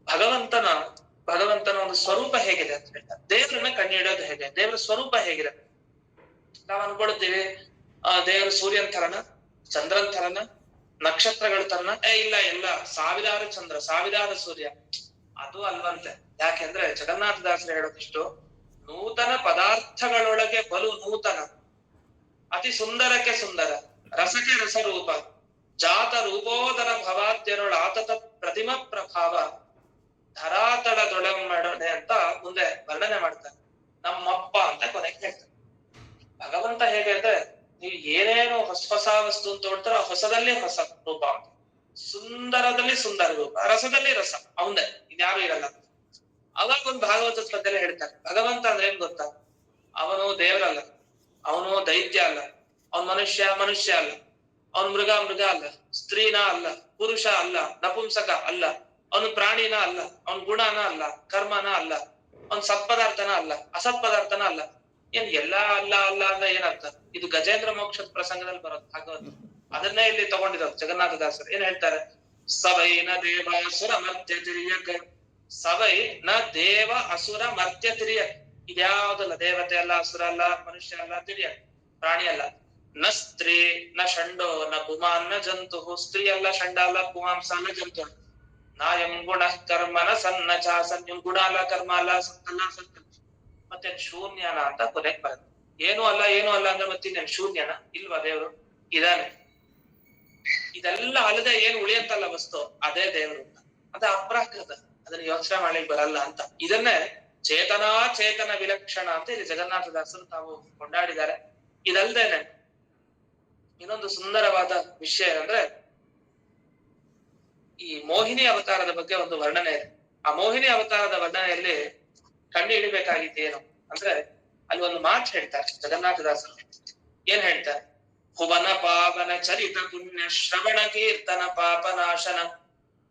ಭಗವಂತನ ಒಂದು ಸ್ವರೂಪ ಹೇಗಿದೆ ಅಂತ ಹೇಳ್ತಾರೆ. ದೇವರನ್ನ ಕಂಡುಹಿಡಿಯೋದು ಹೇಗೆ, ದೇವರ ಸ್ವರೂಪ ಹೇಗಿದೆ. ನಾವ್ ಅನ್ಕೊಳ್ತೀವಿ ದೇವರು ಸೂರ್ಯನ್ ತರನ, ಚಂದ್ರನ್ ತರನ, ನಕ್ಷತ್ರಗಳ ತರನ. ಇಲ್ಲ, ಎಲ್ಲ ಸಾವಿರಾರು ಚಂದ್ರ, ಸಾವಿರಾರು ಸೂರ್ಯ. ಅದು ಅಲ್ವಂತೆ. ಯಾಕೆಂದ್ರೆ ಜಗನ್ನಾಥದಾಸರು ಹೇಳೋದಿಷ್ಟು, ನೂತನ ಪದಾರ್ಥಗಳೊಳಗೆ ಬಲು ನೂತನ, ಅತಿ ಸುಂದರಕ್ಕೆ ಸುಂದರ, ರಸಕ್ಕೆ ರಸರೂಪ, ಜಾತ ರೂಪೋದರ ಭವಾದ್ಯರೊಳ ಆತತ ಪ್ರತಿಮ ಪ್ರಭಾವ, ಧರಾತಳದೊಳಮಡನೆ ಅಂತ ಮುಂದೆ ವರ್ಣನೆ ಮಾಡ್ತಾರೆ. ನಮ್ಮಪ್ಪ ಅಂತ ಕೊನೆಗೆ ಹೇಳ್ತಾರೆ. ಭಗವಂತ ಹೇಗೆ ಅಂದ್ರೆ, ನೀವು ಏನೇನು ಹೊಸ ವಸ್ತು ಅಂತ ನೋಡ್ತಾರೋ ಹೊಸದಲ್ಲಿ ಹೊಸ ರೂಪ, ಸುಂದರದಲ್ಲಿ ಸುಂದರ ರೂಪ, ರಸದಲ್ಲಿ ರಸ ಅವಂದೇ, ಇದ್ಯಾರು ಇರಲ್ಲ. ಅವಾಗ ಒಂದು ಭಾಗವತ ಪದ್ಯದಲ್ಲಿ ಹೇಳ್ತಾರೆ, ಭಗವಂತ ಅಂದ್ರೆ ಏನ್ ಗೊತ್ತಾ, ಅವನು ದೇವರಲ್ಲ, ಅವನು ದೈತ್ಯ ಅಲ್ಲ, ಅವನ್ ಮನುಷ್ಯ ಅಲ್ಲ, ಅವನ್ ಮೃಗ ಅಲ್ಲ, ಸ್ತ್ರೀನ ಅಲ್ಲ, ಪುರುಷ ಅಲ್ಲ, ನಪುಂಸಕ ಅಲ್ಲ, ಅವನು ಪ್ರಾಣಿನ ಅಲ್ಲ, ಅವನ್ ಗುಣನ ಅಲ್ಲ, ಕರ್ಮನ ಅಲ್ಲ, ಅವನ್ ಸತ್ಪದಾರ್ಥನ ಅಲ್ಲ, ಅಸತ್ಪದಾರ್ಥನ ಅಲ್ಲ. ಏನ್ ಎಲ್ಲಾ ಅಲ್ಲ ಅಂದ್ರೆ ಏನರ್ಥ? ಇದು ಗಜೇಂದ್ರ ಮೋಕ್ಷದ ಪ್ರಸಂಗದಲ್ಲಿ ಬರೋದು ಭಾಗವತ. ಅದನ್ನೇ ಇಲ್ಲಿ ತಗೊಂಡಿರೋದು ಜಗನ್ನಾಥದಾಸರು. ಏನ್ ಹೇಳ್ತಾರೆ? ಸವೈ ನ ದೇವ ಅಸುರ ಮರ್ತ್ಯ ತಿರ್ಯಕ್, ಸವೈ ನ ದೇವ ಅಸುರ ಮರ್ತ್ಯ ತಿರ್ಯಕ್. ಇದ್ಯಾವುದಲ್ಲ, ದೇವತೆ ಅಲ್ಲ, ಅಸುರ ಅಲ್ಲ, ಮನುಷ್ಯ ಅಲ್ಲ, ತಿರ್ಯಕ್ ಪ್ರಾಣಿ ಅಲ್ಲ. ನ ಸ್ತ್ರೀ ನ ಷಂಡೋ ನ ಪುಮಾನ್ ನ ಜಂತು, ಸ್ತ್ರೀ ಅಲ್ಲ, ಷಂಡ ಅಲ್ಲ, ಪುಮಾಂಸ ಅಲ್ಲ, ಜಂತು ಅಲ್ಲ. ನಾಯಂ ಗುಣ ಕರ್ಮನ ಸನ್ನ ಚಾಸನ್, ಗುಣ ಅಲ್ಲ, ಕರ್ಮ ಅಲ್ಲ, ಸತ್ತಲ್ಲ, ಸತ್ತ. ಮತ್ತೆ ಶೂನ್ಯನ ಅಂತ ಕೊನೆಗೆ ಬರುತ್ತೆ. ಏನು ಅಲ್ಲ ಅಂದ್ರೆ ಮತ್ತೆ ಇನ್ನೇನು ಶೂನ್ಯನ ಇಲ್ವಾ? ದೇವ್ರು ಇದಾನೆ. ಇದೆಲ್ಲ ಅಲ್ಲದೆ ಏನ್ ಉಳಿಯತ್ತಲ್ಲ ವಸ್ತು, ಅದೇ ದೇವ್ರು ಅಂತ. ಅದ ಅಪ್ರಾಕೃತ, ಅದನ್ನ ಯೋಚನೆ ಮಾಡ್ಲಿಕ್ಕೆ ಬರಲ್ಲ ಅಂತ. ಇದನ್ನೇ ಚೇತನ ವಿಲಕ್ಷಣ ಅಂತ ಇಲ್ಲಿ ಜಗನ್ನಾಥದಾಸರು ತಾವು ಕೊಂಡಾಡಿದ್ದಾರೆ. ಇದಲ್ದೇನೆ ಇನ್ನೊಂದು ಸುಂದರವಾದ ವಿಷಯ ಅಂದ್ರೆ, ಈ ಮೋಹಿನಿ ಅವತಾರದ ಬಗ್ಗೆ ಒಂದು ವರ್ಣನೆ ಇದೆ. ಆ ಮೋಹಿನಿ ಅವತಾರದ ವರ್ಣನೆಯಲ್ಲಿ ಕಂಡು ಹಿಡಿಬೇಕಾಗಿದ್ದೇನು ಅಂದ್ರೆ, ಅಲ್ಲಿ ಒಂದು ಮಾತು ಹೇಳ್ತಾರೆ ಜಗನ್ನಾಥದಾಸರು. ಏನ್ ಹೇಳ್ತಾರೆ? ಭುವನ ಪಾವನ ಚರಿತ ಪುಣ್ಯ ಶ್ರವಣ ಕೀರ್ತನ ಪಾಪನಾಶನ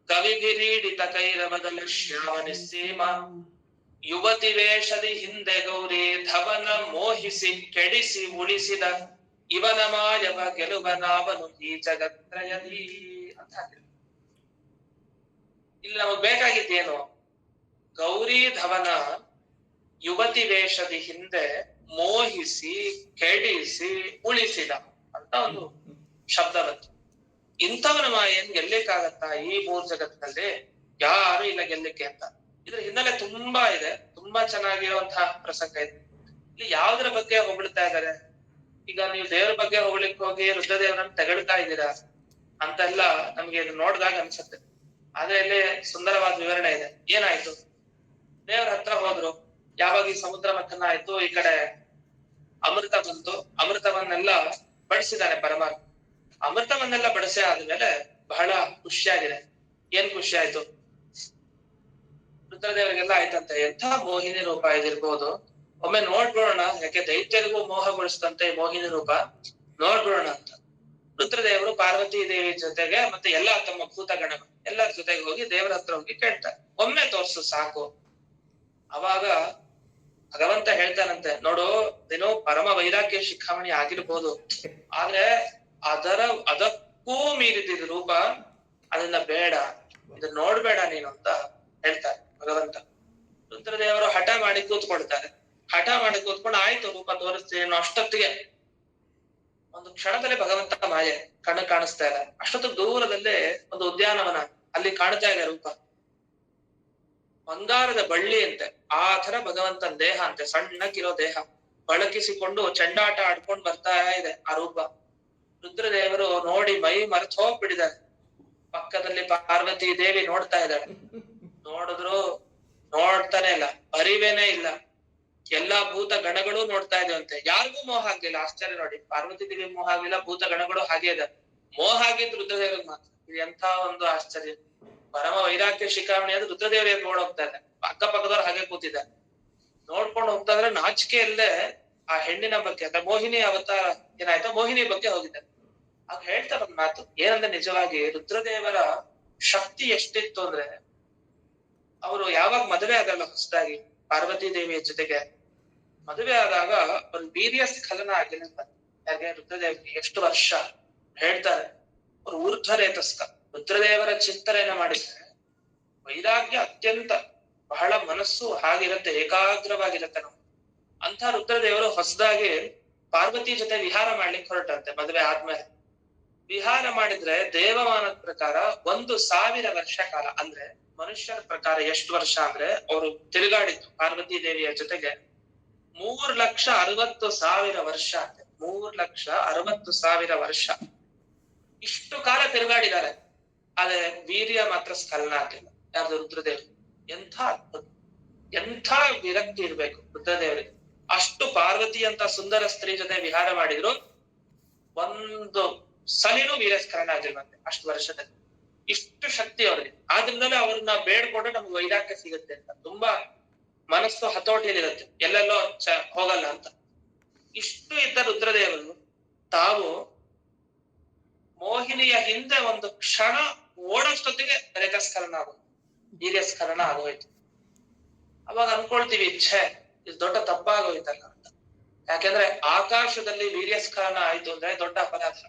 ಕವಿಗಿರೀಡಿತ ಕೈರವದಲ ಶ್ಯಾಮ ನಿಸ್ಸೀಮ, ಯುವತಿ ವೇಷದಿ ಹಿಂದೆ ಗೌರಿ ಧವನ ಮೋಹಿಸಿ ಕೆಡಿಸಿ ಉಳಿಸಿದ ಇವನ ಮಾಯವ ಗೆಲುವನಾವನು ಈ ಜಗತ್ರಯದಿ ಅಂತ ಹಾಕಿದ್ರು. ಇಲ್ಲಿ ನಮಗ್ ಬೇಕಾಗಿದ್ದೇನು? ಗೌರಿ ಧವನ ಯುವತಿ ವೇಷದಿ ಹಿಂದೆ ಮೋಹಿಸಿ ಕೆಡಿಸಿ ಉಳಿಸಿದ ಅಂತ ಒಂದು ಶಬ್ದ ಬಂತು. ಇಂಥವನ ಮಾಯನ್ ಗೆಲ್ಲಿಕ್ಕಾಗತ್ತಾ? ಈ ಮೂರ್ ಜಗತ್ತಿನಲ್ಲಿ ಯಾರು ಇಲ್ಲ ಗೆಲ್ಲಿಕ್ಕೆ ಅಂತ. ಇದ್ರ ಹಿನ್ನೆಲೆ ತುಂಬಾ ಇದೆ, ತುಂಬಾ ಚೆನ್ನಾಗಿರುವಂತಹ ಪ್ರಸಂಗ ಇದೆ. ಇಲ್ಲಿ ಯಾವ್ದ್ರ ಬಗ್ಗೆ ಹೊಗಳ್ತಾ ಇದ್ದಾರೆ? ಈಗ ನೀವು ದೇವ್ರ ಬಗ್ಗೆ ಹೊಗಳಿಕ್ ಹೋಗಿ ರುದ್ರದೇವರನ್ನ ತೆಗಳ್ತಾ ಇದ್ದೀರಾ ಅಂತೆಲ್ಲ ನಮ್ಗೆ ಇದು ನೋಡ್ದಾಗ ಅನ್ಸುತ್ತೆ. ಆದ್ರೆ ಇಲ್ಲಿ ಸುಂದರವಾದ ವಿವರಣೆ ಇದೆ. ಏನಾಯ್ತು? ದೇವ್ರ ಹತ್ರ ಹೋದ್ರು, ಯಾವಾಗ ಈ ಸಮುದ್ರ ಮಥನ ಆಯ್ತು, ಈ ಕಡೆ ಅಮೃತ ಬಂತು, ಅಮೃತವನ್ನೆಲ್ಲ ಬಡಿಸಿದಾನೆ ಪರಮಾತ್ಮ. ಅಮೃತವನ್ನೆಲ್ಲ ಬಡಿಸಿ ಆದ್ಮೇಲೆ ಬಹಳ ಖುಷಿಯಾಗಿದೆ. ಏನ್ ಖುಷಿ ಆಯ್ತು? ರುದ್ರದೇವರಿಗೆಲ್ಲ ಆಯ್ತಂತೆ, ಎಂಥ ಮೋಹಿನಿ ರೂಪ ಇದಿರ್ಬೋದು, ಒಮ್ಮೆ ನೋಡ್ಬಿಡೋಣ, ಯಾಕೆ ದೈತ್ಯರಿಗೂ ಮೋಹಗೊಳಿಸಿದಂತೆ ಮೋಹಿನಿ ರೂಪ, ನೋಡ್ಬಿಡೋಣ ಅಂತ ರುದ್ರದೇವರು ಪಾರ್ವತಿ ದೇವಿ ಜೊತೆಗೆ ಮತ್ತೆ ಎಲ್ಲಾ ತಮ್ಮ ಭೂತಗಣಗಳು ಎಲ್ಲರ ಜೊತೆಗೆ ಹೋಗಿ ದೇವರ ಹತ್ರ ಹೋಗಿ ಕೇಳ್ತಾರೆ, ಒಮ್ಮೆ ತೋರ್ಸು ಸಾಕು. ಅವಾಗ ಭಗವಂತ ಹೇಳ್ತಾನಂತೆ, ನೋಡು, ನೀನು ಪರಮ ವೈರಾಗ್ಯ ಶಿಖಾಮಣಿ ಆಗಿರ್ಬೋದು, ಆದ್ರೆ ಅದಕ್ಕೂ ಮೀರಿದ ರೂಪ, ಅದನ್ನ ಬೇಡ, ಇದನ್ನ ನೋಡ್ಬೇಡ ನೀನು ಅಂತ ಹೇಳ್ತಾರೆ ಭಗವಂತ. ರುದ್ರದೇವರು ಹಠ ಮಾಡಿ ಕೂತ್ಕೊಳ್ತಾರೆ. ಹಠ ಮಾಡಿ ಕೂತ್ಕೊಂಡು ಆಯ್ತು ರೂಪ ತೋರಿಸ್ತೀನಿ ಅಷ್ಟೊತ್ತಿಗೆ ಒಂದು ಕ್ಷಣದಲ್ಲಿ ಭಗವಂತ ಮಾಯೆ ಕಣ್ಣು ಕಾಣಿಸ್ತಾ ಇಲ್ಲ. ಅಷ್ಟೊತ್ತಿಗೆ ದೂರದಲ್ಲೇ ಒಂದು ಉದ್ಯಾನವನ, ಅಲ್ಲಿ ಕಾಣ್ತಾ ಇದೆ ರೂಪ, ಬಂಗಾರದ ಬಳ್ಳಿ ಅಂತೆ. ಆ ತರ ಭಗವಂತನ ದೇಹ ಅಂತೆ, ಸಣ್ಣಕ್ಕಿರೋ ದೇಹ ಬಳಕಿಸಿಕೊಂಡು ಚೆಂಡಾಟ ಆಡ್ಕೊಂಡು ಬರ್ತಾ ಇದೆ ಆ ರೂಪ. ರುದ್ರದೇವರು ನೋಡಿ ಮೈ ಮರೆತು ಹೋಗ್ಬಿಟ್ಟಿದ್ದಾರೆ. ಪಕ್ಕದಲ್ಲಿ ಪಾರ್ವತಿ ದೇವಿ ನೋಡ್ತಾ ಇದ್ದಾಳೆ. ನೋಡಿದ್ರು ನೋಡ್ತಾನೆ ಇಲ್ಲ, ಅರಿವೇನೇ ಇಲ್ಲ. ಎಲ್ಲಾ ಭೂತ ಗಣಗಳು ನೋಡ್ತಾ ಇದ್ದೇವಂತೆ, ಯಾರಿಗೂ ಮೋಹ ಆಗ್ಲಿಲ್ಲ. ಆಶ್ಚರ್ಯ ನೋಡಿ, ಪಾರ್ವತಿ ದೇವಿ ಮೋಹ ಆಗ್ಲಿಲ್ಲ, ಭೂತ ಗಣಗಳು ಹಾಗೆ ಇದೆ. ಮೋಹ ಆಗಿದ್ ರುದ್ರದೇವ್ರಿಗೆ ಮಾತ್ರ. ಇದು ಎಂಥ ಒಂದು ಆಶ್ಚರ್ಯ! ಪರಮ ವೈರಾಗ್ಯ ಶಿಖಾಮಣಿ ಅದು ರುದ್ರದೇವರಿಗೆ ನೋಡೋಗ್ತಾ ಇದೆ, ಅಕ್ಕಪಕ್ಕದವ್ರು ಹಾಗೆ ಕೂತಿದ್ದಾರೆ. ನೋಡ್ಕೊಂಡು ಹೋಗ್ತಾ ಇದ್ರೆ ನಾಚಿಕೆಯಲ್ಲೇ ಆ ಹೆಣ್ಣಿನ ಬಗ್ಗೆ ಅಂದ್ರೆ ಮೋಹಿನಿ ಅವತಾರ ಏನಾಯ್ತು, ಮೋಹಿನಿ ಬಗ್ಗೆ ಹೋಗಿದ್ದಾರೆ. ಆಗ ಹೇಳ್ತಾರೆ ಒಂದ್ ಮಾತು, ಏನಂದ್ರೆ ನಿಜವಾಗಿ ರುದ್ರದೇವರ ಶಕ್ತಿ ಎಷ್ಟಿತ್ತು ಅಂದ್ರೆ, ಅವರು ಯಾವಾಗ ಮದುವೆ ಆಗಲ್ಲ ಹೊಸದಾಗಿ ಪಾರ್ವತಿ ದೇವಿಯ ಜೊತೆಗೆ, ಮದುವೆ ಆದಾಗ ಒಂದು ವೀರ್ಯ ಸ್ಖಲನ ಆಗಿಲ್ಲ. ಯಾಕೆ ರುದ್ರದೇವರಿಗೆ ಎಷ್ಟು ವರ್ಷ ಹೇಳ್ತಾರೆ, ಅವ್ರು ಊರ್ಧ್ವರೇತಸ್ಕ ರುದ್ರದೇವರ ಚಿಂತನೆಯನ್ನ ಮಾಡಿದ್ರೆ ವೈರಾಗ್ಯ ಅತ್ಯಂತ ಬಹಳ ಮನಸ್ಸು ಹಾಗಿರುತ್ತೆ, ಏಕಾಗ್ರವಾಗಿರುತ್ತೆ ನಾವು. ಅಂತ ರುದ್ರದೇವರು ಹೊಸದಾಗಿ ಪಾರ್ವತಿ ಜೊತೆ ವಿಹಾರ ಮಾಡ್ಲಿಕ್ಕೆ ಹೊರಟಂತೆ ಮದುವೆ ಆದ್ಮೇಲೆ. ವಿಹಾರ ಮಾಡಿದ್ರೆ ದೇವಮಾನದ ಪ್ರಕಾರ 1,000 ವರ್ಷ ಕಾಲ, ಅಂದ್ರೆ ಮನುಷ್ಯರ ಪ್ರಕಾರ ಎಷ್ಟು ವರ್ಷ ಅಂದ್ರೆ ಅವರು ತಿರುಗಾಡಿದ್ದು ಪಾರ್ವತಿ ದೇವಿಯ ಜೊತೆಗೆ 3,60,000 ವರ್ಷ ಅಂತೆ. 3,60,000 ವರ್ಷ ಇಷ್ಟು ಕಾಲ ತಿರುಗಾಡಿದ್ದಾರೆ. ಆದ್ರೆ ವೀರ್ಯ ಮಾತ್ರ ಸ್ಖಲನ ಆಗಿಲ್ಲ. ಯಾರ್ದು? ರುದ್ರದೇವರು. ಎಂಥ ಅದ್ಭುತ, ಎಂಥ ವಿರಕ್ತಿ ಇರ್ಬೇಕು ರುದ್ರದೇವರಿಗೆ. ಅಷ್ಟು ಪಾರ್ವತಿ ಅಂತ ಸುಂದರ ಸ್ತ್ರೀ ಜೊತೆ ವಿಹಾರ ಮಾಡಿದ್ರು, ಒಂದು ಸಲಿನೂ ವೀರ್ಯಸ್ಖಲನ ಆಗಿಲ್ವಂತೆ ಅಷ್ಟು ವರ್ಷದಲ್ಲಿ. ಇಷ್ಟು ಶಕ್ತಿ ಅವ್ರಿಗೆ. ಆದ್ರಿಂದಲೇ ಅವ್ರನ್ನ ಬೇಡ್ಕೊಂಡ್ರೆ ನಮ್ಗೆ ವೈರಾಗ್ಯ ಸಿಗುತ್ತೆ ಅಂತ. ತುಂಬಾ ಮನಸ್ಸು ಹತೋಟಿಯಲ್ಲಿರುತ್ತೆ, ಎಲ್ಲೆಲ್ಲೋ ಹೋಗಲ್ಲ ಅಂತ. ಇಷ್ಟು ಇದ್ದ ರುದ್ರದೇವರು ತಾವು ಮೋಹಿನಿಯ ಹಿಂದೆ ಒಂದು ಕ್ಷಣ ಓಡೋಷ್ಟೊತ್ತಿಗೆ ರೇತಸ್ಖಲನ ಆಗೋದು, ವೀರ್ಯಸ್ಖಲನ ಆಗೋಯ್ತು. ಅವಾಗ ಅನ್ಕೊಳ್ತೀವಿ, ಛೇ ಇದು ದೊಡ್ಡ ತಪ್ಪಾಗೋಯ್ತಲ್ಲ ಅಂತ. ಯಾಕೆಂದ್ರೆ ಆಕಾಶದಲ್ಲಿ ವೀರ್ಯಸ್ಖಲನ ಆಯ್ತು ಅಂದ್ರೆ ದೊಡ್ಡ ಅಪರಾಧ.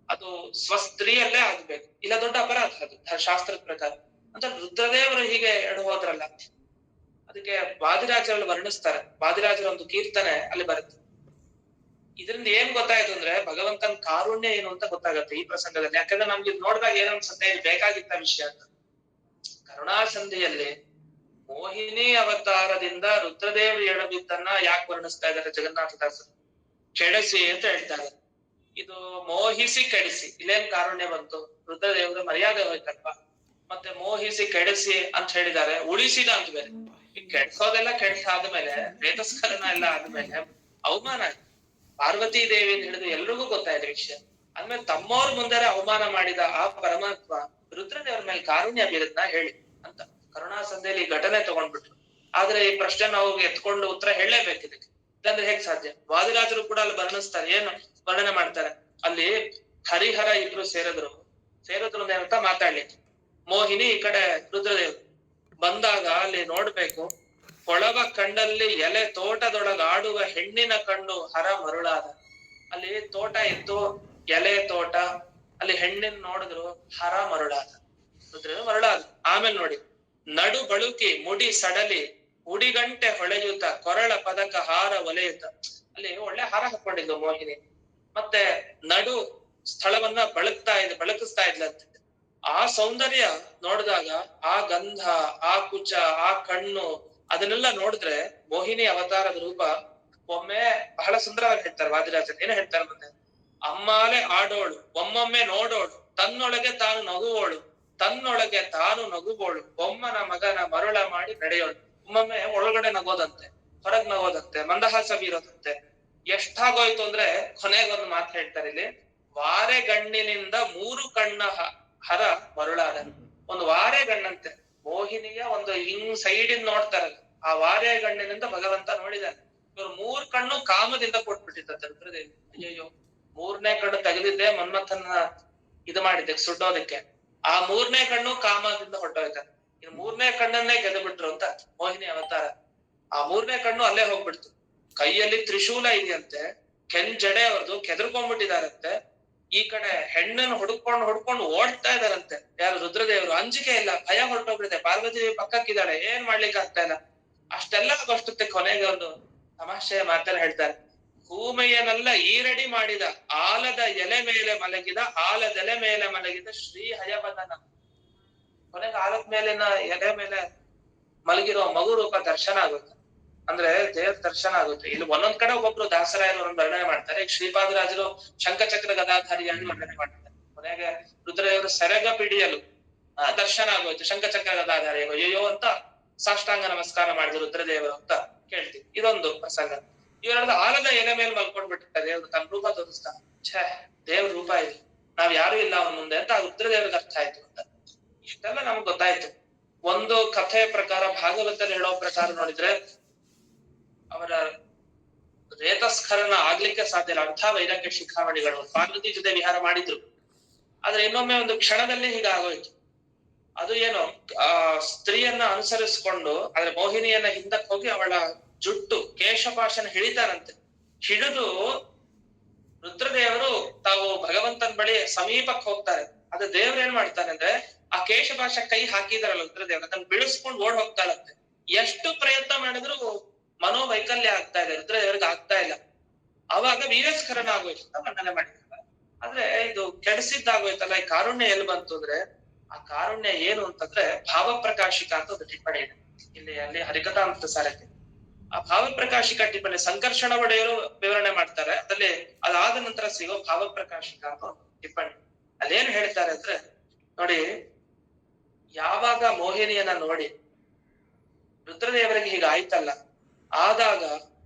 ಅದು ಸ್ವಸ್ತ್ರೀಯಲ್ಲೇ ಆಗ್ಬೇಕು, ಇಲ್ಲ ದೊಡ್ಡ ಅಪರಾಧ ಅದು ಶಾಸ್ತ್ರದ ಪ್ರಕಾರ. ಅಂತ ರುದ್ರದೇವರು ಹೀಗೆ ಎಡು ಹೋದ್ರಲ್ಲ. ಅದಕ್ಕೆ ವಾದಿರಾಜರಲ್ಲಿ ವರ್ಣಿಸ್ತಾರೆ. ವಾದಿರಾಜರ ಒಂದು ಕೀರ್ತನೆ ಅಲ್ಲಿ ಬರುತ್ತೆ. ಇದರಿಂದ ಏನ್ ಗೊತ್ತಾಯ್ತು ಅಂದ್ರೆ ಭಗವಂತನ ಕಾರುಣ್ಯ ಏನು ಅಂತ ಗೊತ್ತಾಗತ್ತೆ ಈ ಪ್ರಸಂಗದಲ್ಲಿ. ಯಾಕಂದ್ರೆ ನಮ್ಗೆ ಇದು ನೋಡಿದಾಗ ಏನನ್ಸುತ್ತೆ, ಇದು ಬೇಕಾಗಿತ್ತ ವಿಷಯ ಅಂತ. ಕರುಣಾಸಂಧಿಯಲ್ಲಿ ಮೋಹಿನಿ ಅವತಾರದಿಂದ ರುದ್ರದೇವರು ಎಡಬಿದ್ದನ್ನ ಯಾಕೆ ವರ್ಣಿಸ್ತಾ ಇದ್ದಾರೆ ಜಗನ್ನಾಥದಾಸರು? ಕೆಡಿಸಿ ಅಂತ ಹೇಳ್ತಾರೆ. ಇದು ಮೋಹಿಸಿ ಕೆಡಿಸಿ, ಇಲ್ಲೇನ್ ಕಾರುಣ್ಯ ಬಂತು? ರುದ್ರದೇವರ ಮರ್ಯಾದೆ ಹೋಯ್ತಲ್ವಾ? ಮತ್ತೆ ಮೋಹಿಸಿ ಕೆಡಿಸಿ ಅಂತ ಹೇಳಿದ್ದಾರೆ, ಉಳಿಸಿದ ಅಂತ ಬೇರೆ. ಕೆಡ್ಸೋದೆಲ್ಲ ಕೆಡ್ಸಾದ್ಮೇಲೆ, ರೇತಸ್ಖಲನ ಎಲ್ಲ ಆದ್ಮೇಲೆ ಅವಮಾನ ಆಯ್ತು. ಪಾರ್ವತಿ ದೇವಿ ಹಿಡಿದು ಎಲ್ರಿಗೂ ಗೊತ್ತಾಯ್ತು ವಿಷಯ. ಆದ್ಮೇಲೆ ತಮ್ಮವ್ರ ಮುಂದೆ ಅವಮಾನ ಮಾಡಿದ ಆ ಪರಮಾತ್ಮ ರುದ್ರದೇವರ ಮೇಲೆ ಕಾರುಣ್ಯ ಬೀರುತ್ತಾ ಹೇಳಿ ಅಂತ ಕರುಣಾಸಂಧಿಯಲ್ಲಿ ಈ ಘಟನೆ ತಗೊಂಡ್ಬಿಟ್ರು. ಆದ್ರೆ ಈ ಪ್ರಶ್ನೆ ನಾವು ಎತ್ಕೊಂಡು ಉತ್ತರ ಹೇಳಲೇಬೇಕು ಇದಕ್ಕೆ. ಇದಂದ್ರೆ ಹೇಗ್ ಸಾಧ್ಯ? ವಾದಿರಾಜರು ಕೂಡ ಅಲ್ಲಿ ವರ್ಣಿಸ್ತಾರೆ, ಏನು ವರ್ಣನೆ ಮಾಡ್ತಾರೆ ಅಲ್ಲಿ. ಹರಿಹರ ಇಬ್ರು ಸೇರಿದ್ರು ಅಂತ ಮಾತಾಡ್ಲಿಕ್ಕೆ. ಮೋಹಿನಿ ಈ ಕಡೆ ರುದ್ರದೇವರು ಬಂದಾಗ ಅಲ್ಲಿ ನೋಡ್ಬೇಕು, ಕೊಳವ ಕಂಡಲ್ಲಿ ಎಲೆ ತೋಟದೊಳಗ ಆಡುವ ಹೆಣ್ಣಿನ ಕಣ್ಣು ಹರ ಮರುಳಾದ. ಅಲ್ಲಿ ತೋಟ ಇತ್ತು, ಎಲೆ ತೋಟ, ಅಲ್ಲಿ ಹೆಣ್ಣಿನ ನೋಡಿದ್ರು, ಹರ ಮರುಳಾದ, ರುದ್ರದೇವರು ಮರುಳಾದ. ಆಮೇಲೆ ನೋಡಿ, ನಡು ಬಳುಕಿ ಮುಡಿ ಸಡಲಿ ಉಡಿಗಂಟೆ ಹೊಳೆಯುತ್ತ ಕೊರಳ ಪದಕ ಹಾರ ಒಲೆಯುತ್ತ. ಅಲ್ಲಿ ಒಳ್ಳೆ ಹಾರ ಹಾಕೊಂಡಿದ್ದು ಮೋಹಿನಿ. ಮತ್ತೆ ನಡು ಸ್ಥಳವನ್ನ ಬಳಕಿಸ್ತಾ ಇದ್ಲಂತೆ. ಆ ಸೌಂದರ್ಯ ನೋಡಿದಾಗ, ಆ ಗಂಧ, ಆ ಕುಚ, ಆ ಕಣ್ಣು, ಅದನ್ನೆಲ್ಲ ನೋಡಿದ್ರೆ ಮೋಹಿನಿ ಅವತಾರದ ರೂಪ ಒಮ್ಮೆ ಬಹಳ ಸುಂದರವಾಗಿ ಹೇಳ್ತಾರೆ ವಾದಿರಾಜನ್. ಏನ ಹೇಳ್ತಾರೆ ಮತ್ತೆ, ಅಮ್ಮಾಲೆ ಆಡೋಳು ಒಮ್ಮೊಮ್ಮೆ ನೋಡೋಳು, ತನ್ನೊಳಗೆ ತಾನು ನಗುವೋಳು, ತನ್ನೊಳಗೆ ತಾನು ನಗುವೋಳು, ಬೊಮ್ಮನ ಮಗನ ಮರುಳ ಮಾಡಿ ನಡೆಯೋಳು. ಒಮ್ಮೊಮ್ಮೆ ಒಳಗಡೆ ನಗೋದಂತೆ, ಹೊರಗ್ ನಗೋದಂತೆ, ಮಂದಹಾಸ ಬೀರೋದಂತೆ. ಎಷ್ಟಾಗೋಯ್ತು ಅಂದ್ರೆ ಕೊನೆಗೊಂದು ಮಾತು ಹೇಳ್ತಾರೆ ಇಲ್ಲಿ, ವಾರೆ ಗಣ್ಣಿನಿಂದ 3 ಕಣ್ಣ ಹರ ಮರುಳಾದ. ಒಂದು ವಾರೆ ಗಣ್ಣಂತೆ, ಮೋಹಿನಿಯ ಒಂದು ಹಿಂಗ್ ಸೈಡಿಂದ ನೋಡ್ತಾರಲ್ಲ, ಆ ವಾರೆ ಗಣ್ಣಿನಿಂದ ಭಗವಂತ ನೋಡಿದಾನೆ. ಇವ್ರು 3 ಕಣ್ಣು ಕಾಮದಿಂದ ಕೊಟ್ಬಿಟ್ಟಿದ್ದಂತೆ ರುದ್ರದೇವಿ. ಅಯ್ಯಯ್ಯೋ, 3ನೇ ಕಣ್ಣು ತೆಗೆದಿದ್ದೆ ಮನ್ಮಥನ್ನ ಇದು ಮಾಡಿದ್ದೆ ಸುಡೋದಕ್ಕೆ. ಆ 3ನೇ ಕಣ್ಣು ಕಾಮದಿಂದ ಹೊಟ್ಟೋಯ್ತಾನೆ. ಇನ್ನು 3ನೇ ಕಣ್ಣನ್ನೇ ಗೆದ್ದು ಬಿಟ್ರು ಅಂತ ಮೋಹಿನಿ ಅವತಾರ. ಆ 3ನೇ ಕಣ್ಣು ಅಲ್ಲೇ ಹೋಗ್ಬಿಡ್ತು. ಕೈಯಲ್ಲಿ ತ್ರಿಶೂಲ ಇದೆಯಂತೆ, ಜಡೆ ಅವ್ರದ್ದು, ಕೆದರ್ಕೊಂಡ್ಬಿಟ್ಟಿದಾರಂತೆ. ಈ ಕಡೆ ಹೆಣ್ಣನ್ನು ಹುಡ್ಕೊಂಡು ಓಡ್ತಾ ಇದಾರಂತೆ ಯಾರು? ರುದ್ರದೇವರು. ಅಂಜಿಕೆ ಇಲ್ಲ, ಭಯ ಹೊರಟೋಗ್ಬಿಡುತ್ತೆ. ಪಾರ್ವತಿ ದೇವಿ ಪಕ್ಕಕ್ಕಿದ್ದಾಳೆ, ಏನ್ ಮಾಡ್ಲಿಕ್ಕೆ ಆಗ್ತಾ ಇಲ್ಲ. ಅಷ್ಟೆಲ್ಲ ಅಷ್ಟೊತ್ತೆ ಕೊನೆಗೆ ಒಂದು ತಮಾಷೆಯ ಮಾತನ್ನ ಹೇಳ್ತಾರೆ, ಭೂಮಿಯನ್ನೆಲ್ಲ ಈರಡಿ ಮಾಡಿದ ಆಲದ ಎಲೆ ಮೇಲೆ ಮಲಗಿದ ಶ್ರೀ ಹಯವದನ. ಕೊನೆಗೆ ಆಲದ ಮೇಲಿನ ಎಲೆ ಮೇಲೆ ಮಲಗಿರೋ ಮಗು ರೂಪ ದರ್ಶನ ಆಗುತ್ತೆ. ಅಂದ್ರೆ ದೇವ್ರ ದರ್ಶನ ಆಗುತ್ತೆ. ಇಲ್ಲಿ ಒಂದೊಂದ್ ಕಡೆ ಒಬ್ಬೊಬ್ರು ದಾಸರಾಯರು ವರ್ಣನೆ ಮಾಡ್ತಾರೆ. ಈಗ ಶ್ರೀಪಾದರಾಜರು ಶಂಖಚಕ್ರ ಗದಾಧಾರಿಯನ್ನು ವರ್ಣನೆ ಮಾಡ್ತಾರೆ. ಕೊನೆಗೆ ರುದ್ರದೇವರು ಸೆರಗ ಪಿಡಿಯಲು ದರ್ಶನ ಆಗೋಯ್ತು, ಶಂಖಚಕ್ರ ಗದಾಧಾರಿ. ಅಯ್ಯೋ ಅಂತ ಸಾಷ್ಟಾಂಗ ನಮಸ್ಕಾರ ಮಾಡಿದ್ರು ರುದ್ರದೇವರು ಅಂತ ಕೇಳ್ತೀವಿ. ಇದೊಂದು ಪ್ರಸಂಗ. ಇವರೆಲ್ಲ ಆಲದ ಎಲೆ ಮೇಲೆ ಮಲ್ಕೊಂಡ್ ಬಿಟ್ಟಿರ್ತಾರೆ, ದೇವ್ರು ತನ್ನ ರೂಪ ತೋರಿಸ್ತಾ. ಛೇ, ದೇವ್ರ ರೂಪ ಇದೆ, ನಾವ್ ಯಾರು ಇಲ್ಲ ಅವನ ಮುಂದೆ ಅಂತ ರುದ್ರದೇವ್ರಿಗೆ ಅರ್ಥ ಆಯ್ತು ಅಂತ. ಇಷ್ಟೆಲ್ಲ ನಮ್ಗೆ ಗೊತ್ತಾಯ್ತು. ಒಂದು ಕಥೆಯ ಪ್ರಕಾರ, ಭಾಗವತಲ್ಲಿ ಹೇಳೋ ಪ್ರಕಾರ ನೋಡಿದ್ರೆ ಅವರ ರೇತಸ್ಖಲನ ಆಗ್ಲಿಕ್ಕೆ ಸಾಧ್ಯ ಇಲ್ಲ. ಅರ್ಥ ವೈರಾಗ್ಯ ಶಿಖಾಮಣಿಗಳು ಪಾರ್ವತಿ ಜೊತೆ ವಿಹಾರ ಮಾಡಿದ್ರು. ಆದ್ರೆ ಇನ್ನೊಮ್ಮೆ ಒಂದು ಕ್ಷಣದಲ್ಲಿ ಹೀಗಾಗೋಯ್ತು. ಅದು ಏನು, ಆ ಸ್ತ್ರೀಯನ್ನ ಅನುಸರಿಸ್ಕೊಂಡು, ಆದ್ರೆ ಮೋಹಿನಿಯನ್ನ ಹಿಂದಕ್ಕೆ ಹೋಗಿ ಅವಳ ಜುಟ್ಟು ಕೇಶಪಾಶನ ಹಿಡಿತಾರಂತೆ. ಹಿಡಿದು ರುದ್ರದೇವರು ತಾವು ಭಗವಂತನ ಬಳಿ ಸಮೀಪಕ್ಕೆ ಹೋಗ್ತಾರೆ. ಅದು ದೇವ್ರ ಏನ್ ಮಾಡ್ತಾನೆ ಅಂದ್ರೆ ಆ ಕೇಶಪಾಶ ಕೈ ಹಾಕಿದಾರಲ್ಲ ರುದ್ರದೇವ್ರ, ಅದನ್ನ ಬಿಡಿಸ್ಕೊಂಡು ಓಡ್ ಹೋಗ್ತಾಳಂತೆ. ಎಷ್ಟು ಪ್ರಯತ್ನ ಮಾಡಿದ್ರು ಮನೋವೈಕಲ್ಯ ಆಗ್ತಾ ಇದೆ, ರುದ್ರದೇವ್ರಿಗೆ ಆಗ್ತಾ ಇಲ್ಲ. ಅವಾಗ ವೀರಸ್ಕರಣ ಆಗೋಯ್ತು ಅಂತ ವರ್ಣನೆ ಮಾಡಿದ್ದಾರೆ. ಆದ್ರೆ ಇದು ಕೆಡಿಸಿದ್ದಾಗೋಯ್ತಲ್ಲ, ಈ ಕಾರುಣ್ಯ ಎಲ್ಲಿ ಬಂತು ಅಂದ್ರೆ, ಆ ಕಾರುಣ್ಯ ಏನು ಅಂತಂದ್ರೆ ಭಾವಪ್ರಕಾಶಿಕ ಅಂತ ಒಂದು ಟಿಪ್ಪಣಿ ಇದೆ ಇಲ್ಲಿ, ಅಲ್ಲಿ ಹರಿಕಥಾಮೃತ ಸಾರಕ್ಕೆ. ಆ ಭಾವಪ್ರಕಾಶಿಕ ಟಿಪ್ಪಣಿ ಸಂಕರ್ಷಣ ಒಡೆಯರು ವಿವರಣೆ ಮಾಡ್ತಾರೆ. ಅದ್ರಲ್ಲಿ ಅದಾದ ನಂತರ ಸಿಗೋ ಭಾವಪ್ರಕಾಶಿಕ ಅಂತ ಒಂದು ಟಿಪ್ಪಣಿ. ಅಲ್ಲೇನ್ ಹೇಳ್ತಾರೆ ಅಂದ್ರೆ, ನೋಡಿ, ಯಾವಾಗ ಮೋಹಿನಿಯನ್ನ ನೋಡಿ ರುದ್ರದೇವರಿಗೆ ಹೀಗ ಆಯ್ತಲ್ಲ, ಆದಾಗ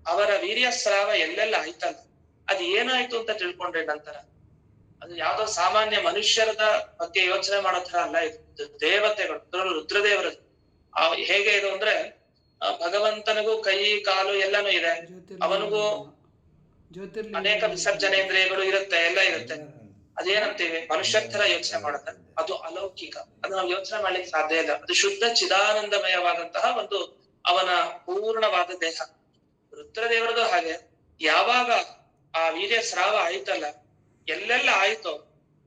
ಅವರ ವೀರ್ಯ ಸ್ರಾವ ಎಲ್ಲೆಲ್ಲ ಆಯ್ತಲ್ಲ, ಅದ್ ಏನಾಯ್ತು ಅಂತ ತಿಳ್ಕೊಂಡ್ರೆ ನಂತರ ಅದು ಯಾವ್ದೋ ಸಾಮಾನ್ಯ ಮನುಷ್ಯರದ ಬಗ್ಗೆ ಯೋಚನೆ ಮಾಡೋ ತರ ಅಲ್ಲ, ಇದು ದೇವತೆಗಳು, ರುದ್ರದೇವರದ್ದು. ಹೇಗೆ ಇದು ಅಂದ್ರೆ, ಭಗವಂತನಿಗೂ ಕೈ ಕಾಲು ಎಲ್ಲಾನು ಇದೆ, ಅವನಿಗೂ ಅನೇಕ ವಿಸರ್ಜನೇಂದ್ರಿಯಗಳು ಇರುತ್ತೆ, ಎಲ್ಲ ಇರುತ್ತೆ. ಅದೇನಂತೀವಿ ಮನುಷ್ಯರ ತರ ಯೋಚನೆ ಮಾಡುತ್ತೆ, ಅದು ಅಲೌಕಿಕ. ಅದು ನಾವು ಯೋಚನೆ ಮಾಡ್ಲಿಕ್ಕೆ ಸಾಧ್ಯ ಇಲ್ಲ. ಅದು ಶುದ್ಧ ಚಿದಾನಂದಮಯವಾದಂತಹ ಒಂದು ಅವನ ಪೂರ್ಣವಾದ ದೇಹ. ರುದ್ರದೇವರದು ಹಾಗೆ. ಯಾವಾಗ ಆ ವೀರ್ಯ ಸ್ರಾವ ಆಯ್ತಲ್ಲ, ಎಲ್ಲೆಲ್ಲ ಆಯ್ತೋ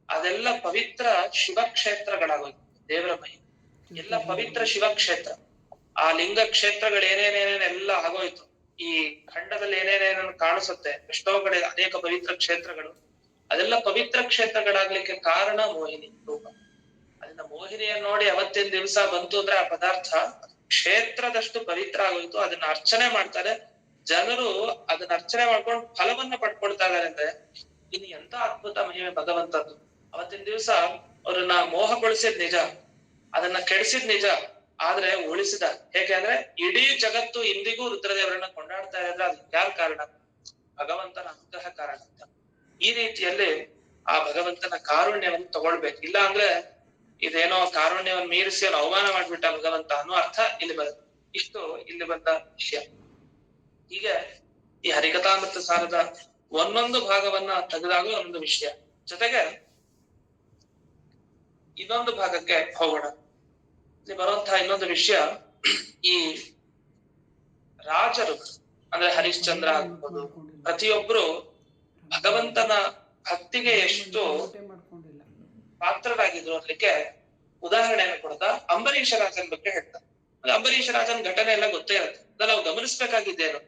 ಅದೆಲ್ಲ ಪವಿತ್ರ ಶಿವಕ್ಷೇತ್ರಗಳಾಗೋಯ್ತು. ದೇವರ ಮೈ ಎಲ್ಲ ಪವಿತ್ರ ಶಿವಕ್ಷೇತ್ರ. ಆ ಲಿಂಗ ಕ್ಷೇತ್ರಗಳು ಏನೇನೇನೆಲ್ಲ ಆಗೋಯ್ತು. ಈ ಖಂಡದಲ್ಲಿ ಏನೇನೇನನ್ನು ಕಾಣಿಸುತ್ತೆ, ಎಷ್ಟೋ ಕಡೆ ಅನೇಕ ಪವಿತ್ರ ಕ್ಷೇತ್ರಗಳು, ಅದೆಲ್ಲ ಪವಿತ್ರ ಕ್ಷೇತ್ರಗಳಾಗ್ಲಿಕ್ಕೆ ಕಾರಣ ಮೋಹಿನಿ ರೂಪ. ಅದನ್ನ ಮೋಹಿನಿಯನ್ನು ನೋಡಿ ಅವತ್ತಿನ ದಿವಸ ಬಂತು ಅಂದ್ರೆ ಆ ಪದಾರ್ಥ ಕ್ಷೇತ್ರದಷ್ಟು ಪವಿತ್ರ ಆಗೋಯ್ತು. ಅದನ್ನ ಅರ್ಚನೆ ಮಾಡ್ತಾರೆ ಜನರು, ಅದನ್ನ ಅರ್ಚನೆ ಮಾಡ್ಕೊಂಡು ಫಲವನ್ನ ಪಡ್ಕೊಳ್ತಾ ಇದಾರೆ. ಅಂದ್ರೆ ಇನ್ನು ಎಂತ ಅದ್ಭುತ ಮಹಿಮೆ ಭಗವಂತದ್ದು. ಅವತ್ತಿನ ದಿವಸ ಅವ್ರನ್ನ ಮೋಹಗೊಳಿಸಿದ್ ನಿಜ, ಅದನ್ನ ಕೆಡಿಸಿದ್ ನಿಜ, ಆದ್ರೆ ಉಳಿಸಿದ. ಹೇಗೆ ಅಂದ್ರೆ ಇಡೀ ಜಗತ್ತು ಇಂದಿಗೂ ರುದ್ರದೇವರನ್ನ ಕೊಂಡಾಡ್ತಾ ಇದ್ರೆ ಅದು ಯಾರ ಕಾರಣ? ಭಗವಂತನ ಅನುಗ್ರಹ ಕಾರಣ ಅಂತ. ಈ ರೀತಿಯಲ್ಲಿ ಆ ಭಗವಂತನ ಕಾರುಣ್ಯವನ್ನು ತಗೊಳ್ಬೇಕು. ಇಲ್ಲ ಅಂದ್ರೆ ಇದೇನೋ ಕಾರುಣ್ಯವನ್ನು ಮೀರಿಸಿ ಅವನು ಅವಮಾನ ಮಾಡ್ಬಿಟ್ಟ ಭಗವಂತ ಅನ್ನೋ ಅರ್ಥ ಇಲ್ಲಿ ಬರುತ್ತೆ. ಇಷ್ಟು ಇಲ್ಲಿ ಬಂದ ವಿಷಯ. ಹೀಗೆ ಈ ಹರಿಕಥಾಮೃತ ಸಾರದ ಒಂದೊಂದು ಭಾಗವನ್ನ ತೆಗೆದಾಗ ಒಂದೊಂದು ವಿಷಯ. ಜೊತೆಗೆ ಇನ್ನೊಂದು ಭಾಗಕ್ಕೆ ಹೋಗೋಣ. ಇಲ್ಲಿ ಬರುವಂತಹ ಇನ್ನೊಂದು ವಿಷಯ, ಈ ರಾಜರು ಅಂದ್ರೆ ಹರಿಶ್ಚಂದ್ರ ಆಗ್ಬೋದು, ಪ್ರತಿಯೊಬ್ರು ಭಗವಂತನ ಭಕ್ತಿಗೆ ಎಷ್ಟು ಪಾತ್ರರಾಗಿದ್ರು ಅನ್ನಲಿಕ್ಕೆ ಉದಾಹರಣೆಯನ್ನು ಕೊಡ್ತಾ ಅಂಬರೀಷ ರಾಜನ್ ಬಗ್ಗೆ ಹೇಳ್ತಾರೆ. ಅಂಬರೀಷ ರಾಜನ್ ಘಟನೆ ಎಲ್ಲ ಗೊತ್ತೇ ಇರುತ್ತೆ. ಅದನ್ನ ನಾವು ಗಮನಿಸ್ಬೇಕಾಗಿದ್ದೇನು,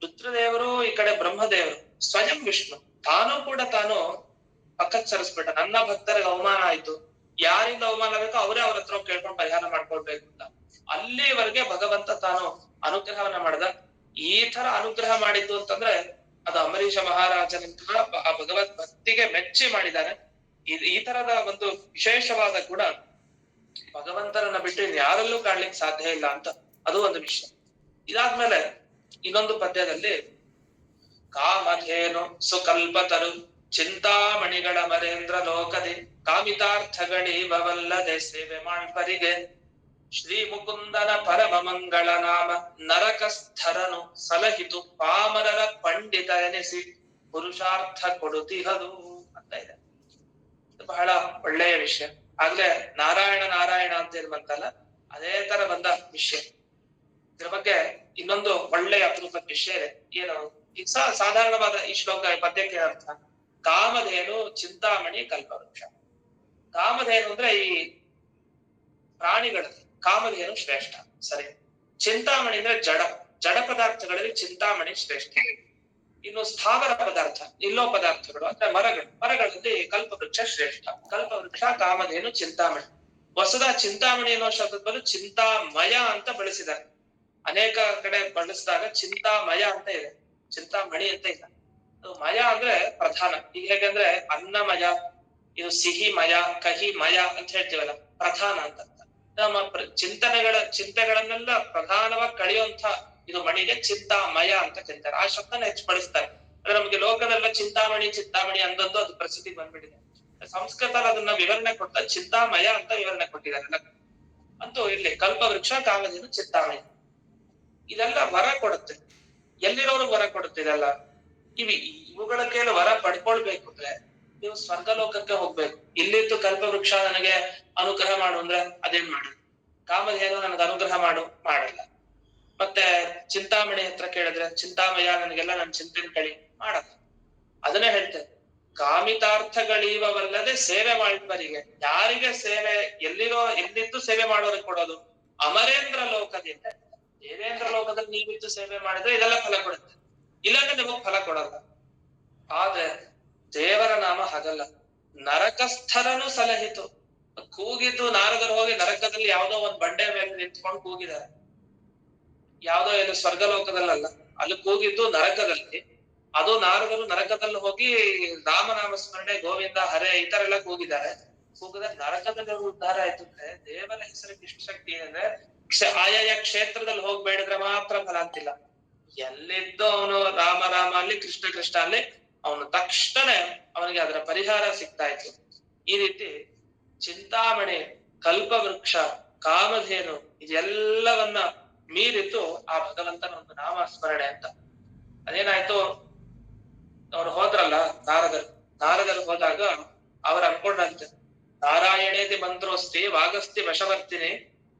ರುದ್ರದೇವರು ಈ ಕಡೆ ಬ್ರಹ್ಮದೇವರು, ಸ್ವಯಂ ವಿಷ್ಣು ತಾನು ಕೂಡ ತಾನು ಪಕ್ಕಕ್ಕೆ ಸರಿಸ್ಬಿಟ್ಟ. ನನ್ನ ಭಕ್ತರಿಗೆ ಅವಮಾನ ಆಯ್ತು, ಯಾರಿಂದ ಅವಮಾನ ಬೇಕೋ ಅವರೇ ಅವ್ರ ಹತ್ರ ಕೇಳ್ಕೊಂಡು ಪರಿಹಾರ ಮಾಡ್ಕೊಳ್ಬೇಕು ಅಂತ. ಅಲ್ಲಿವರೆಗೆ ಭಗವಂತ ತಾನು ಅನುಗ್ರಹವನ್ನ ಮಾಡ್ದ. ಈ ತರ ಅನುಗ್ರಹ ಮಾಡಿದ್ದು ಅಂತಂದ್ರೆ ಅದು ಅಂಬರೀಷ ಮಹಾರಾಜನಿಂದ ಆ ಭಗವತ್ ಭಕ್ತಿಗೆ ಮೆಚ್ಚಿ ಮಾಡಿದ್ದಾನೆ. ಈ ತರದ ಒಂದು ವಿಶೇಷವಾದ ಗುಣ ಭಗವಂತರನ್ನ ಬಿಟ್ಟು ಇನ್ ಯಾರಲ್ಲೂ ಕಾಣ್ಲಿಕ್ಕೆ ಸಾಧ್ಯ ಇಲ್ಲ ಅಂತ ಅದು ಒಂದು ವಿಷಯ. ಇದಾದ್ಮೇಲೆ ಇನ್ನೊಂದು ಪದ್ಯದಲ್ಲಿ ಕಾಮಧೇನು ಸುಕಲ್ಪತರು ಚಿಂತಾಮಣಿಗಳ ಮರೇಂದ್ರ ಲೋಕದಿ ಕಾಮಿತಾರ್ಥಗಳೀವಲ್ಲದೆ ಸೇವೆ ಮಾಡ್ಪರಿಗೆ ಶ್ರೀ ಮುಕುಂದನ ಪರಮ ಮಂಗಳ ನಾಮ ನರಕಸ್ಥರನು ಸಲಹಿತು ಪಾಮರರ ಪಂಡಿತ ಎನಿಸಿ ಪುರುಷಾರ್ಥ ಕೊಡುತ್ತಿಹದು ಅಂತ ಇದೆ. ಬಹಳ ಒಳ್ಳೆಯ ವಿಷಯ. ಆಗ್ಲೇ ನಾರಾಯಣ ನಾರಾಯಣ ಅಂತ ಏನ್ ಬಂತಲ್ಲ, ಅದೇ ತರ ಬಂದ ವಿಷಯ. ಇದ್ರ ಬಗ್ಗೆ ಇನ್ನೊಂದು ಒಳ್ಳೆಯ ಅಪರೂಪದ ವಿಷಯ ಇದೆ. ಏನು ಈಗ ಸಾಧಾರಣವಾದ ಈ ಶ್ಲೋಕ ಪದ್ಯಕ್ಕೆ ಅರ್ಥ, ಕಾಮಧೇನು ಚಿಂತಾಮಣಿ ಕಲ್ಪವೃಕ್ಷ. ಕಾಮಧೇನು ಅಂದ್ರೆ ಈ ಪ್ರಾಣಿಗಳಲ್ಲಿ ಕಾಮಧೇನು ಶ್ರೇಷ್ಠ, ಸರಿ. ಚಿಂತಾಮಣಿ ಅಂದ್ರೆ ಜಡ ಪದಾರ್ಥಗಳಲ್ಲಿ ಚಿಂತಾಮಣಿ ಶ್ರೇಷ್ಠ. ಇನ್ನು ಸ್ಥಾವರ ಪದಾರ್ಥ, ನಿಲ್ಲೋ ಪದಾರ್ಥಗಳು ಅಂದ್ರೆ ಮರಗಳಲ್ಲಿ ಕಲ್ಪವೃಕ್ಷ ಶ್ರೇಷ್ಠ. ಕಲ್ಪವೃಕ್ಷ, ಕಾಮಧೇನು, ಚಿಂತಾಮಣಿ. ಹೊಸದ ಚಿಂತಾಮಣಿ ಅನ್ನೋ ಶಬ್ದದ ಬದಲು ಚಿಂತಾಮಯ ಅಂತ ಬಳಸಿದ್ದಾರೆ. ಅನೇಕ ಕಡೆ ಬಳಸಿದಾಗ ಚಿಂತಾಮಯ ಅಂತ ಇದೆ, ಚಿಂತಾಮಣಿ ಅಂತ ಇಲ್ಲ. ಮಯ ಅಂದ್ರೆ ಪ್ರಧಾನ. ಈಗ ಹೇಗಂದ್ರೆ ಅನ್ನಮಯ, ಇದು ಸಿಹಿಮಯ, ಕಹಿಮಯ ಅಂತ ಹೇಳ್ತೀವಲ್ಲ, ಪ್ರಧಾನ ಅಂತ. ನಮ್ಮ ಚಿಂತೆಗಳನ್ನೆಲ್ಲ ಪ್ರಧಾನವಾಗಿ ಕಳೆಯುವಂತ ಇದು ಮಣಿಗೆ ಚಿಂತಾಮಯ ಅಂತ ಕರೀತಾರೆ. ಆ ಶಬ್ದನ ಹೆಚ್ಚು ಬಳಸ್ತಾರೆ. ಅಂದ್ರೆ ನಮ್ಗೆ ಲೋಕದಲ್ಲ ಚಿಂತಾಮಣಿ ಅಂದದ್ದು ಅದು ಪ್ರಸಿದ್ಧಿ ಬಂದ್ಬಿಟ್ಟಿದೆ. ಸಂಸ್ಕೃತದಲ್ಲಿ ಅದನ್ನ ವಿವರಣೆ ಕೊಡ್ತಾ ಚಿಂತಾಮಯ ಅಂತ ವಿವರಣೆ ಕೊಟ್ಟಿದ್ದಾರೆ. ಅಂತೂ ಇಲ್ಲಿ ಕಲ್ಪವೃಕ್ಷ, ಕಾಮಧೇನು, ಚಿಂತಾಮಯ ಇದೆಲ್ಲ ವರ ಕೊಡುತ್ತೆ. ಎಲ್ಲಿರೋರು ವರ ಕೊಡುತ್ತೆ ಇದೆಲ್ಲ. ಇವುಗಳ ಕೇಳಿ ವರ ಪಡ್ಕೊಳ್ಬೇಕು ಅಂದ್ರೆ ನೀವು ಸ್ವರ್ಗಲೋಕಕ್ಕೆ ಹೋಗ್ಬೇಕು. ಇಲ್ಲಿದ್ದು ಕಲ್ಪವೃಕ್ಷ ನನಗೆ ಅನುಗ್ರಹ ಮಾಡು ಅಂದ್ರೆ ಅದೇನ್ ಮಾಡುದು, ಕಾಮಧೇನು ನನಗೆ ಅನುಗ್ರಹ ಮಾಡಲ್ಲ. ಮತ್ತೆ ಚಿಂತಾಮಣಿ ಹತ್ರ ಕೇಳಿದ್ರೆ ಚಿಂತಾಮಯ ನನಗೆಲ್ಲ ನನ್ ಚಿಂತನೆ ಕಳಿ ಮಾಡಲ್ಲ. ಅದನ್ನೇ ಹೇಳ್ತೇನೆ, ಕಾಮಿತಾರ್ಥಗಳೀವಲ್ಲದೆ ಸೇವೆ ಮಾಡಿದವರಿಗೆ, ಯಾರಿಗೆ ಸೇವೆ ಎಲ್ಲಿದ್ದು ಸೇವೆ ಮಾಡೋರಿಗೆ ಕೊಡೋದು? ಅಮರೇಂದ್ರ ಲೋಕದಿಂದ. ದೇವೇಂದ್ರ ಲೋಕದಲ್ಲಿ ನೀವಿದ್ದು ಸೇವೆ ಮಾಡಿದ್ರೆ ಇದೆಲ್ಲ ಫಲ ಕೊಡುತ್ತೆ, ಇಲ್ಲಾಂದ್ರೆ ನಿಮಗ್ ಫಲ ಕೊಡಲ್ಲ. ಆದ್ರೆ ದೇವರ ನಾಮ ಹಾಗಲ್ಲ. ನರಕಸ್ಥರನು ಸಲಹಿತು. ಕೂಗಿದ್ದು ನಾರದರು ಹೋಗಿ ನರಕದಲ್ಲಿ ಯಾವ್ದೋ ಒಂದ್ ಬಂಡೆ ಮೇಲೆ ನಿಂತ್ಕೊಂಡು ಕೂಗಿದ್ದಾರೆ. ಯಾವ್ದೋ ಏನು ಸ್ವರ್ಗಲೋಕದಲ್ಲಲ್ಲ, ಅಲ್ಲಿ ಕೂಗಿದ್ದು ನರಕದಲ್ಲಿ. ಅದು ನಾರದರು ನರಕದಲ್ಲಿ ಹೋಗಿ ರಾಮನಾಮ ಸ್ಮರಣೆ, ಗೋವಿಂದ ಹರೇ ಈ ತರ ಎಲ್ಲ ಕೂಗಿದ್ದಾರೆ. ಕೂಗಿದ್ರೆ ನರಕದಲ್ಲಿ ಉದ್ಧಾರ ಆಯ್ತು. ಅಂದ್ರೆ ದೇವರ ಹೆಸರಿಗೆ ಇಷ್ಟು ಶಕ್ತಿ ಏನಂದ್ರೆ ಆಯಾಯ ಕ್ಷೇತ್ರದಲ್ಲಿ ಹೋಗಿ ಬೇಡಿದ್ರೆ ಮಾತ್ರ ಫಲ ಅಂತಿಲ್ಲ. ಎಲ್ಲಿದ್ದು ಅವನು ರಾಮ ರಾಮ ಅಲ್ಲಿ, ಕೃಷ್ಣ ಕೃಷ್ಣ ಅಲ್ಲಿ, ಅವನು ತಕ್ಷಣ ಅವನಿಗೆ ಅದರ ಪರಿಹಾರ ಸಿಗ್ತಾ ಇತ್ತು. ಈ ರೀತಿ ಚಿಂತಾಮಣಿ, ಕಲ್ಪವೃಕ್ಷ, ಕಾಮಧೇನು ಇದೆಲ್ಲವನ್ನ ಮೀರಿತು ಆ ಭಗವಂತನ ಒಂದು ನಾಮ ಸ್ಮರಣೆ ಅಂತ. ಅದೇನಾಯ್ತು, ಅವ್ರು ಹೋದ್ರಲ್ಲ ನಾರದರು ಹೋದಾಗ ಅವ್ರು ಅನ್ಕೊಂಡಂತೆ, ನಾರಾಯಣೇತಿ ಮಂತ್ರೋಸ್ತಿ ವಾಗಸ್ತಿ ವಶವರ್ತಿನಿ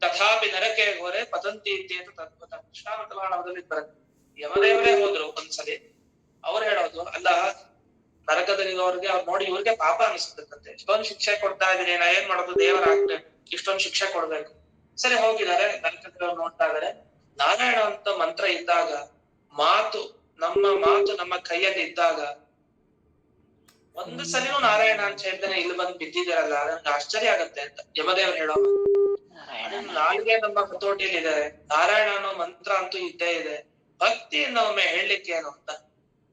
ತಥಾಪಿ ನರಕೆ ಘೋರೆ ಪತಂತಿ ಇತ್ಯೇತ ತದ್ಭುತ. ಕೃಷ್ಣಾವತರಣದಲ್ಲಿ ಬರುತ್ತೆ. ಯಮದೇವರೇ ಹೋದ್ರು ಒಂದ್ಸಲಿ. ಅವ್ರು ಹೇಳೋದು, ಅಲ್ಲ ನರಕದಲ್ಲಿರೋರ್ಗೆ ಅವ್ರು ನೋಡಿ ಇವ್ರಿಗೆ ಪಾಪ ಅನಿಸ್ತದಂತೆ, ಇಷ್ಟೊಂದು ಶಿಕ್ಷೆ ಕೊಡ್ತಾ ಇದೀನಿ, ನಾ ಏನ್ ಮಾಡೋದು, ದೇವರ ಆಜ್ಞೆ, ಇಷ್ಟೊಂದು ಶಿಕ್ಷೆ ಕೊಡ್ಬೇಕು. ಸರಿ ಹೋಗಿದ್ದಾರೆ, ನರಕದಲ್ಲಿ ನೋಡ್ತಾ ಇದಾರೆ. ನಾರಾಯಣ ಅಂತ ಮಂತ್ರ ಇದ್ದಾಗ, ನಮ್ಮ ಮಾತು ನಮ್ಮ ಕೈಯಲ್ಲಿ ಇದ್ದಾಗ ಒಂದು ಸಲಿನೂ ನಾರಾಯಣ ಅಂತ ಹೇಳ್ತಾನೆ ಇಲ್ಲಿ ಬಂದು ಬಿದ್ದಿದಾರಲ್ಲ, ನನ್ಗೆ ಆಶ್ಚರ್ಯ ಆಗತ್ತೆ ಅಂತ ಯಮದೇವರು ಹೇಳೋ. ನಾಲ್ಗೆ ನಮ್ಮ ಹತೋಟಿಯಲ್ಲಿ ಇದೆ, ನಾರಾಯಣ ಅನ್ನೋ ಮಂತ್ರ ಅಂತೂ ಇದ್ದೇ ಇದೆ, ಭಕ್ತಿಯಿಂದ ಒಮ್ಮೆ ಹೇಳಲಿಕ್ಕೆ ಏನು ಅಂತ.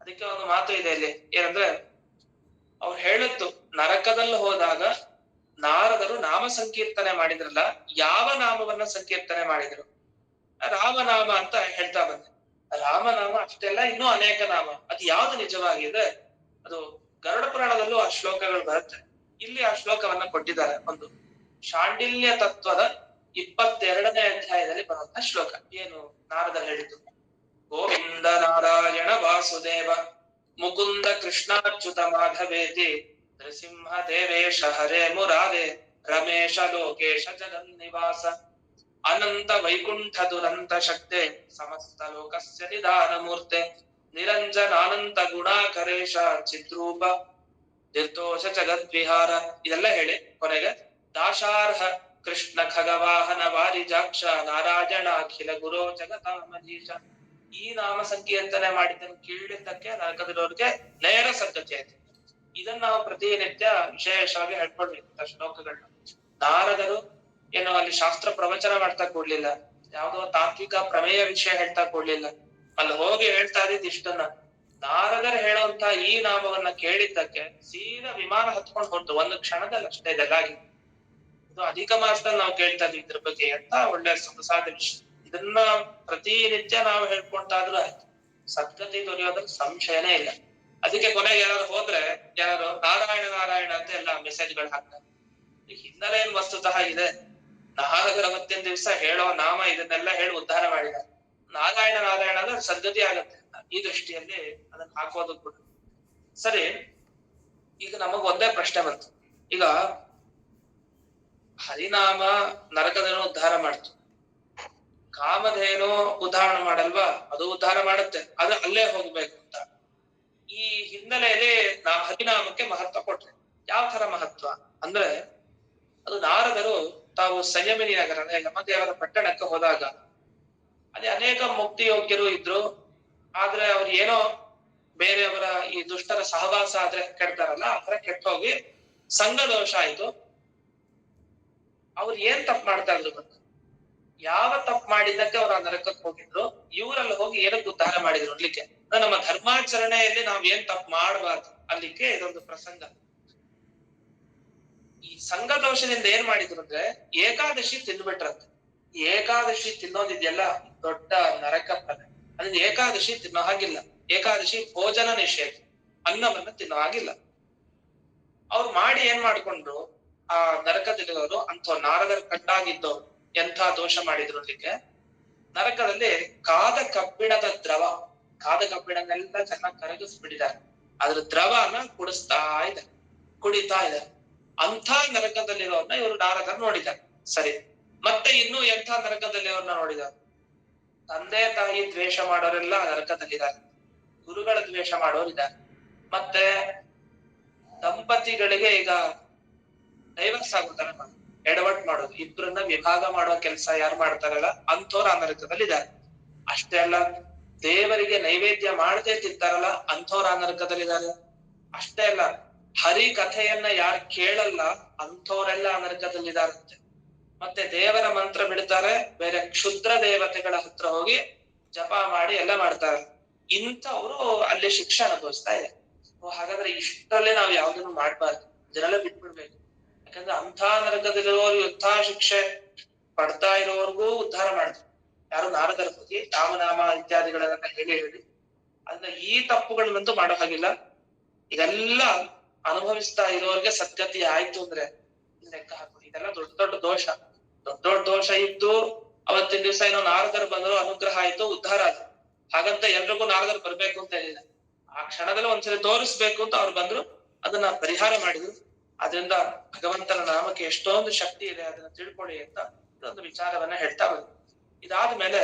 ಅದಕ್ಕೆ ಒಂದು ಮಾತು ಇದೆ ಇಲ್ಲಿ, ಏನಂದ್ರೆ ಅವ್ರು ಹೇಳದ್ದು, ನರಕದಲ್ಲಿ ಹೋದಾಗ ನಾರದರು ನಾಮ ಸಂಕೀರ್ತನೆ ಮಾಡಿದ್ರಲ್ಲ, ಯಾವ ನಾಮವನ್ನ ಸಂಕೀರ್ತನೆ ಮಾಡಿದ್ರು? ರಾಮನಾಮ ಅಂತ ಹೇಳ್ತಾ ಬಂದೆ. ರಾಮನಾಮ ಅಷ್ಟೆಲ್ಲ ಇನ್ನೂ ಅನೇಕ ನಾಮ, ಅದು ಯಾವ್ದು ನಿಜವಾಗಿದೆ? ಅದು ಗರುಡ ಪುರಾಣದಲ್ಲೂ ಆ ಶ್ಲೋಕಗಳು ಬರುತ್ತೆ. ಇಲ್ಲಿ ಆ ಶ್ಲೋಕವನ್ನ ಕೊಟ್ಟಿದ್ದಾರೆ. ಒಂದು ಶಾಂಡಿಲ್ಯ ತತ್ವದ 22ನೇ ಅಧ್ಯಾಯದಲ್ಲಿ ಬರುವಂತ ಶ್ಲೋಕ. ಏನು ನಾರದ ಹೇಳಿದ್ದು? ಗೋವಿಂದ ನಾರಾಯಣ ವಾಸುದೇವ ಮುಕುಂದ ಕೃಷ್ಣಾಚ್ಯುತ ಮಾಧವೇತಿ ನೃಸಿಂಹ ದೇವೇಶ ಹರೇ ಮುರಾರೇ ರಮೇಶ ಲೋಕೇಶ ಜಗನ್ನಿವಾಸ ಅನಂತ ವೈಕುಂಠ ದುರಂತ ಶಕ್ತೆ ಸಮಸ್ತ ಲೋಕಸ್ಯ ನಿಧಾನ ಮೂರ್ತೆ ನಿರಂಜನಾನಂತ ಗುಣಾಕರೇಶ ಚಿದ್ರೂಪ ನಿರ್ದೋಷ ಜಗದ್ವಿಹಾರ. ಇದೆಲ್ಲ ಹೇಳಿ ಕೊನೆಗೆ ದಾಶಾರ್ಹ ಕೃಷ್ಣ ಖಗವಾಹನ ವಾರಿಜಾಕ್ಷ ನಾರಾಯಣ ಅಖಿಲ ಗುರೋ ಜಗತಾಮಧೀಶ. ಈ ನಾಮ ಸಂಕೀರ್ತನೆ ಮಾಡಿದ್ದನ್ನು ಕೇಳಿದ್ದಕ್ಕೆ ನರಕದಲ್ಲಿರೋರಿಗೆ ನೇರ ಸದ್ಗತಿ ಆಯ್ತು. ಇದನ್ನ ನಾವು ಪ್ರತಿನಿತ್ಯ ವಿಶೇಷವಾಗಿ ಹೇಳ್ಕೊಳ್ಬೇಕು ಶ್ಲೋಕಗಳನ್ನ. ನಾರದರು ಏನು ಅಲ್ಲಿ ಶಾಸ್ತ್ರ ಪ್ರವಚನ ಮಾಡ್ತಾ ಕೊಡ್ಲಿಲ್ಲ, ಯಾವ್ದೋ ತಾತ್ವಿಕ ಪ್ರಮೇಯ ವಿಷಯ ಹೇಳ್ತಾ ಕೊಡ್ಲಿಲ್ಲ. ಅಲ್ಲಿ ಹೋಗಿ ಹೇಳ್ತಾ ಇದ್ದಿದ್ದು ಇಷ್ಟನ್ನ, ನಾರದರು ಹೇಳುವಂತ ಈ ನಾಮವನ್ನ ಕೇಳಿದ್ದಕ್ಕೆ ಸೀದಾ ವಿಮಾನ ಹತ್ಕೊಂಡು ಹೊರಟು ಒಂದು ಕ್ಷಣದಲ್ಲಿ ಅಷ್ಟೇ ಇದೆಲ್ಲಾಗಿ. ಇದು ಅಧಿಕ ಮಾಸದಲ್ಲಿ ನಾವು ಕೇಳ್ತಾ ಇದ್ವಿ ಇದ್ರ ಬಗ್ಗೆ, ಅಂತ ಒಳ್ಳೆ ಸೊಗಸಾದ ವಿಷಯ. ಇದನ್ನ ಪ್ರತಿನಿತ್ಯ ನಾವು ಹೇಳ್ಕೊಂತಾದ್ರೂ ಆಯ್ತು, ಸದ್ಗತಿ ದೊರೆಯೋದ್ರಲ್ಲಿ ಸಂಶಯನೇ ಇಲ್ಲ. ಅದಕ್ಕೆ ಕೊನೆಗೆ ಯಾರು ಹೋದ್ರೆ ಯಾರು ನಾರಾಯಣ ನಾರಾಯಣ ಅಂತ ಎಲ್ಲ ಮೆಸೇಜ್ಗಳು ಹಾಕ್ತಾರೆ. ಹಿನ್ನೆಲೆ ಏನ್ ವಸ್ತುತಃ ಇದೆ, ನಾರದರ ಅವತ್ತಿನ ದಿವಸ ಹೇಳೋ ನಾಮ ಇದನ್ನೆಲ್ಲ ಹೇಳಿ ಉದ್ಧಾರ ಮಾಡಿದ್ದಾರೆ. ನಾರಾಯಣ ನಾರಾಯಣ ಅಂದ್ರೆ ಸದ್ಗತಿ ಆಗತ್ತೆ. ಈ ದೃಷ್ಟಿಯಲ್ಲಿ ಅದನ್ನ ಹಾಕೋದು ಕೂಡ ಸರಿ. ಈಗ ನಮಗ್ ಒಂದೇ ಪ್ರಶ್ನೆ ಬಂತು, ಈಗ ಹರಿನಾಮ ನರಕದೇನೋ ಉದ್ಧಾರ ಮಾಡ್ತು, ಕಾಮಧೇನೋ ಉದ್ಧಾರ ಮಾಡಲ್ವಾ? ಅದು ಉದ್ಧಾರ ಮಾಡುತ್ತೆ, ಅದು ಅಲ್ಲೇ ಹೋಗ್ಬೇಕು ಅಂತ. ಈ ಹಿನ್ನೆಲೆಯಲ್ಲಿ ಹರಿನಾಮಕ್ಕೆ ಮಹತ್ವ ಕೊಟ್ರೆ ಯಾವ ತರ ಮಹತ್ವ ಅಂದ್ರೆ, ಅದು ನಾರದರು ತಾವು ಸಂಯಮಿನಿ ನಗರ ಅಂದ್ರೆ ಯಮದೇವರ ಪಟ್ಟಣಕ್ಕೆ ಹೋದಾಗ ಅಲ್ಲಿ ಅನೇಕ ಮುಕ್ತಿ ಯೋಗ್ಯರು ಇದ್ರು. ಆದ್ರೆ ಅವ್ರು ಏನೋ ಬೇರೆಯವರ ಈ ದುಷ್ಟರ ಸಹವಾಸ ಆದ್ರೆ ಕೆಡ್ತಾರಲ್ಲ, ಆ ತರ ಕೆಟ್ಟ ಹೋಗಿ ಸಂಘ ದೋಷ ಆಯ್ತು. ಅವ್ರು ಏನ್ ತಪ್ಪು ಮಾಡ್ತಾ ಇದ್ರು ಗೊತ್ತ? ಯಾವ ತಪ್ಪು ಮಾಡಿದ್ದಕ್ಕೆ ಅವ್ರು ಆ ನರಕಕ್ಕೆ ಹೋಗಿದ್ರು, ಇವರಲ್ಲಿ ಹೋಗಿ ಏನಕ್ಕೆ ಉದ್ಧಾರ ಮಾಡಿದ್ರು ಅನ್ಲಿಕ್ಕೆ. ನಮ್ಮ ಧರ್ಮಾಚರಣೆಯಲ್ಲಿ ನಾವ್ ಏನ್ ತಪ್ಪು ಮಾಡಬಾರ್ದು ಅಲ್ಲಿಕ್ಕೆ ಇದೊಂದು ಪ್ರಸಂಗ. ಈ ಸಂಘ ದೋಷದಿಂದ ಏನ್ ಮಾಡಿದ್ರು ಅಂದ್ರೆ ಏಕಾದಶಿ ತಿಂದ್ಬಿಟ್ರಂತೆ. ಏಕಾದಶಿ ತಿನ್ನೋದಿದೆಯಲ್ಲ ದೊಡ್ಡ ನರಕ ಫಲ. ಅದನ್ನ ಏಕಾದಶಿ ತಿನ್ನೋ ಹಾಗಿಲ್ಲ. ಏಕಾದಶಿ ಭೋಜನ ನಿಷೇಧ, ಅನ್ನವನ್ನ ತಿನ್ನೋ ಹಾಗಿಲ್ಲ. ಅವ್ರು ಮಾಡಿ ಏನ್ ಮಾಡ್ಕೊಂಡ್ರು, ಆ ನರಕದಲ್ಲಿರೋರು ಅಂಥ ನಾರದರ ಕಟ್ಟಾಗಿದ್ದವ್ರು ಎಂಥ ದೋಷ ಮಾಡಿದ್ರು ಅಲ್ಲಿಗೆ. ನರಕದಲ್ಲಿ ಕಾದ ಕಬ್ಬಿಣದ ದ್ರವ, ಕಾದ ಕಬ್ಬಿಣನೆಲ್ಲ ಚೆನ್ನಾಗಿ ಕರಗಿಸ್ಬಿಟ್ಟಿದ್ದಾರೆ, ಅದ್ರ ದ್ರವನ ಕುಡಿತಾ ಇದ್ದಾರೆ. ಅಂಥ ನರಕದಲ್ಲಿರೋರ್ನ ಇವರು ನಾರದರು ನೋಡಿದ್ದಾರೆ. ಸರಿ, ಮತ್ತೆ ಇನ್ನು ಎಂಥ ನರಕದಲ್ಲಿ ಅವ್ರನ್ನ ನೋಡಿದ್ದಾರೆ? ತಂದೆ ತಾಯಿ ದ್ವೇಷ ಮಾಡೋರೆಲ್ಲ ನರಕದಲ್ಲಿದ್ದಾರೆ, ಗುರುಗಳ ದ್ವೇಷ ಮಾಡೋರಿದ್ದಾರೆ. ಮತ್ತೆ ದಂಪತಿಗಳಿಗೆ ಈಗ ಡೈವರ್ಸ್ ಆಗುತ್ತಲ್ಲ, ಎಡವಟ್ ಮಾಡೋದು, ಇಬ್ಬರನ್ನ ವಿಭಾಗ ಮಾಡೋ ಕೆಲಸ ಯಾರು ಮಾಡ್ತಾರಲ್ಲ ಅಂಥವ್ರು ಆ ನರಕದಲ್ಲಿದ್ದಾರೆ. ಅಷ್ಟೇ ಅಲ್ಲ, ದೇವರಿಗೆ ನೈವೇದ್ಯ ಮಾಡದೆ ತಿಂತಾರಲ್ಲ ಅಂಥವ್ರು ಆ ನರಕದಲ್ಲಿದ್ದಾರೆ. ಅಷ್ಟೇ ಅಲ್ಲ, ಹರಿ ಕಥೆಯನ್ನ ಯಾರು ಕೇಳಲ್ಲ ಅಂಥವರೆಲ್ಲ ಆ ನರಕದಲ್ಲಿದ್ದಾರಂತೆ. ಮತ್ತೆ ದೇವರ ಮಂತ್ರ ಬಿಡ್ತಾರೆ, ಬೇರೆ ಕ್ಷುದ್ರ ದೇವತೆಗಳ ಹತ್ರ ಹೋಗಿ ಜಪ ಮಾಡಿ ಎಲ್ಲ ಮಾಡ್ತಾರೆ, ಇಂಥವ್ರು ಅಲ್ಲಿ ಶಿಕ್ಷೆ ಅನುಭವಿಸ್ತಾ ಇದೆ. ಹಾಗಾದ್ರೆ ಇಷ್ಟರಲ್ಲೇ ನಾವು ಯಾವ್ದನ್ನು ಮಾಡ್ಬಾರ್ದು, ಇದನ್ನೆಲ್ಲ ಬಿಟ್ಬಿಡ್ಬೇಕು. ಯಾಕಂದ್ರೆ ಅಂಥ ನರಕದಲ್ಲಿರೋರು ಯುದ್ಧ ಶಿಕ್ಷೆ ಪಡ್ತಾ ಇರೋರ್ಗೂ ಉದ್ಧಾರ ಮಾಡ್ತಾರೆ. ಯಾರು ನಾರದರ ಬಗ್ಗೆ ರಾಮನಾಮ ಇತ್ಯಾದಿಗಳನ್ನ ಹೇಳಿ ಅದನ್ನ ಈ ತಪ್ಪುಗಳನ್ನಂತೂ ಮಾಡೋ ಹಾಗಿಲ್ಲ. ಇದೆಲ್ಲ ಅನುಭವಿಸ್ತಾ ಇರೋರ್ಗೆ ಸದ್ಗತಿ ಆಯ್ತು ಅಂದ್ರೆ ಲೆಕ್ಕ ಹಾಕೋದು. ಇದೆಲ್ಲ ದೊಡ್ಡ ದೊಡ್ಡ ದೋಷ, ದೊಡ್ಡ ದೊಡ್ಡ ದೋಷ ಇದ್ದು ಅವತ್ತಿನ ದಿವಸ ಏನೋ ನಾರದರು ಬಂದ್ರು, ಅನುಗ್ರಹ ಆಯ್ತು, ಉದ್ಧಾರ ಆಯ್ತು. ಹಾಗಂತ ಎಲ್ರಿಗೂ ನಾರದರು ಬರ್ಬೇಕು ಅಂತ ಹೇಳಿಲ್ಲ. ಆ ಕ್ಷಣದಲ್ಲಿ ಒಂದ್ಸರಿ ತೋರಿಸ್ಬೇಕು ಅಂತ ಅವ್ರು ಬಂದ್ರು, ಅದನ್ನ ಪರಿಹಾರ ಮಾಡಿದ್ರು. ಅದರಿಂದ ಭಗವಂತನ ನಾಮಕ್ಕೆ ಎಷ್ಟೊಂದು ಶಕ್ತಿ ಇದೆ, ಅದನ್ನ ತಿಳ್ಕೊಳ್ಳಿ ಅಂತ ಇದೊಂದು ವಿಚಾರವನ್ನ ಹೇಳ್ತಾ ಬಂದ್ರು. ಇದಾದ್ಮೇಲೆ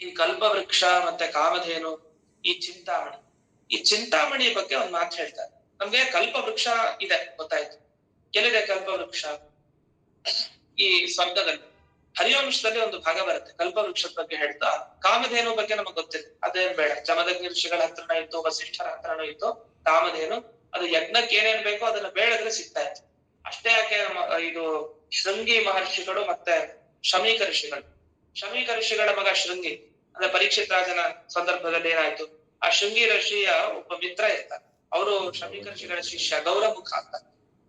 ಈ ಕಲ್ಪವೃಕ್ಷ ಮತ್ತೆ ಕಾಮಧೇನು, ಈ ಚಿಂತಾಮಣಿ ಬಗ್ಗೆ ಒಂದ್ ಮಾತು ಹೇಳ್ತಾರೆ. ನಮ್ಗೆ ಕಲ್ಪವೃಕ್ಷ ಇದೆ ಗೊತ್ತಾಯ್ತು, ಎಲ್ಲಿದೆ ಕಲ್ಪವೃಕ್ಷ? ಈ ಸ್ವರ್ಗದಲ್ಲಿ ಹರಿವಂಶದಲ್ಲಿ ಒಂದು ಭಾಗ ಬರುತ್ತೆ ಕಲ್ಪವೃಕ್ಷದ ಬಗ್ಗೆ ಹೇಳ್ತಾ. ಕಾಮಧೇನು ಬಗ್ಗೆ ನಮಗ್ ಗೊತ್ತಿದೆ, ಅದೇನ್ ಬೇಡ, ಜಮದಗ್ನಿ ಋಷಿಗಳ ಹತ್ರನೂ ಇತ್ತು, ವಸಿಷ್ಠರ ಹತ್ರನೂ ಇತ್ತು ಕಾಮಧೇನು. ಅದು ಯಜ್ಞಕ್ಕೆ ಏನೇನ್ ಬೇಕೋ ಅದನ್ನ ಬೇಡದ್ರೆ ಸಿಗ್ತಾ ಇತ್ತು. ಅಷ್ಟೇ ಯಾಕೆ, ಇದು ಶೃಂಗಿ ಮಹರ್ಷಿಗಳು ಮತ್ತೆ ಶಮೀಕ ಋಷಿಗಳ ಮಗ ಶೃಂಗಿ ಅಂದ್ರೆ ಪರೀಕ್ಷಿತ್ ರಾಜನ ಸಂದರ್ಭದಲ್ಲಿ ಏನಾಯ್ತು, ಆ ಶೃಂಗಿ ಋಷಿಯ ಒಬ್ಬ ಮಿತ್ರ ಇರ್ತಾರೆ, ಅವರು ಶಮೀಕ ಋಷಿಗಳ ಶಿಷ್ಯ ಗೌರಮುಖ ಅಂತ.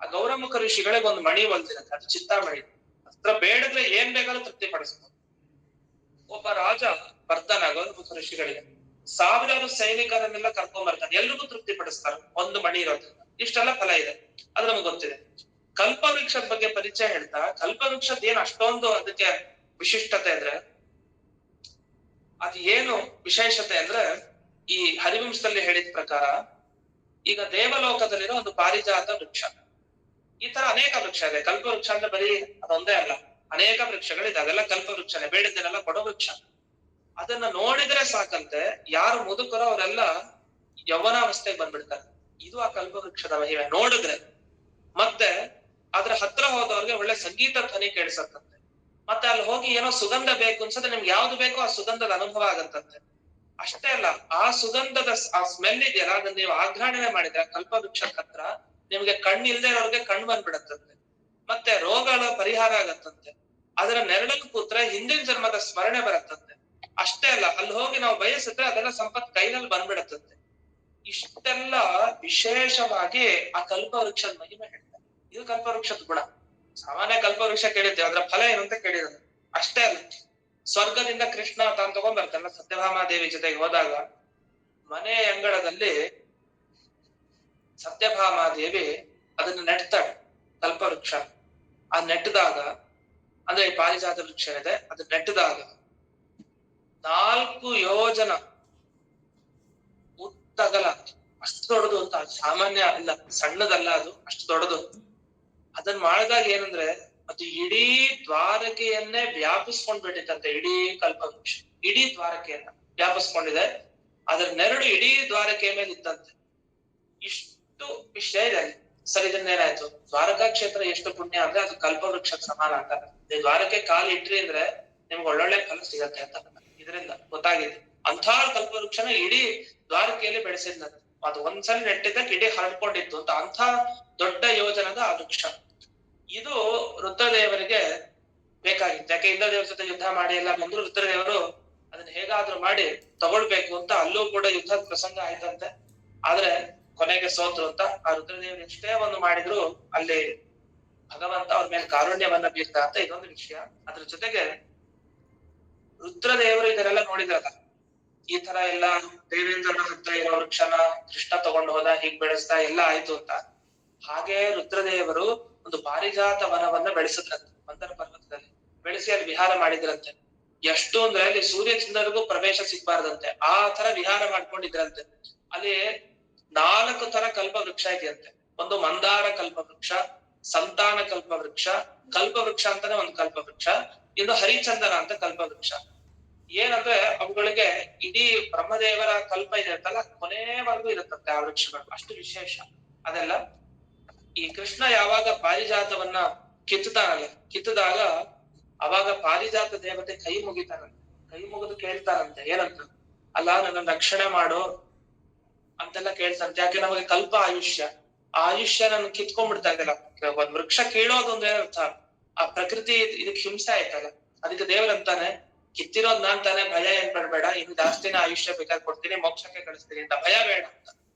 ಆ ಗೌರಮುಖ ಋಷಿಗಳಿಗೆ ಒಂದು ಮಣಿ ಹೊಲ್ದಿರುತ್ತೆ, ಅದು ಚಿಂತಾಮಣಿ. ಹತ್ರ ಬೇಡದ್ರೆ ಏನ್ ಬೇಕಾದ್ರೂ ತೃಪ್ತಿ ಪಡಿಸ್ಬೋದು. ಒಬ್ಬ ರಾಜ ಬರ್ತಾನ ಗೌರಮುಖ ಋಷಿಗಳಿಗೆ, ಸಾವಿರಾರು ಸೈನಿಕರನ್ನೆಲ್ಲ ಕರ್ಕೊಂಡ್ ಬರ್ತಾನೆ, ಎಲ್ರಿಗೂ ತೃಪ್ತಿ ಪಡಿಸ್ತಾರೆ ಒಂದು ಮಣಿ ಇರೋದ್ರಿಂದ. ಇಷ್ಟೆಲ್ಲ ಫಲ ಇದೆ, ಅದು ನಮ್ಗೆ ಗೊತ್ತಿದೆ. ಕಲ್ಪವೃಕ್ಷದ ಬಗ್ಗೆ ಪರಿಚಯ ಹೇಳ್ತಾ, ಕಲ್ಪವೃಕ್ಷದ ಏನ್ ಅಷ್ಟೊಂದು ಅದಕ್ಕೆ ವಿಶಿಷ್ಟತೆ ಅಂದ್ರೆ, ಅದು ಏನು ವಿಶೇಷತೆ ಅಂದ್ರೆ, ಈ ಹರಿವಂಶದಲ್ಲಿ ಹೇಳಿದ ಪ್ರಕಾರ ಈಗ ದೇವಲೋಕದಲ್ಲಿರೋ ಒಂದು ಪಾರಿಜಾತ ವೃಕ್ಷ, ಈ ತರ ಅನೇಕ ವೃಕ್ಷ ಇದೆ. ಕಲ್ಪವೃಕ್ಷ ಅಂದ್ರೆ ಬರೀ ಅದೊಂದೇ ಅಲ್ಲ, ಅನೇಕ ವೃಕ್ಷಗಳಿದೆ, ಅದೆಲ್ಲ ಕಲ್ಪವೃಕ್ಷನೇ, ಬೇಡಿದ್ದನ್ನೆಲ್ಲ ಕೊಡೋ ವೃಕ್ಷ. ಅದನ್ನ ನೋಡಿದ್ರೆ ಸಾಕಂತೆ ಯಾರು ಮುದುಕರೋ ಅವರೆಲ್ಲ ಯೌವನಾವಸ್ಥೆಗೆ ಬಂದ್ಬಿಡ್ತಾರೆ. ಇದು ಆ ಕಲ್ಪವೃಕ್ಷದ ಮಹಿಮೆ ನೋಡಿದ್ರೆ. ಮತ್ತೆ ಅದ್ರ ಹತ್ರ ಹೋದವ್ರಿಗೆ ಒಳ್ಳೆ ಸಂಗೀತ ಧ್ವನಿ ಕೇಳಿಸತ್ತಂತೆ. ಮತ್ತೆ ಅಲ್ಲಿ ಹೋಗಿ ಏನೋ ಸುಗಂಧ ಬೇಕು ಅನ್ಸತ್ತೆ, ನಿಮ್ಗೆ ಯಾವ್ದು ಬೇಕೋ ಆ ಸುಗಂಧದ ಅನುಭವ ಆಗತ್ತಂತೆ. ಅಷ್ಟೇ ಅಲ್ಲ, ಆ ಸುಗಂಧದ ಆ ಸ್ಮೆಲ್ ಇದೆಯಲ್ಲ, ಅದನ್ನ ನೀವು ಆಘ್ರಾಣನೆ ಮಾಡಿದ್ರೆ ಕಲ್ಪವೃಕ್ಷದ ಹತ್ರ ನಿಮ್ಗೆ ಕಣ್ಣಿಲ್ದೇ ಇರೋರ್ಗೆ ಕಣ್ಣು ಬಂದ್ಬಿಡತ್ತಂತೆ. ಮತ್ತೆ ರೋಗಗಳ ಪರಿಹಾರ ಆಗತ್ತಂತೆ. ಅದರ ನೆರಳಕ್ಕೆ ಕೂತ್ರೆ ಹಿಂದಿನ ಜನ್ಮದ ಸ್ಮರಣೆ ಬರತ್ತಂತೆ. ಅಷ್ಟೇ ಅಲ್ಲ, ಅಲ್ಲಿ ಹೋಗಿ ನಾವು ಬಯಸಿದ್ರೆ ಅದೆಲ್ಲ ಸಂಪತ್ ಕೈನಲ್ಲಿ ಬಂದ್ಬಿಡತ್ತಂತೆ. ಇಷ್ಟೆಲ್ಲ ವಿಶೇಷವಾಗಿ ಆ ಕಲ್ಪವೃಕ್ಷದ ಮಹಿಮೆ ಹೇಳ್ತಾರೆ. ಇದು ಕಲ್ಪವೃಕ್ಷದ ಗುಣ. ಸಾಮಾನ್ಯ ಕಲ್ಪವೃಕ್ಷ ಕೇಳಿದ್ದೇವೆ, ಅದ್ರ ಫಲ ಏನು ಅಂತ ಕೇಳಿರೋದು. ಅಷ್ಟೇ ಅಲ್ಲ, ಸ್ವರ್ಗದಿಂದ ಕೃಷ್ಣ ತಾನು ತಗೊಂಡ್ ಬರ್ತಾನಲ್ಲ ಸತ್ಯಭಾಮಾದೇವಿ ಜೊತೆಗೆ ಹೋದಾಗ, ಮನೆ ಅಂಗಳದಲ್ಲಿ ಸತ್ಯಭಾಮಾದೇವಿ ಅದನ್ನ ನೆಟ್ತಾಳೆ ಕಲ್ಪವೃಕ್ಷ. ಆ ನೆಟ್ಟದಾಗ ಅಂದ್ರೆ ಈ ಪಾರಿಜಾತ ವೃಕ್ಷ ಇದೆ, ಅದು ನೆಟ್ಟದಾಗ 4 ಯೋಜನ ಉದ್ದಗಲ, ಅಷ್ಟು ದೊಡ್ಡದು ಅಂತ, ಸಾಮಾನ್ಯ ಅಲ್ಲ, ಸಣ್ಣದಲ್ಲ, ಅದು ಅಷ್ಟು ದೊಡ್ಡದು. ಅದನ್ನ ಮಾಡಿದಾಗ ಏನಂದ್ರೆ ಅದು ಇಡೀ ದ್ವಾರಕೆಯನ್ನೇ ವ್ಯಾಪಿಸ್ಕೊಂಡ್ ಬಿಟ್ಟಿತ್ತಂತೆ. ಇಡೀ ಕಲ್ಪವೃಕ್ಷ ಇಡೀ ದ್ವಾರಕೆಯನ್ನ ವ್ಯಾಪಿಸ್ಕೊಂಡಿದೆ, ಅದ್ರ ನೆರಳು ಇಡೀ ದ್ವಾರಕೆಯ ಮೇಲೆ ಇತ್ತಂತೆ. ಇಷ್ಟು ವಿಷಯ ಇದೆ. ಸರ್, ಇದನ್ನೇನಾಯ್ತು, ದ್ವಾರಕಾ ಕ್ಷೇತ್ರ ಎಷ್ಟು ಪುಣ್ಯ ಅಂದ್ರೆ ಅದು ಕಲ್ಪವೃಕ್ಷಕ್ಕೆ ಸಮಾನ ಅಂತ. ದ್ವಾರಕೆ ಕಾಲು ಇಟ್ರಿ ಅಂದ್ರೆ ನಿಮ್ಗೆ ಒಳ್ಳೊಳ್ಳೆ ಫಲ ಸಿಗತ್ತೆ ಅಂತ ಇದರಿಂದ ಗೊತ್ತಾಗಿದೆ. ಅಂಥ ಕಲ್ಪವೃಕ್ಷನ ಇಡೀ ದ್ವಾರಕೆಯಲ್ಲಿ ಬೆಳೆಸಿದ್ನಂತೆ. ಅದು ಒಂದ್ಸಲ ನೆಟ್ಟಿದ್ದಕ್ಕೆ ಇಡೀ ಹರಡ್ಕೊಂಡಿತ್ತು ಅಂತ. ಅಂಥ ದೊಡ್ಡ ಯೋಜನದ ಆ ವೃಕ್ಷ ಇದು ರುದ್ರದೇವರಿಗೆ ಬೇಕಾಗಿತ್ತು. ಯಾಕೆ ಇಂದ್ರದೇವರ ಜೊತೆ ಯುದ್ಧ ಮಾಡಿ ಎಲ್ಲ ಬಂದ್ರು, ರುದ್ರದೇವರು ಅದನ್ನ ಹೇಗಾದ್ರೂ ಮಾಡಿ ತಗೊಳ್ಬೇಕು ಅಂತ ಅಲ್ಲೂ ಕೂಡ ಯುದ್ಧದ ಪ್ರಸಂಗ ಆಯ್ತಂತೆ. ಆದ್ರೆ ಕೊನೆಗೆ ಸೋತ್ರು ಅಂತ. ಆ ರುದ್ರದೇವರು ಎಷ್ಟೇ ಒಂದು ಮಾಡಿದ್ರು ಅಲ್ಲಿ ಭಗವಂತ ಅವ್ರ ಮೇಲೆ ಕಾರುಣ್ಯವನ್ನ ಬೀರ್ತ ಅಂತ ಇದೊಂದು ವಿಷಯ. ಅದ್ರ ಜೊತೆಗೆ ರುದ್ರದೇವರು ಇದನ್ನೆಲ್ಲ ನೋಡಿದ್ರಲ್ಲ, ಈ ತರ ಎಲ್ಲ ದೇವೇಂದ್ರನ ಹತ್ರ ಇರೋ ವೃಕ್ಷನ ಕೃಷ್ಣ ತಗೊಂಡು ಹೋದ, ಹೀಗ್ ಬೆಳೆಸ್ತಾ ಎಲ್ಲ ಆಯ್ತು ಅಂತ. ಹಾಗೆ ರುದ್ರದೇವರು ಒಂದು ಪಾರಿಜಾತ ವನವನ್ನ ಬೆಳೆಸಿದ್ರಂತೆ ಮಂದರ ಪರ್ವತದಲ್ಲಿ. ಬೆಳೆಸಿ ಅಲ್ಲಿ ವಿಹಾರ ಮಾಡಿದ್ರಂತೆ. ಎಷ್ಟು ಅಂದ್ರೆ ಅಲ್ಲಿ ಸೂರ್ಯ ಚಂದ್ರರಿಗೂ ಪ್ರವೇಶ ಸಿಗ್ಬಾರ್ದಂತೆ, ಆ ತರ ವಿಹಾರ ಮಾಡ್ಕೊಂಡಿದ್ರಂತೆ. ಅಲ್ಲಿ 4 ತರ ಕಲ್ಪವೃಕ್ಷ ಇದೆಯಂತೆ. ಒಂದು ಮಂದಾರ ಕಲ್ಪವೃಕ್ಷ, ಸಂತಾನ ಕಲ್ಪವೃಕ್ಷ, ಕಲ್ಪವೃಕ್ಷ ಅಂತಾನೆ ಒಂದು ಕಲ್ಪವೃಕ್ಷ, ಇನ್ನು ಹರಿಚಂದನ ಅಂತ ಕಲ್ಪವೃಕ್ಷ. ಏನಂದ್ರೆ ಅವುಗಳಿಗೆ ಇಡೀ ಬ್ರಹ್ಮದೇವರ ಕಲ್ಪ ಇದೆ ಅಂತಲ್ಲ ಕೊನೆವರೆಗೂ ಇರುತ್ತಂತೆ ಆ ವೃಕ್ಷಗಳು, ಅಷ್ಟು ವಿಶೇಷ ಅದೆಲ್ಲ. ಈ ಕೃಷ್ಣ ಯಾವಾಗ ಪಾರಿಜಾತವನ್ನ ಕಿತ್ತದಾಗ ಅವಾಗ ಪಾರಿಜಾತ ದೇವತೆ ಕೈ ಮುಗಿತಾನಂತೆ, ಕೈ ಮುಗಿದು ಕೇಳ್ತಾನಂತೆ ಏನಂತ, ಅಲ್ಲ ನನ್ನ ರಕ್ಷಣೆ ಮಾಡು ಅಂತೆಲ್ಲ ಕೇಳ್ತಂತೆ. ಯಾಕೆ ನಮಗೆ ಕಲ್ಪ ಆಯುಷ್ಯ ನನ್ನ ಕಿತ್ಕೊಂಡ್ಬಿಡ್ತಾ ಇದೆಲ್ಲ. ಒಂದ್ ವೃಕ್ಷ ಕೀಳೋದು ಅಂದ್ರೆ ಏನರ್ಥ, ಆ ಪ್ರಕೃತಿ ಇದಕ್ ಹಿಂಸೆ ಆಯ್ತಲ್ಲ, ಅದಕ್ಕೆ ದೇವರಂತಾನೆ ಕಿತ್ತಿರೋದ್ ನಾನ್ ತಾನೆ, ಭಯ ಏನ್ ಪಡ್ಬೇಡ, ಇನ್ನು ಜಾಸ್ತಿನ ಆಯುಷ್ಯ ಬೇಕಾದ್ರೆ ಕೊಡ್ತೀನಿ, ಮೋಕ್ಷಕ್ಕೆ ಕಳಿಸ್ತೀನಿ ಅಂತ, ಭಯ ಬೇಡ ಅಂತ.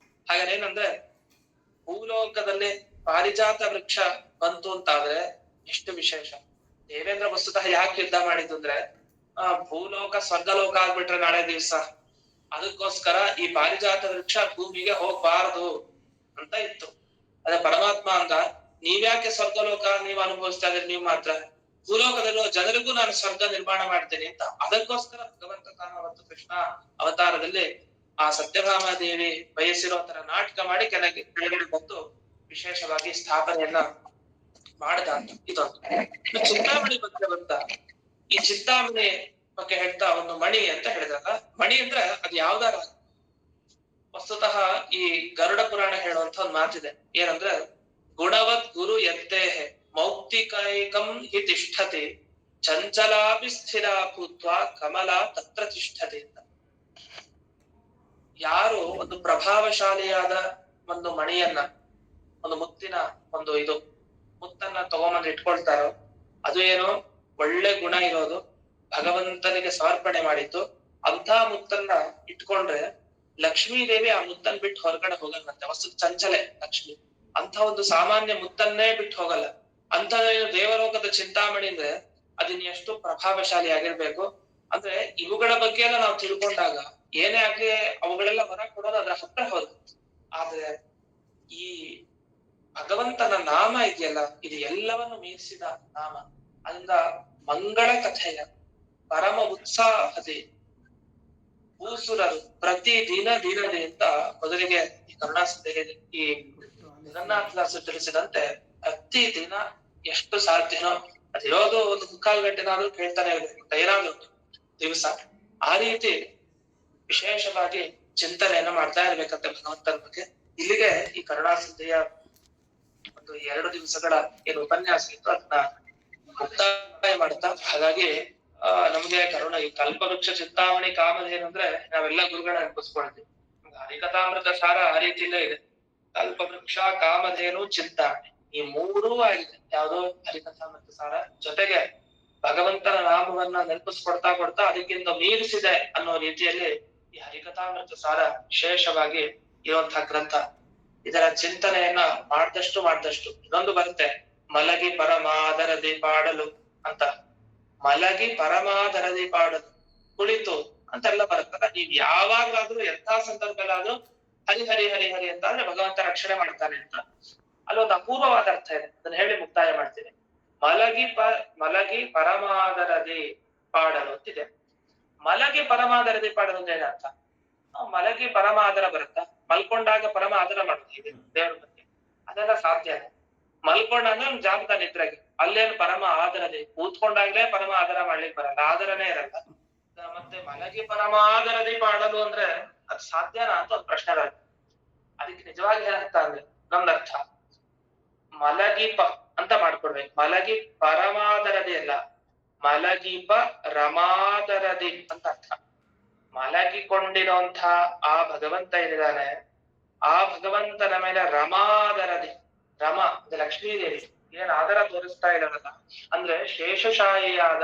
ಹಾಗಾದ್ರೆ ಏನಂದ್ರೆ ಭೂಲೋಕದಲ್ಲಿ ಪಾರಿಜಾತ ವೃಕ್ಷ ಬಂತು ಅಂತಾದ್ರೆ ಎಷ್ಟು ವಿಶೇಷ. ದೇವೇಂದ್ರ ವಸ್ತುತಃ ಯಾಕೆ ಯುದ್ಧ ಮಾಡಿದ್ದು ಅಂದ್ರೆ ಭೂಲೋಕ ಸ್ವರ್ಗಲೋಕ ಆಗ್ಬಿಟ್ರೆ ನಾಳೆ ದಿವ್ಸ, ಅದಕ್ಕೋಸ್ಕರ ಈ ಪಾರಿಜಾತ ವೃಕ್ಷ ಭೂಮಿಗೆ ಹೋಗ್ಬಾರದು ಅಂತ ಇತ್ತು. ಅದೇ ಪರಮಾತ್ಮ ಅಂತ, ನೀವ್ಯಾಕೆ ಸ್ವರ್ಗಲೋಕ ನೀವ್ ಅನುಭವಿಸ್ತಾ ಇದ್ರಿ, ನೀವ್ ಮಾತ್ರ ಭೂಲೋಕದಲ್ಲಿರುವ ಜನರಿಗೂ ನಾನು ಸ್ವರ್ಗ ನಿರ್ಮಾಣ ಮಾಡ್ತೇನೆ ಅಂತ. ಅದಕ್ಕೋಸ್ಕರ ಭಗವಂತ ತಾನು ಅವತ್ತು ಕೃಷ್ಣ ಅವತಾರದಲ್ಲಿ ಆ ಸತ್ಯಭಾಮ ದೇವಿ ಬಯಸಿರೋ ತರ ನಾಟಕ ಮಾಡಿ ಕೆಳಗಡೆ ಬಂದು ವಿಶೇಷವಾಗಿ ಸ್ಥಾಪನೆಯನ್ನ ಮಾಡದ ಅಂತ ಇದೊಂದು. ಚಿಂತಾಮಣಿ ಬಗ್ಗೆ ಬಂತ, ಈ ಚಿಂತಾಮಣಿ ಬಗ್ಗೆ ಹೇಳ್ತಾ ಒಂದು ಮಣಿ ಅಂತ ಹೇಳಿದಾಗ, ಮಣಿ ಅಂದ್ರೆ ಅದು ಯಾವ್ದಾರ ವಸ್ತುತಃ ಈ ಗರುಡ ಪುರಾಣ ಹೇಳುವಂತ ಒಂದ್ ಮಾತಿದೆ, ಏನಂದ್ರೆ ಗುಣವತ್ ಗುರು ಯತ್ತೇಹೆ ಮೌಕ್ತಿಕೈಕಂ ಹಿ ತಿಷ್ಠತಿ ಚಂಚಲಾಪಿ ಸ್ಥಿರ ಭೂತ್ವ ಕಮಲ ತತ್ರ ತಿಷ್ಠತಿ ಅಂತ. ಯಾರು ಒಂದು ಪ್ರಭಾವಶಾಲಿಯಾದ ಒಂದು ಮಣಿಯನ್ನ, ಒಂದು ಮುತ್ತಿನ ಒಂದು ಮುತ್ತನ್ನ ತಗೊಂಬಂದು ಇಟ್ಕೊಳ್ತಾರೋ, ಅದು ಏನು ಒಳ್ಳೆ ಗುಣ ಇರೋದು, ಭಗವಂತನಿಗೆ ಸಮರ್ಪಣೆ ಮಾಡಿದ್ದು, ಅಂತ ಮುತ್ತನ್ನ ಇಟ್ಕೊಂಡ್ರೆ ಲಕ್ಷ್ಮೀ ದೇವಿ ಆ ಮುತ್ತನ್ ಬಿಟ್ಟು ಹೊರಗಡೆ ಹೋಗಲ್ಲಂತೆ. ವಸ್ತು ಚಂಚಲೆ ಲಕ್ಷ್ಮಿ, ಅಂತ ಒಂದು ಸಾಮಾನ್ಯ ಮುತ್ತನ್ನೇ ಬಿಟ್ಟು ಹೋಗಲ್ಲ. ಅಂತ ದೇವಲೋಕದ ಚಿಂತಾಮಣಿ ಅಂದ್ರೆ ಅದಿನ್ ಎಷ್ಟು ಪ್ರಭಾವಶಾಲಿ ಆಗಿರ್ಬೇಕು ಅಂದ್ರೆ, ಇವುಗಳ ಬಗ್ಗೆ ಎಲ್ಲ ನಾವು ತಿಳ್ಕೊಂಡಾಗ ಏನೇ ಆಗ್ಲಿ ಅವುಗಳೆಲ್ಲ ಹೊರ ಕೊಡೋದು ಅದ್ರ ಹತ್ರ ಹೋದ್ರು. ಆದ್ರೆ ಈ ಭಗವಂತನ ನಾಮ ಇದೆಯಲ್ಲ, ಇದು ಎಲ್ಲವನ್ನು ಮೀರಿಸಿದ ನಾಮ. ಅದರಿಂದ ಮಂಗಳ ಕಥೆಯ ಪರಮ ಉತ್ಸಾಹತೆ ಭೂಸುರರು ಪ್ರತಿ ದಿನದಿಂದ ಮೊದಲಿಗೆ ಈ ಕರುಣಾಸಂತೆಗೆ ಈ ಜಗನ್ನಾಥದಾಸರು ತಿಳಿಸಿದಂತೆ ಪ್ರತಿ ದಿನ ಎಷ್ಟು ಸಾಧ್ಯನೋ ಅದಿರೋದು ಒಂದು 3/4 ಗಂಟೆನಾದ್ರೂ ಕೇಳ್ತಾನೆ ಇರ್ಬೇಕು ಏನಾದ್ರು ದಿವಸ. ಆ ರೀತಿ ವಿಶೇಷವಾಗಿ ಚಿಂತನೆಯನ್ನ ಮಾಡ್ತಾ ಇರ್ಬೇಕಂತೆ ಭಗವಂತನ ಬಗ್ಗೆ. ಇಲ್ಲಿಗೆ ಈ ಕರುಣಾಸಂತೆಯ ಒಂದು 2 ದಿವಸಗಳ ಏನು ಉಪನ್ಯಾಸ ಇತ್ತು ಅದನ್ನ ಮುಕ್ತಾಯ ಮಾಡ್ತಾ, ಹಾಗಾಗಿ ನಮ್ಗೆ ಈ ಕಲ್ಪವೃಕ್ಷ ಚಿಂತಾಮಣಿ ಕಾಮಧೇನು ಅಂದ್ರೆ ನಾವೆಲ್ಲ ಗುರುಗಳ ನೆನಪಿಸ್ಕೊಳ್ತೀವಿ. ಹರಿಕಥಾಮೃತ ಸಾರ ಆ ರೀತಿಯಲ್ಲೇ ಇದೆ, ಕಲ್ಪವೃಕ್ಷ ಕಾಮಧೇನು ಚಿಂತಾಮಣಿ ಈ 3 ಆಗಿದೆ. ಯಾವ್ದು ಹರಿಕಥಾಮೃತ ಸಾರ ಜೊತೆಗೆ ಭಗವಂತನ ನಾಮವನ್ನ ನೆನಪಿಸ್ಕೊಡ್ತಾ ಅದಕ್ಕಿಂತ ಮೀರಿಸಿದೆ ಅನ್ನೋ ರೀತಿಯಲ್ಲಿ ಈ ಹರಿಕಥಾಮೃತ ಸಾರ ವಿಶೇಷವಾಗಿ ಇರುವಂತಹ ಗ್ರಂಥ. ಇದರ ಚಿಂತನೆಯನ್ನ ಮಾಡ್ದಷ್ಟು ಇನ್ನೊಂದು ಬರುತ್ತೆ, ಮಲಗಿ ಪರಮಾದರದಿ ಪಾಡಲು ಅಂತ. ಮಲಗಿ ಪರಮಾದರದಿ ಪಾಡಲು, ಕುಳಿತು ಅಂತೆಲ್ಲ ಬರುತ್ತಲ್ಲ. ನೀವ್ ಯಾವಾಗ್ಲಾದ್ರೂ ಎಂಥ ಸಂದರ್ಭದಲ್ಲಾದ್ರೂ ಹರಿ ಹರಿ ಹರಿ ಹರಿ ಅಂತ ಅಂದ್ರೆ ಭಗವಂತ ರಕ್ಷಣೆ ಮಾಡ್ತಾನೆ ಅಂತ ಅಲ್ಲೊಂದು ಅಪೂರ್ವವಾದ ಅರ್ಥ ಇದೆ. ಅದನ್ನ ಹೇಳಿ ಮುಕ್ತಾಯ ಮಾಡ್ತೀನಿ. ಮಲಗಿ ಪರಮಾದರದಿ ಪಾಡಲು ಅಂತಿದೆ. ಮಲಗಿ ಪರಮಾದರದಿ ಪಾಡಲು ಅಂದ್ರೆ ಏನರ್ಥ? ಮಲಗಿ ಪರಮ ಆದರ ಬರುತ್ತಾ? ಮಲ್ಕೊಂಡಾಗ ಪರಮ ಆದರ ಮಾಡ್ತೀವಿ ದೇವ್ರ ಬಗ್ಗೆ, ಅದೆಲ್ಲ ಸಾಧ್ಯ. ಮಲ್ಕೊಂಡಾಗ ಜಾಗದ ನಿದ್ರೆಗೆ ಅಲ್ಲೇನು ಪರಮ ಆದರದಿ, ಕೂತ್ಕೊಂಡಾಗ್ಲೇ ಪರಮ ಆದರ ಮಾಡ್ಲಿಕ್ಕೆ ಬರಲ್ಲ, ಆದರನೇ ಇರಲ್ಲ. ಮತ್ತೆ ಮಲಗಿ ಪರಮಾದರದಿ ಪಾಡಲು ಅಂದ್ರೆ ಅದು ಸಾಧ್ಯನಾ ಅಂತ ಒಂದು ಪ್ರಶ್ನೆ ಬರುತ್ತೆ. ಅದಕ್ಕೆ ನಿಜವಾಗಿ ಏನಂತ ಅಂದ್ರೆ ನಮ್ದರ್ಥ ಮಲಗಿಪ ಅಂತ ಮಾಡ್ಕೊಡ್ಬೇಕು. ಮಲಗಿ ಪರಮಾದರದಿ ಅಲ್ಲ, ಮಲಗಿಪ ರಮಾದರದಿ ಅಂತ ಅರ್ಥ. ಮಲಗಿಕೊಂಡಿರುವಂತ ಆ ಭಗವಂತ ಏನಿದಾನೆ, ಆ ಭಗವಂತನ ಮೇಲೆ ರಮಾದರದಿ, ರಮ ಅಂದ್ರೆ ಲಕ್ಷ್ಮೀದೇವಿ ಏನ್ ಆದರ ತೋರಿಸ್ತಾ ಇದ್ದಾರಲ್ಲ, ಅಂದ್ರೆ ಶೇಷಶಾಹಿಯಾದ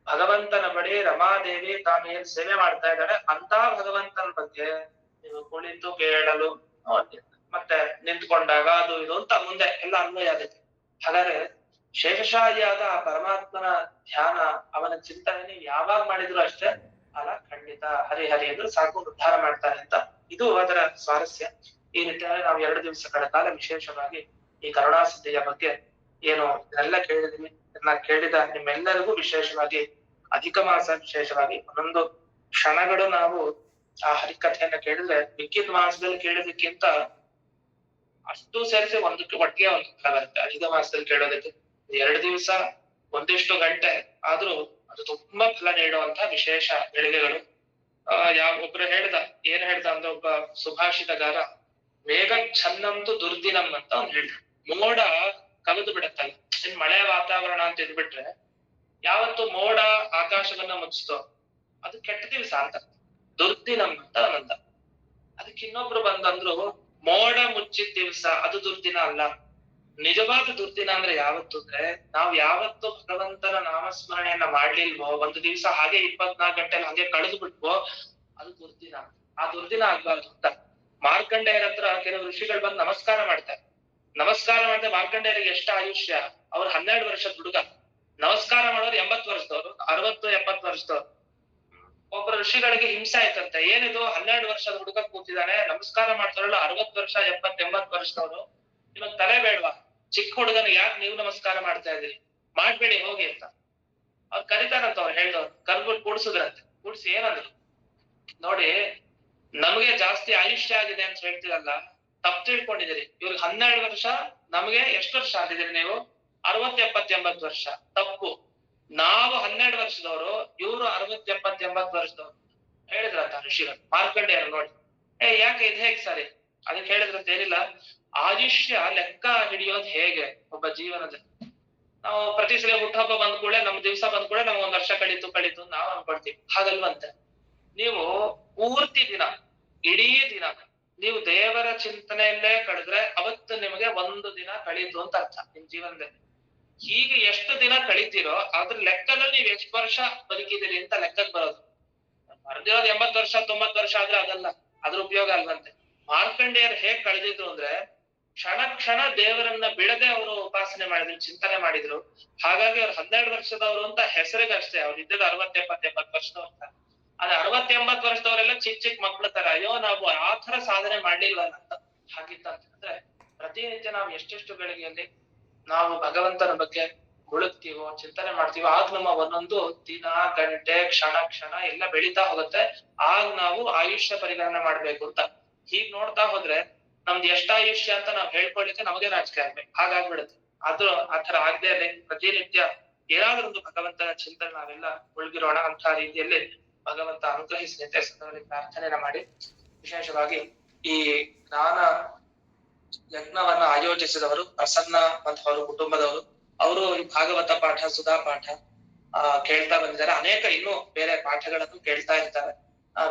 ಭಗವಂತನ ಬಳಿ ರಮಾದೇವಿ ತಾನು ಏನ್ ಸೇವೆ ಮಾಡ್ತಾ ಇದ್ದಾಳೆ ಅಂತ ಭಗವಂತನ ಬಗ್ಗೆ ನೀವು ಕುಳಿತು ಕೇಳಲು, ಮತ್ತೆ ನಿಂತ್ಕೊಂಡಾಗ ಅದು ಇದು ಅಂತ ಮುಂದೆ ಎಲ್ಲ ಅನ್ವಯ ಆಗುತ್ತೆ. ಹಾಗಾದ್ರೆ ಶೇಷಶಾಹಿಯಾದ ಆ ಪರಮಾತ್ಮನ ಧ್ಯಾನ, ಅವನ ಚಿಂತನೆ ನೀವು ಯಾವಾಗ ಮಾಡಿದ್ರು ಅಷ್ಟೇ ಅಲ್ಲ ಖಂಡಿತ ಹರಿಹರಿ ಎಂದು ಸಾಕು ಉದ್ಧಾರ ಮಾಡ್ತಾನೆ ಅಂತ. ಇದು ಅದರ ಸ್ವಾರಸ್ಯ. ಈ ನಿಟ್ಟಿನಲ್ಲಿ ನಾವು 2 ದಿವಸಗಳ ಕಾಲ ವಿಶೇಷವಾಗಿ ಈ ಕರುಣಾಸಿದ್ಧಿಯ ಬಗ್ಗೆ ಏನು ಇದೆಲ್ಲ ಕೇಳಿದ್ವಿ. ಇದನ್ನ ಕೇಳಿದ ನಿಮ್ಮೆಲ್ಲರಿಗೂ ವಿಶೇಷವಾಗಿ ಅಧಿಕ ಮಾಸ ವಿಶೇಷವಾಗಿ ಒಂದೊಂದು ಕ್ಷಣಗಳು ನಾವು ಆ ಹರಿಕಥೆಯನ್ನ ಕೇಳಿದ್ರೆ ಮಿಕ್ಕಿದ ಮಾಸದಲ್ಲಿ ಕೇಳೋದಕ್ಕಿಂತ ಅಷ್ಟು ಸೇರಿಸಿ ಒಟ್ಟಿಗೆ ಒಂದು ಕಾಲ ಬರುತ್ತೆ. ಅಧಿಕ ಮಾಸದಲ್ಲಿ ಕೇಳೋದಕ್ಕೆ 2 ದಿವಸ ಒಂದಿಷ್ಟು ಗಂಟೆ ಆದ್ರೂ ಅದು ತುಂಬಾ ಫಲ ನೀಡುವಂತ ವಿಶೇಷ ಗಳಿಗೆಗಳು. ಒಬ್ರು ಏನ್ ಹೇಳ್ದ ಅಂದ್ರೆ ಒಬ್ಬ ಸುಭಾಷಿತಗಾರ, ವೇಗ ಛನ್ನಂತು ದುರ್ದಿನಂ ಅಂತ ಅವ್ನು ಹೇಳ್ದ. ಮೋಡ ಕವಿದು ಬಿಡತ್ತಲ್ಲ, ಇನ್ ಮಳೆ ವಾತಾವರಣ ಅಂತ ಇದ್ಬಿಟ್ರೆ ಯಾವತ್ತು ಮೋಡ ಆಕಾಶವನ್ನ ಮುಚ್ಚಿತೋ ಅದು ಕೆಟ್ಟ ದಿವಸ ಅಂತ. ದುರ್ದಿನಂ ಅಂತ ಅವನಂದ. ಅದಕ್ಕೆ ಇನ್ನೊಬ್ರು ಬಂದಂದ್ರು, ಮೋಡ ಮುಚ್ಚಿದ ದಿವ್ಸ ಅದು ದುರ್ದಿನ ಅಲ್ಲ. ನಿಜವಾದ ದುರ್ದಿನ ಅಂದ್ರೆ ಯಾವತ್ತು ಅಂದ್ರೆ, ನಾವು ಯಾವತ್ತು ಭಗವಂತನ ನಾಮಸ್ಮರಣೆಯನ್ನ ಮಾಡ್ಲಿಲ್ವೋ, ಒಂದು ದಿವ್ಸ ಹಾಗೆ 24 ಗಂಟೆ ಹಾಗೆ ಕಳೆದು ಬಿಟ್ವೋ, ಅದು ದುರ್ದಿನ. ಆ ದುರ್ದಿನ ಆಗ್ಬಾರ್ದು ಅಂತ ಮಾರ್ಕಂಡೇಯರ ಹತ್ರ ಕೆಲವು ಋಷಿಗಳು ಬಂದು ನಮಸ್ಕಾರ ಮಾಡ್ತಾರೆ. ನಮಸ್ಕಾರ ಮಾಡಿದ್ರೆ ಮಾರ್ಕಂಡೇಯರಿಗೆ ಎಷ್ಟು ಆಯುಷ್ಯ? ಅವ್ರು 12 ವರ್ಷದ ಹುಡುಗ. ನಮಸ್ಕಾರ ಮಾಡೋರು 80 ವರ್ಷದವ್ರು, 60-70 ವರ್ಷದವ್ರು. ಒಬ್ಬರ ಋಷಿಗಳಿಗೆ ಹಿಂಸೆ ಆಯ್ತಂತೆ. ಏನಿದು 12 ವರ್ಷದ ಹುಡುಗ ಕೂತಿದ್ದಾನೆ, ನಮಸ್ಕಾರ ಮಾಡ್ತಾರಲ್ಲ 60 ವರ್ಷ 70-80 ವರ್ಷದವ್ರು, ನಿಮಗ್ ತಲೆ ಬೇಡ್ವಾ? ಚಿಕ್ಕ ಹುಡುಗನ ಯಾಕೆ ನೀವು ನಮಸ್ಕಾರ ಮಾಡ್ತಾ ಇದ್ರಿ? ಮಾಡ್ಬೇಡಿ ಹೋಗಿ ಅಂತ ಅವ್ರು ಕರಿತಾರಂತ. ಅವ್ರು ಹೇಳ್ದವ್ರು ಕರ್ಬಿಟ್ಟು ಕೂಡ್ಸುದ್ರಂತೆ. ಕೂಡ್ಸಿ ಏನಂದ್ರು, ನೋಡಿ ನಮ್ಗೆ ಜಾಸ್ತಿ ಆಯುಷ್ಯ ಆಗಿದೆ ಅಂತ ಹೇಳ್ತೀರಲ್ಲ, ತಪ್ಪು ತಿಳ್ಕೊಂಡಿದ್ದೀರಿ. ಇವ್ರಿಗೆ 12 ವರ್ಷ, ನಮ್ಗೆ ಎಷ್ಟು ವರ್ಷ ಆಗಿದ್ದೀರಿ ನೀವು? 60-70-80 ವರ್ಷ. ತಪ್ಪು. ನಾವು 12 ವರ್ಷದವರು, ಇವ್ರು 60-70-80 ವರ್ಷದವ್ರು ಹೇಳಿದ್ರಂತ ಋಷಿಗಳು. ಮಾರ್ಕಂಡೇಯರು ನೋಡಿ, ಯಾಕೆ ಇದು ಹೇಗ್ ಸರಿ? ಅದಕ್ಕೆ ಹೇಳಿದ್ರಂತ, ಏನಿಲ್ಲ, ಆಯುಷ್ಯ ಲೆಕ್ಕ ಹಿಡಿಯೋದು ಹೇಗೆ ಒಬ್ಬ ಜೀವನದಲ್ಲಿ. ನಾವು ಪ್ರತಿ ಸಲ ಹುಟ್ಟುಹಬ್ಬ ಬಂದ್ ಕೂಡಲೇ, ನಮ್ ದಿವ್ಸ ಬಂದ್ ಕೂಡಲೇ ನಮ್ಗೆ 1 ವರ್ಷ ಕಳೀತು ನಾವು ಅನ್ಕೊಳ್ತೀವಿ. ಹಾಗಲ್ವಂತೆ. ನೀವು ಪೂರ್ತಿ ದಿನ, ಇಡೀ ದಿನ ನೀವು ದೇವರ ಚಿಂತನೆಯಲ್ಲೇ ಕಳೆದ್ರೆ ಅವತ್ತು ನಿಮಗೆ 1 ದಿನ ಕಳೀತು ಅಂತ ಅರ್ಥ ನಿಮ್ ಜೀವನದಲ್ಲಿ. ಹೀಗೆ ಎಷ್ಟು ದಿನ ಕಳಿತೀರೋ ಅದ್ರ ಲೆಕ್ಕದಲ್ಲಿ ನೀವ್ ಎಷ್ಟು ವರ್ಷ ಬದುಕಿದಿರಿ ಅಂತ ಲೆಕ್ಕಕ್ಕೆ ಬರೋದು. ಬರ್ದಿರೋದು 80 ವರ್ಷ 90 ವರ್ಷ ಆದ್ರೆ ಅದಲ್ಲ, ಅದ್ರ ಉಪಯೋಗ ಅಲ್ವಂತೆ. ಮಾರ್ಕಂಡೇಯರು ಹೇಗ್ ಕಳೆದಿದ್ರು ಅಂದ್ರೆ, ಕ್ಷಣ ಕ್ಷಣ ದೇವರನ್ನ ಬಿಡದೆ ಅವರು ಉಪಾಸನೆ ಮಾಡಿದ್ರು, ಚಿಂತನೆ ಮಾಡಿದ್ರು. ಹಾಗಾಗಿ ಅವ್ರು 12 ವರ್ಷದವರು ಅಂತ ಹೆಸರಿಗಷ್ಟೇ. ಅವ್ರು ಇದ್ದದ್ದು 60-70-80 ವರ್ಷದವ್ರು ಅಂತ. ಅದೇ 60-80 ವರ್ಷದವರೆಲ್ಲ ಚಿಕ್ಕ ಮಕ್ಳ ತರ, ಅಯ್ಯೋ ನಾವು ಆ ತರ ಸಾಧನೆ ಮಾಡ್ಲಿಲ್ವಲ್ಲ ಅಂತ ಹಾಗಿತ್ತಂತಂದ್ರೆ, ಪ್ರತಿನಿತ್ಯ ನಾವು ಎಷ್ಟೆಷ್ಟು ಗಳಿಗೆಯಲ್ಲಿ ನಾವು ಭಗವಂತನ ಬಗ್ಗೆ ಮುಳುಗ್ತೀವೋ, ಚಿಂತನೆ ಮಾಡ್ತೀವೋ, ಆಗ ನಮ್ಮ ಒಂದೊಂದು ದಿನ, ಗಂಟೆ, ಕ್ಷಣ ಎಲ್ಲ ಬೆಳೀತಾ ಹೋಗುತ್ತೆ. ಆಗ ನಾವು ಆಯುಷ್ಯ ಪರಿಗಣನೆ ಮಾಡ್ಬೇಕು ಅಂತ. ಹೀಗ್ ನೋಡ್ತಾ ಹೋದ್ರೆ ನಮ್ದು ಎಷ್ಟ ಆಯುಷ್ಯ ಅಂತ ನಾವ್ ಹೇಳ್ಕೊಳ್ಲಿಕ್ಕೆ ನಮಗೆ ನಾಚಿಕೆ ಆಗ್ಬೇಕು. ಹಾಗಾಗ್ಬಿಡುತ್ತೆ. ಆದ್ರೂ ಆತರ ಆಗದೆ ಅಲ್ಲಿ ಪ್ರತಿನಿತ್ಯ ಏನಾದ್ರೊಂದು ಭಗವಂತನ ಚಿಂತನೆ ನಾವೆಲ್ಲ ಮುಳುಗಿರೋಣ ಅಂತ ರೀತಿಯಲ್ಲಿ ಭಗವಂತ ಅನುಗ್ರಹಿಸಿ ಅಂತ ಪ್ರಾರ್ಥನೆಯನ್ನ ಮಾಡಿ, ವಿಶೇಷವಾಗಿ ಈ ಜ್ಞಾನ ಯಜ್ಞವನ್ನ ಆಯೋಜಿಸಿದವರು ಪ್ರಸನ್ನ ಮತ್ತು ಅವರ ಕುಟುಂಬದವರು. ಅವರು ಈ ಭಾಗವತ ಪಾಠ, ಸುಧಾ ಪಾಠ ಕೇಳ್ತಾ ಬಂದಿದ್ದಾರೆ. ಅನೇಕ ಇನ್ನೂ ಬೇರೆ ಪಾಠಗಳನ್ನು ಕೇಳ್ತಾ ಇರ್ತಾರೆ.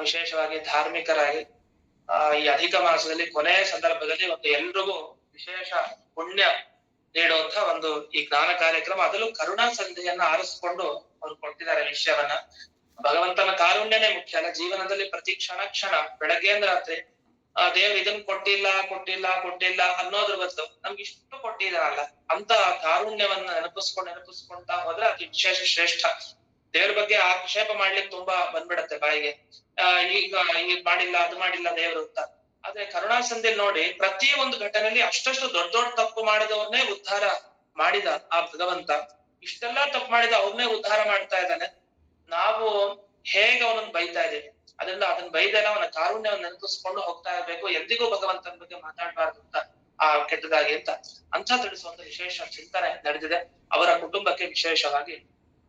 ವಿಶೇಷವಾಗಿ ಧಾರ್ಮಿಕರಾಗಿ ಈ ಅಧಿಕ ಮಾಸದಲ್ಲಿ ಕೊನೆಯ ಸಂದರ್ಭದಲ್ಲಿ ಒಂದು ಎಲ್ರಿಗೂ ವಿಶೇಷ ಪುಣ್ಯ ನೀಡುವಂತ ಒಂದು ಈ ಜ್ಞಾನ ಕಾರ್ಯಕ್ರಮ, ಅದರಲ್ಲೂ ಕರುಣಾ ಸಂಧಿಯನ್ನ ಆರಿಸ್ಕೊಂಡು ಅವ್ರು ಕೊಟ್ಟಿದ್ದಾರೆ ವಿಷಯವನ್ನ. ಭಗವಂತನ ಕಾರುಣ್ಯನೇ ಮುಖ್ಯ ಅಲ್ಲ ಜೀವನದಲ್ಲಿ. ಪ್ರತಿ ಕ್ಷಣ ಬೆಳಗ್ಗೆಯಿಂದ ರಾತ್ರಿ ದೇವ್ರು ಇದನ್ ಕೊಟ್ಟಿಲ್ಲ ಅನ್ನೋದ್ರ ಬದಲು ನಮ್ಗೆ ಇಷ್ಟು ಕೊಟ್ಟಿದಾರಲ್ಲ ಅಂತ ಕಾರುಣ್ಯವನ್ನ ನೆನಪಿಸ್ಕೊಂತಾ ಹೋದ್ರೆ ಅತಿ ವಿಶೇಷ ಶ್ರೇಷ್ಠ. ದೇವ್ರ ಬಗ್ಗೆ ಆಕ್ಷೇಪ ಮಾಡ್ಲಿಕ್ಕೆ ತುಂಬಾ ಬಂದ್ಬಿಡತ್ತೆ ಬಾಯಿಗೆ. ಈಗ ಮಾಡಿಲ್ಲ, ಅದು ಮಾಡಿಲ್ಲ ದೇವ್ರು ಅಂತ. ಆದ್ರೆ ಕರುಣಾ ಸಂಧಿಯಲ್ಲಿ ನೋಡಿ, ಪ್ರತಿ ಒಂದು ಘಟನೆಯಲ್ಲಿ ಅಷ್ಟಷ್ಟು ದೊಡ್ಡ ತಪ್ಪು ಮಾಡಿದವ್ರನ್ನೇ ಉದ್ಧಾರ ಮಾಡಿದ ಆ ಭಗವಂತ. ಇಷ್ಟೆಲ್ಲಾ ತಪ್ಪು ಮಾಡಿದ ಅವ್ರನ್ನೇ ಉದ್ಧಾರ ಮಾಡ್ತಾ ಇದ್ದಾನೆ. ನಾವು ಹೇಗೆ ಅವನನ್ನು ಬೈತಾ ಇದ್ದೀವಿ, ಅದರಿಂದ ಅದನ್ನ ಬೈದೆಲ್ಲ ಅವನ ಕಾರುಣ್ಯವನ್ನು ನೆನಪಿಸ್ಕೊಂಡು ಹೋಗ್ತಾ ಇರ್ಬೇಕು. ಎಂದಿಗೂ ಭಗವಂತನ ಬಗ್ಗೆ ಮಾತಾಡ್ಬಾರ್ದು ಅಂತ, ಆ ಕೆಟ್ಟದಾಗಿ ಅಂತ ತಿಳಿಸುವಂತ ವಿಶೇಷ ಚಿಂತನೆ ನಡೆದಿದೆ. ಅವರ ಕುಟುಂಬಕ್ಕೆ ವಿಶೇಷವಾಗಿ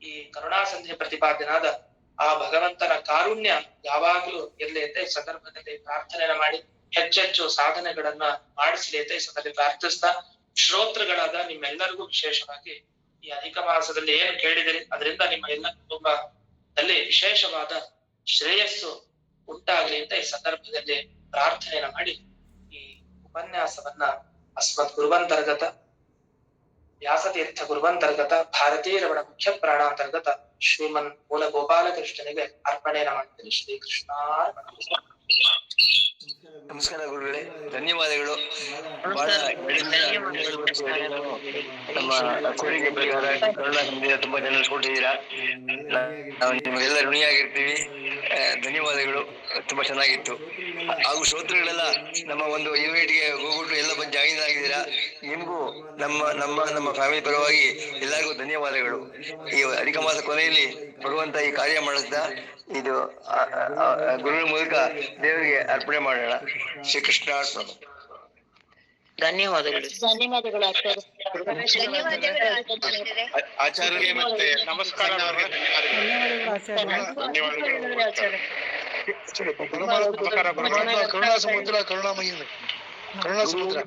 ಈ ಕರುಣಾಸಂಧಿ ಪ್ರತಿಪಾದ್ಯನಾದ ಆ ಭಗವಂತನ ಕಾರುಣ್ಯ ಯಾವಾಗ್ಲೂ ಇರ್ಲಿ ಅಂತ ಈ ಸಂದರ್ಭದಲ್ಲಿ ಪ್ರಾರ್ಥನೆಯನ್ನ ಮಾಡಿ, ಹೆಚ್ಚೆಚ್ಚು ಸಾಧನೆಗಳನ್ನ ಮಾಡಿಸ್ಲಿ ಅಂತ ಈ ಸಂದರ್ಭದಲ್ಲಿ ಪ್ರಾರ್ಥಿಸ್ತಾ, ಶ್ರೋತೃಗಳಾದ ನಿಮ್ಮೆಲ್ಲರಿಗೂ ವಿಶೇಷವಾಗಿ ಈ ಅಧಿಕ ಮಾಸದಲ್ಲಿ ಏನು ಕೇಳಿದಿರಿ ಅದರಿಂದ ನಿಮ್ಮ ಎಲ್ಲ ಕುಟುಂಬದಲ್ಲಿ ವಿಶೇಷವಾದ ಶ್ರೇಯಸ್ಸು ಉಂಟಾಗ್ಲಿ ಅಂತ ಈ ಸಂದರ್ಭದಲ್ಲಿ ಪ್ರಾರ್ಥನೆಯನ್ನ ಮಾಡಿ, ಈ ಉಪನ್ಯಾಸವನ್ನ ಅಸ್ಮತ್ ಗುರುವಂತರ್ಗತ ವ್ಯಾಸತೀರ್ಥ ಗುರುವಂತರ್ಗತ ಭಾರತೀಯ ರಮಣ ಮುಖ್ಯ ಪ್ರಾಣಾಂತರ್ಗತ ಶ್ರೀಮನ್ ಮೂಲ ಗೋಪಾಲಕೃಷ್ಣನಿಗೆ ಅರ್ಪಣೆಯನ್ನ ಮಾಡ್ತೀನಿ. ಶ್ರೀಕೃಷ್ಣ ನಮಸ್ಕಾರ ಗುರುಗಳೇ, ಧನ್ಯವಾದಗಳು. ಬಹಳ ನಮ್ಮ ಕೋರಿಕೆ ಪ್ರಕಾರ ಕರುಣಾ ಸಂಧಿಯ ತುಂಬಾ ಜನರು ಕೊಟ್ಟಿದ್ದೀರಾ. ನಾವು ನಿಮಗೆಲ್ಲ ಋಣಿಯಾಗಿರ್ತೀವಿ. ಧನ್ಯವಾದಗಳು. ತುಂಬಾ ಚೆನ್ನಾಗಿತ್ತು. ಹಾಗೂ ಶ್ರೋತೃಗಳೆಲ್ಲ ನಮ್ಮ ಒಂದು ಯೂನಿಟ್ಗೆ ಹೋಗ್ಬಿಟ್ಟು ಎಲ್ಲ ಬಂದು ಜಾಯಿನ್ ಆಗಿದ್ದೀರಾ. ನಿಮಗೂ ನಮ್ಮ ಫ್ಯಾಮಿಲಿ ಪರವಾಗಿ ಎಲ್ಲರಿಗೂ ಧನ್ಯವಾದಗಳು. ಈ ಅಧಿಕ ಮಾಸ ಕೊನೆಯಲ್ಲಿ ಭಗವಂತ ಈ ಕಾರ್ಯ ಮಾಡಿಸ್ದ, ಇದು ಗುರುಗಳ ಮೂಲಕ ದೇವರಿಗೆ ಅರ್ಪಣೆ ಮಾಡೋಣ. ಶ್ರೀಕೃಷ್ಣ. ಧನ್ಯವಾದಗಳು. ಧನ್ಯವಾದಗಳು ಆಚಾರ್ಯ. ಆಚಾರ್ಯರಿಗೆ ಮತ್ತೆ ನಮಸ್ಕಾರ. ಧನ್ಯವಾದಗಳು ಆಚಾರ್ಯ. ಕರುಣಾ ಸಮುದ್ರ ಕರುಣಾಮಯಿ ಕರುಣಾ ಸಮುದ್ರ.